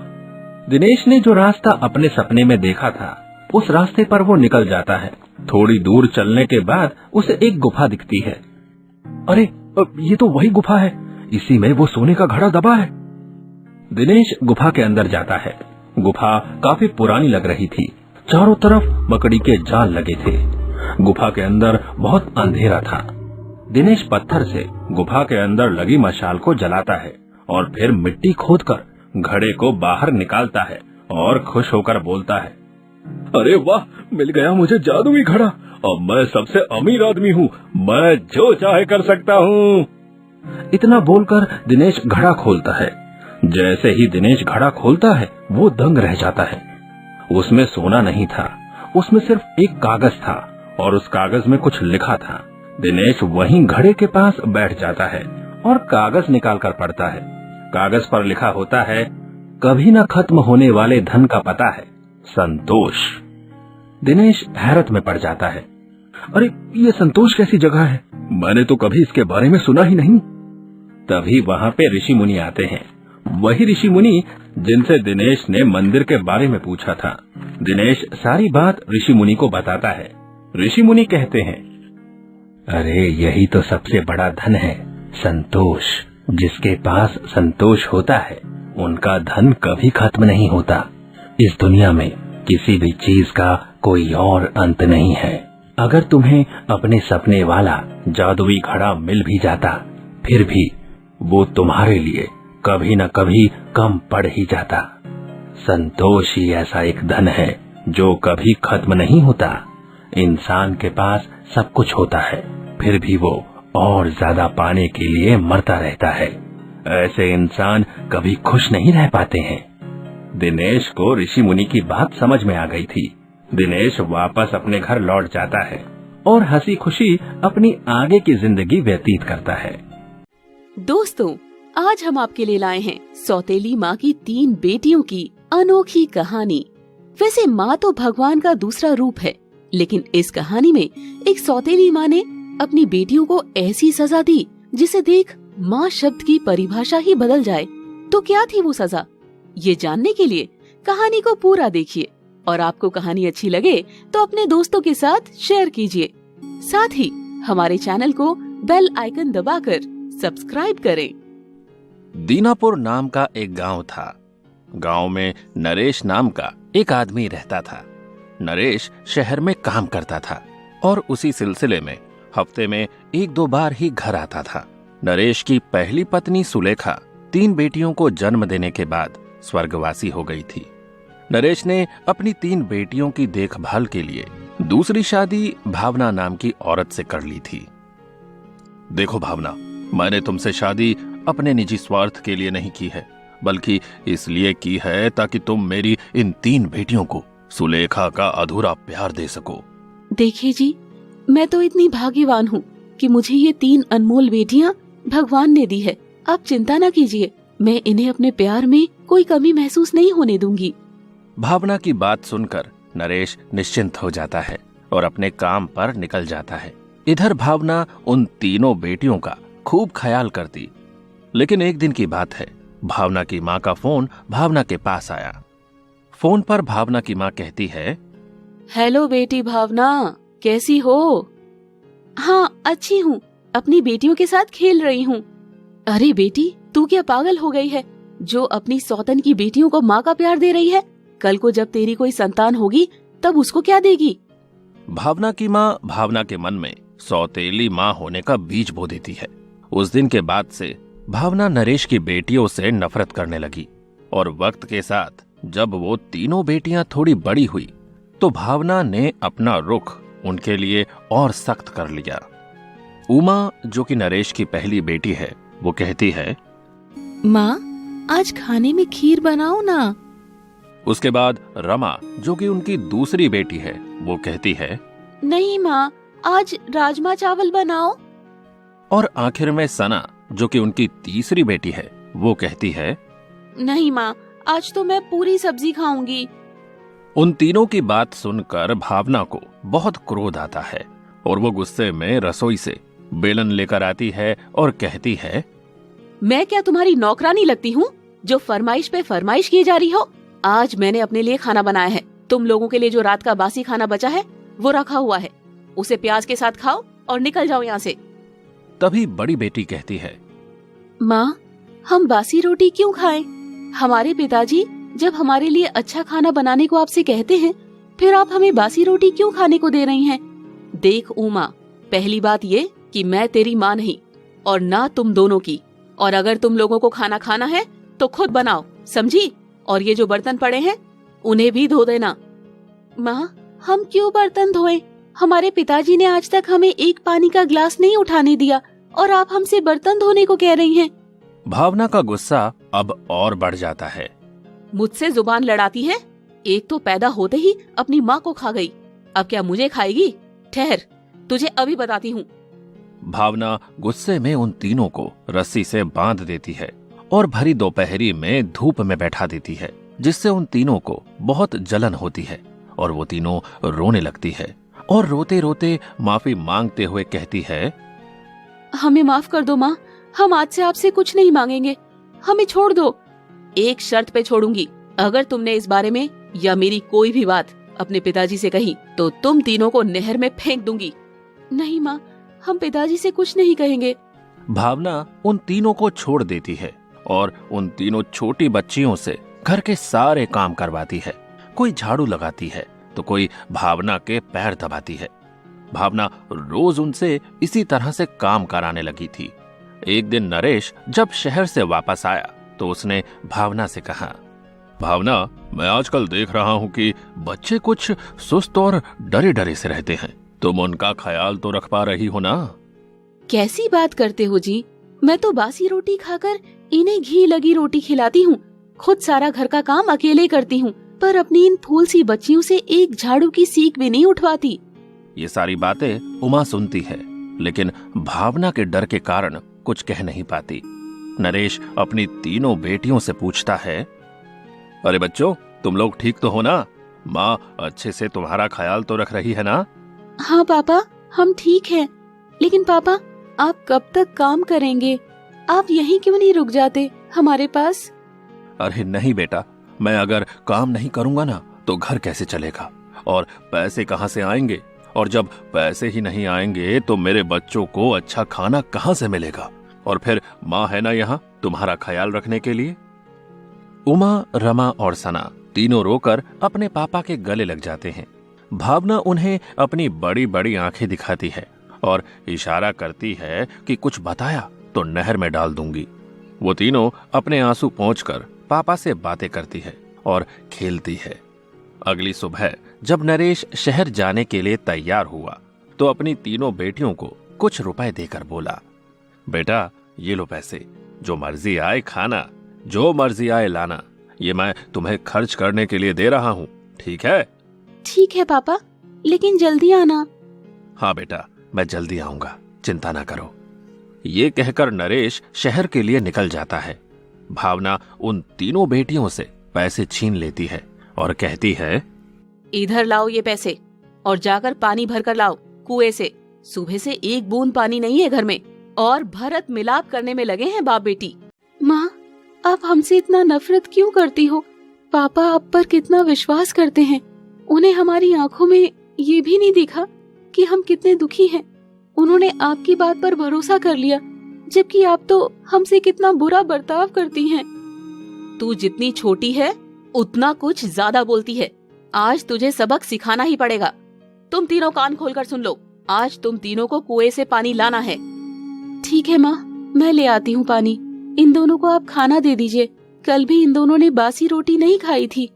Speaker 8: दिनेश ने जो रास्ता अपने सपने में देखा था, उस रास्ते पर वो निकल जाता है। थोड़ी दूर चलने के बाद उसे एक गुफा दिखती है। अरे ये तो वही गुफा है, इसी में वो सोने का घड़ा दबा है। दिनेश गुफा के अंदर जाता है। गुफा काफी पुरानी लग रही थी। चारों तरफ मकड़ी के जाल लगे थे। गुफा के अंदर बहुत अंधेरा था। दिनेश पत्थर से गुफा के अंदर लगी मशाल को जलाता है और फिर मिट्टी खोदकर घड़े को बाहर निकालता है और खुश होकर बोलता है, अरे वाह, मिल गया मुझे जादुई घड़ा। अब मैं सबसे अमीर आदमी हूँ, मैं जो चाहे कर सकता हूँ। इतना बोलकर दिनेश घड़ा खोलता है। जैसे ही दिनेश घड़ा खोलता है, वो दंग रह जाता है। उसमें सोना नहीं था, उसमें सिर्फ एक कागज था और उस कागज में कुछ लिखा था। दिनेश वहीं घड़े के पास बैठ जाता है और कागज निकालकर पढ़ता है। कागज पर लिखा होता है, कभी न खत्म होने वाले धन का पता है, संतोष। दिनेश हैरत में पड़ जाता है। अरे ये संतोष कैसी जगह है, मैंने तो कभी इसके बारे में सुना ही नहीं। तभी वहाँ पे ऋषि मुनि आते हैं, वही ऋषि मुनि जिनसे दिनेश ने मंदिर के बारे में पूछा था। दिनेश सारी बात ऋषि मुनि को बताता है। ऋषि मुनि कहते हैं, अरे यही तो सबसे बड़ा धन है, संतोष। जिसके पास संतोष होता है, उनका धन कभी खत्म नहीं होता। इस दुनिया में किसी भी चीज का कोई और अंत नहीं है। अगर तुम्हें अपने सपने वाला जादुई घड़ा मिल भी जाता, फिर भी वो तुम्हारे लिए कभी न कभी कम पड़ ही जाता। संतोष ही ऐसा एक धन है जो कभी खत्म नहीं होता। इंसान के पास सब कुछ होता है, फिर भी वो और ज्यादा पाने के लिए मरता रहता है। ऐसे इंसान कभी खुश नहीं रह पाते हैं। दिनेश को ऋषि मुनि की बात समझ में आ गई थी। दिनेश वापस अपने घर लौट जाता है और हंसी खुशी अपनी आगे की जिंदगी व्यतीत करता है।
Speaker 6: दोस्तों, आज हम आपके लिए लाए हैं सौतेली माँ की 3 बेटियों की अनोखी कहानी। वैसे माँ तो भगवान का दूसरा रूप है, लेकिन इस कहानी में एक सौतेली माँ ने अपनी बेटियों को ऐसी सजा दी जिसे देख माँ शब्द की परिभाषा ही बदल जाए। तो क्या थी वो सजा? ये जानने के लिए कहानी को पूरा देखिए और आपको कहानी अच्छी लगे तो अपने दोस्तों के साथ शेयर कीजिए। साथ ही हमारे चैनल को बेल आइकन दबाकर सब्सक्राइब करें।
Speaker 9: दीनापुर नाम का एक गांव था। गांव में नरेश नाम का एक आदमी रहता था। नरेश शहर में काम करता था और उसी सिलसिले में हफ्ते में 1-2 बार ही घर आता था। नरेश की पहली पत्नी सुलेखा 3 बेटियों को जन्म देने के बाद स्वर्गवासी हो गई थी। नरेश ने अपनी 3 बेटियों की देखभाल के लिए दूसरी शादी भावना नाम की औरत से कर ली थी। देखो भावना, मैंने तुमसे शादी अपने निजी स्वार्थ के लिए नहीं की है, बल्कि इसलिए की है ताकि तुम मेरी इन 3 बेटियों को सुलेखा का अधूरा प्यार दे सको।
Speaker 6: देखिए जी, मैं तो इतनी भाग्यवान हूँ कि मुझे ये 3 अनमोल बेटियाँ भगवान ने दी है। आप चिंता न कीजिए, मैं इन्हें अपने प्यार में कोई कमी महसूस नहीं होने दूंगी।
Speaker 9: भावना की बात सुनकर नरेश निश्चिंत हो जाता है और अपने काम पर निकल जाता है। इधर भावना उन 3 बेटियों का खूब ख्याल करती। लेकिन एक दिन की बात है, भावना की माँ का फोन भावना के पास आया। फोन पर भावना की माँ कहती है,
Speaker 6: हेलो बेटी भावना, कैसी हो? हाँ, अच्छी हूँ, अपनी बेटियों के साथ खेल रही हूँ। अरे बेटी, तू क्या पागल हो गई है जो अपनी सौतन की बेटियों को माँ का प्यार दे रही है? कल को जब तेरी कोई संतान होगी तब उसको क्या देगी?
Speaker 9: भावना की माँ भावना के मन में सौतेली माँ होने का बीज बो देती है। उस दिन के बाद से भावना नरेश की बेटियों से नफरत करने लगी और वक्त के साथ जब वो 3 बेटियां थोड़ी बड़ी हुई तो भावना ने अपना रुख उनके लिए और सख्त कर लिया। उमा, जो कि नरेश की पहली बेटी है, वो कहती है,
Speaker 6: माँ, आज खाने में खीर बनाओ ना।
Speaker 9: उसके बाद रमा, जो कि उनकी दूसरी बेटी है, वो कहती है,
Speaker 6: नहीं माँ, आज राजमा चावल बनाओ।
Speaker 9: और आखिर में सना, जो कि उनकी तीसरी बेटी है, वो कहती है,
Speaker 6: नहीं माँ, आज तो मैं पूरी सब्जी खाऊंगी।
Speaker 9: उन तीनों की बात सुनकर भावना को बहुत क्रोध आता है और वो गुस्से में रसोई से बेलन लेकर आती है और कहती है,
Speaker 6: मैं क्या तुम्हारी नौकरानी लगती हूँ जो फरमाइश पे फरमाइश किए जा रही हो? आज मैंने अपने लिए खाना बनाया है। तुम लोगों के लिए जो रात का बासी खाना बचा है वो रखा हुआ है, उसे प्याज के साथ खाओ और निकल जाओ यहाँ से।
Speaker 9: तभी बड़ी बेटी कहती है,
Speaker 6: माँ, हम बासी रोटी क्यों खाएं? हमारे पिताजी जब हमारे लिए अच्छा खाना बनाने को आपसे कहते हैं, फिर आप हमें बासी रोटी क्यों खाने को दे रही हैं? देख उमा, पहली बात ये कि मैं तेरी माँ नहीं और ना तुम दोनों की, और अगर तुम लोगों को खाना खाना है तो खुद बनाओ, समझी? और ये जो बर्तन पड़े हैं उन्हें भी धो देना। माँ, हम क्यों बर्तन धोएं? हमारे पिताजी ने आज तक हमें एक पानी का गिलास नहीं उठाने दिया और आप हमसे बर्तन धोने को कह रही हैं।
Speaker 9: भावना का गुस्सा अब और बढ़ जाता है।
Speaker 6: मुझसे जुबान लड़ाती है? एक तो पैदा होते ही अपनी माँ को खा गई, अब क्या मुझे खाएगी? ठहर, तुझे अभी बताती हूँ।
Speaker 9: भावना गुस्से में उन तीनों को रस्सी से बांध देती है और भरी दोपहरी में धूप में बैठा देती है, जिससे उन तीनों को बहुत जलन होती है और वो तीनों रोने लगती है और रोते रोते माफी मांगते हुए कहती है,
Speaker 6: हमें माफ कर दो माँ, हम आज से आपसे कुछ नहीं मांगेंगे, हमें छोड़ दो। एक शर्त पे छोड़ूंगी, अगर तुमने इस बारे में या मेरी कोई भी बात अपने पिताजी से कही तो तुम तीनों को नहर में फेंक दूंगी। नहीं माँ, हम पिताजी से कुछ नहीं कहेंगे।
Speaker 9: भावना उन तीनों को छोड़ देती है और उन तीनों छोटी बच्चियों से घर के सारे काम करवाती है। कोई झाड़ू लगाती है तो कोई भावना के पैर दबाती है। भावना रोज उनसे इसी तरह से काम कराने लगी थी। एक दिन नरेश जब शहर से वापस आया
Speaker 8: तो उसने भावना से कहा, भावना, मैं आजकल देख रहा हूँ कि बच्चे कुछ सुस्त और डरे डरे से रहते हैं। तुम उनका ख्याल तो रख पा रही हो ना?
Speaker 6: कैसी बात करते हो जी, मैं तो बासी रोटी खाकर इन्हें घी लगी रोटी खिलाती हूँ। खुद सारा घर का काम अकेले करती हूँ, पर अपनी इन फूल सी बच्चियों से एक झाड़ू की सीख भी नहीं उठवाती।
Speaker 8: ये सारी बातें उमा सुनती है, लेकिन भावना के डर के कारण कुछ कह नहीं पाती। नरेश अपनी तीनों बेटियों से पूछता है, अरे बच्चों, तुम लोग ठीक तो हो ना? माँ अच्छे से तुम्हारा ख्याल तो रख रही है ना?
Speaker 6: हाँ पापा, हम ठीक हैं। लेकिन पापा, आप कब तक काम करेंगे? आप यहीं क्यों नहीं रुक जाते हमारे पास?
Speaker 8: अरे नहीं बेटा, मैं अगर काम नहीं करूंगा ना तो घर कैसे चलेगा, और पैसे कहाँ से आएंगे? और जब पैसे ही नहीं आएंगे तो मेरे बच्चों को अच्छा खाना कहाँ से मिलेगा? और फिर माँ है ना यहाँ तुम्हारा ख्याल रखने के लिए। उमा, रमा और सना तीनों रोकर अपने पापा के गले लग जाते हैं। भावना उन्हें अपनी बड़ी बड़ी आंखें दिखाती है और इशारा करती है कि कुछ बताया तो नहर में डाल दूंगी। वो तीनों अपने आंसू पोंछकर पापा से बातें करती है और खेलती है। अगली सुबह जब नरेश शहर जाने के लिए तैयार हुआ तो अपनी तीनों बेटियों को कुछ रुपए देकर बोला, बेटा ये लो पैसे, जो मर्जी आए खाना, जो मर्जी आए लाना, ये मैं तुम्हें खर्च करने के लिए दे रहा हूँ, ठीक है?
Speaker 6: ठीक है पापा, लेकिन जल्दी आना।
Speaker 8: हाँ बेटा, मैं जल्दी आऊंगा, चिंता ना करो। ये कहकर नरेश शहर के लिए निकल जाता है। भावना उन तीनों बेटियों से पैसे छीन लेती है और कहती है,
Speaker 6: इधर लाओ ये पैसे और जाकर पानी भर कर लाओ कुएं से। सुबह से एक बूंद पानी नहीं है घर में और भरत मिलाप करने में लगे हैं बाप बेटी। माँ, आप हमसे इतना नफरत क्यों करती हो? पापा आप पर कितना विश्वास करते हैं। उन्हें हमारी आंखों में ये भी नहीं दिखा कि हम कितने दुखी हैं। उन्होंने आपकी बात पर भरोसा कर लिया, जबकि आप तो हमसे कितना बुरा बर्ताव करती हैं। तू जितनी छोटी है उतना कुछ ज्यादा बोलती है। आज तुझे सबक सिखाना ही पड़ेगा। तुम तीनों कान खोलकर सुन लो, आज तुम तीनों को कुएं से पानी लाना है। ठीक है माँ, मैं ले आती हूँ पानी। इन दोनों को आप खाना दे दीजिए। कल भी इन दोनों ने बासी रोटी नहीं खाई थी।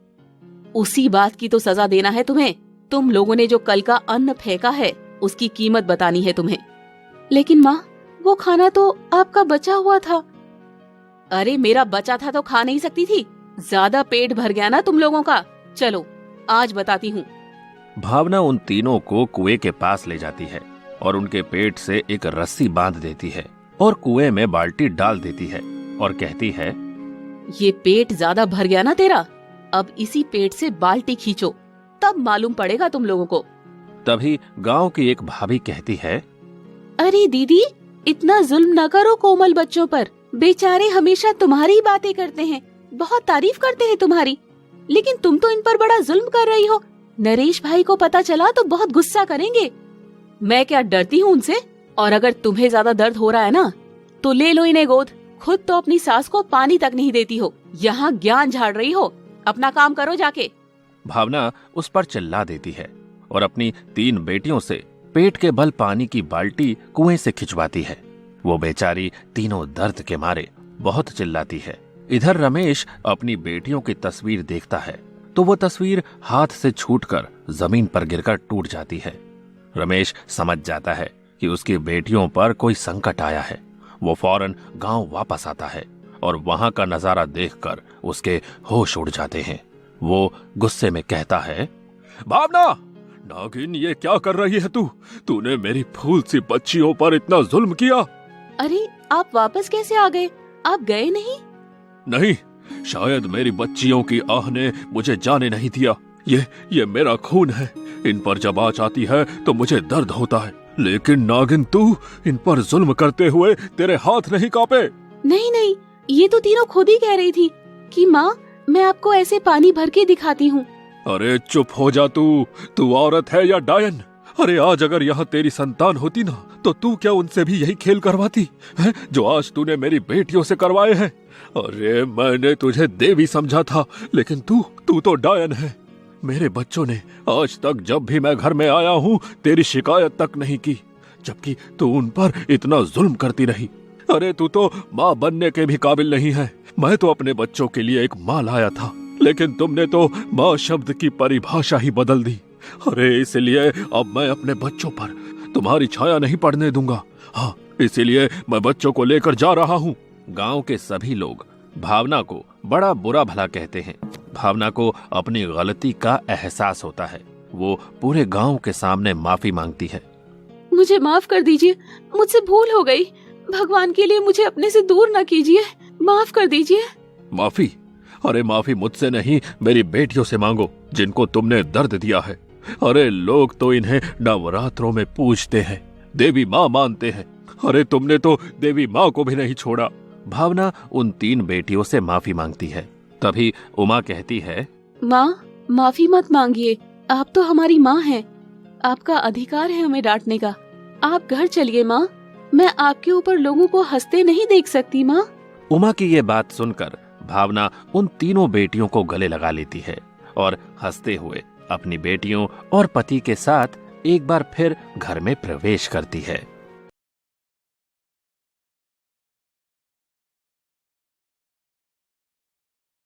Speaker 6: उसी बात की तो सजा देना है तुम्हें। तुम लोगों ने जो कल का अन्न फेंका है उसकी कीमत बतानी है तुम्हें। लेकिन माँ, वो खाना तो आपका बचा हुआ था। अरे मेरा बचा था तो खा नहीं सकती थी? ज्यादा पेट भर गया ना तुम लोगों का। चलो आज बताती हूँ।
Speaker 8: भावना उन तीनों को कुएं के पास ले जाती है और उनके पेट से एक रस्सी बांध देती है और कुएं में बाल्टी डाल देती है और कहती है,
Speaker 6: ये पेट ज्यादा भर गया ना तेरा, अब इसी पेट से बाल्टी खींचो, तब मालूम पड़ेगा तुम लोगों को।
Speaker 8: तभी गांव की एक भाभी कहती है,
Speaker 6: अरे दीदी, इतना जुल्म न करो कोमल बच्चों पर। बेचारे हमेशा तुम्हारी ही बातें करते हैं, बहुत तारीफ करते हैं तुम्हारी, लेकिन तुम तो इन पर बड़ा जुल्म कर रही हो। नरेश भाई को पता चला तो बहुत गुस्सा करेंगे। मैं क्या डरती हूँ उनसे? और अगर तुम्हें ज्यादा दर्द हो रहा है ना तो ले लो इन्हें गोद। खुद तो अपनी सास को पानी तक नहीं देती हो, यहाँ ज्ञान झाड़ रही हो। अपना काम करो जाके।
Speaker 8: भावना उस पर चिल्ला देती है और अपनी 3 बेटियों से पेट के बल पानी की बाल्टी कुएं से खिंचवाती है। वो बेचारी तीनों दर्द के मारे बहुत चिल्लाती है। इधर रमेश अपनी बेटियों की तस्वीर देखता है तो वो तस्वीर हाथ से छूटकर जमीन पर गिरकर टूट जाती है। रमेश समझ जाता है कि उसकी बेटियों पर कोई संकट आया है। वो फौरन गांव वापस आता है और वहां का नजारा देखकर उसके होश उड़ जाते हैं। वो गुस्से में कहता है, भावना, नागिन, ये क्या कर रही है तू? तूने मेरी फूल सी बच्चियों पर इतना जुल्म किया।
Speaker 6: अरे आप वापस कैसे आ गए? आप गए नहीं?
Speaker 8: नहीं, शायद मेरी बच्चियों की आह ने मुझे जाने नहीं दिया। ये मेरा खून है। इन पर जब आँच आती है तो मुझे दर्द होता है, लेकिन नागिन तू, इन पर जुल्म करते हुए तेरे हाथ नहीं कांपे?
Speaker 6: नहीं नहीं, ये तो तीनों खुद ही कह रही थी कि माँ, मैं आपको ऐसे पानी भर के दिखाती हूँ।
Speaker 8: अरे चुप हो जा तू औरत है या डायन? अरे आज अगर यहाँ तेरी संतान होती ना तो तू क्या उनसे भी यही खेल करवाती है जो आज तूने मेरी बेटियों से करवाए हैं? अरे मैंने तुझे देवी समझा था, लेकिन तू तो डायन है। मेरे बच्चों ने आज तक जब भी मैं घर में आया हूँ तेरी शिकायत तक नहीं की, जबकि तू उन पर इतना जुल्म करती रही। अरे तू तो माँ बनने के भी काबिल नहीं है। मैं तो अपने बच्चों के लिए एक माँ लाया था, लेकिन तुमने तो माँ शब्द की परिभाषा ही बदल दी। अरे इसलिए अब मैं अपने बच्चों पर तुम्हारी छाया नहीं पड़ने दूंगा। हाँ, इसीलिए मैं बच्चों को लेकर जा रहा हूँ।
Speaker 9: गांव के सभी लोग भावना को बड़ा बुरा भला कहते हैं। भावना को अपनी गलती का एहसास होता है। वो पूरे गांव के सामने माफी मांगती है।
Speaker 4: मुझे माफ कर दीजिए, मुझसे भूल हो गई। भगवान के लिए मुझे अपने से दूर न कीजिए, माफ कर दीजिए।
Speaker 8: माफी? अरे माफी मुझसे नहीं, मेरी बेटियों से मांगो जिनको तुमने दर्द दिया है। अरे लोग तो इन्हें नवरात्रों में पूजते हैं, देवी माँ मानते हैं। अरे तुमने तो देवी माँ को भी नहीं छोड़ा।
Speaker 9: भावना उन 3 बेटियों से माफी मांगती है। तभी उमा कहती है,
Speaker 4: माँ, माफी मत मांगिए, आप तो हमारी माँ हैं। आपका अधिकार है हमें डांटने का। आप घर चलिए माँ, मैं आपके ऊपर लोगों को हंसते नहीं देख सकती माँ।
Speaker 9: उमा की ये बात सुनकर भावना उन तीनों बेटियों को गले लगा लेती है और हंसते हुए अपनी बेटियों और पति के साथ एक बार फिर घर में प्रवेश करती है।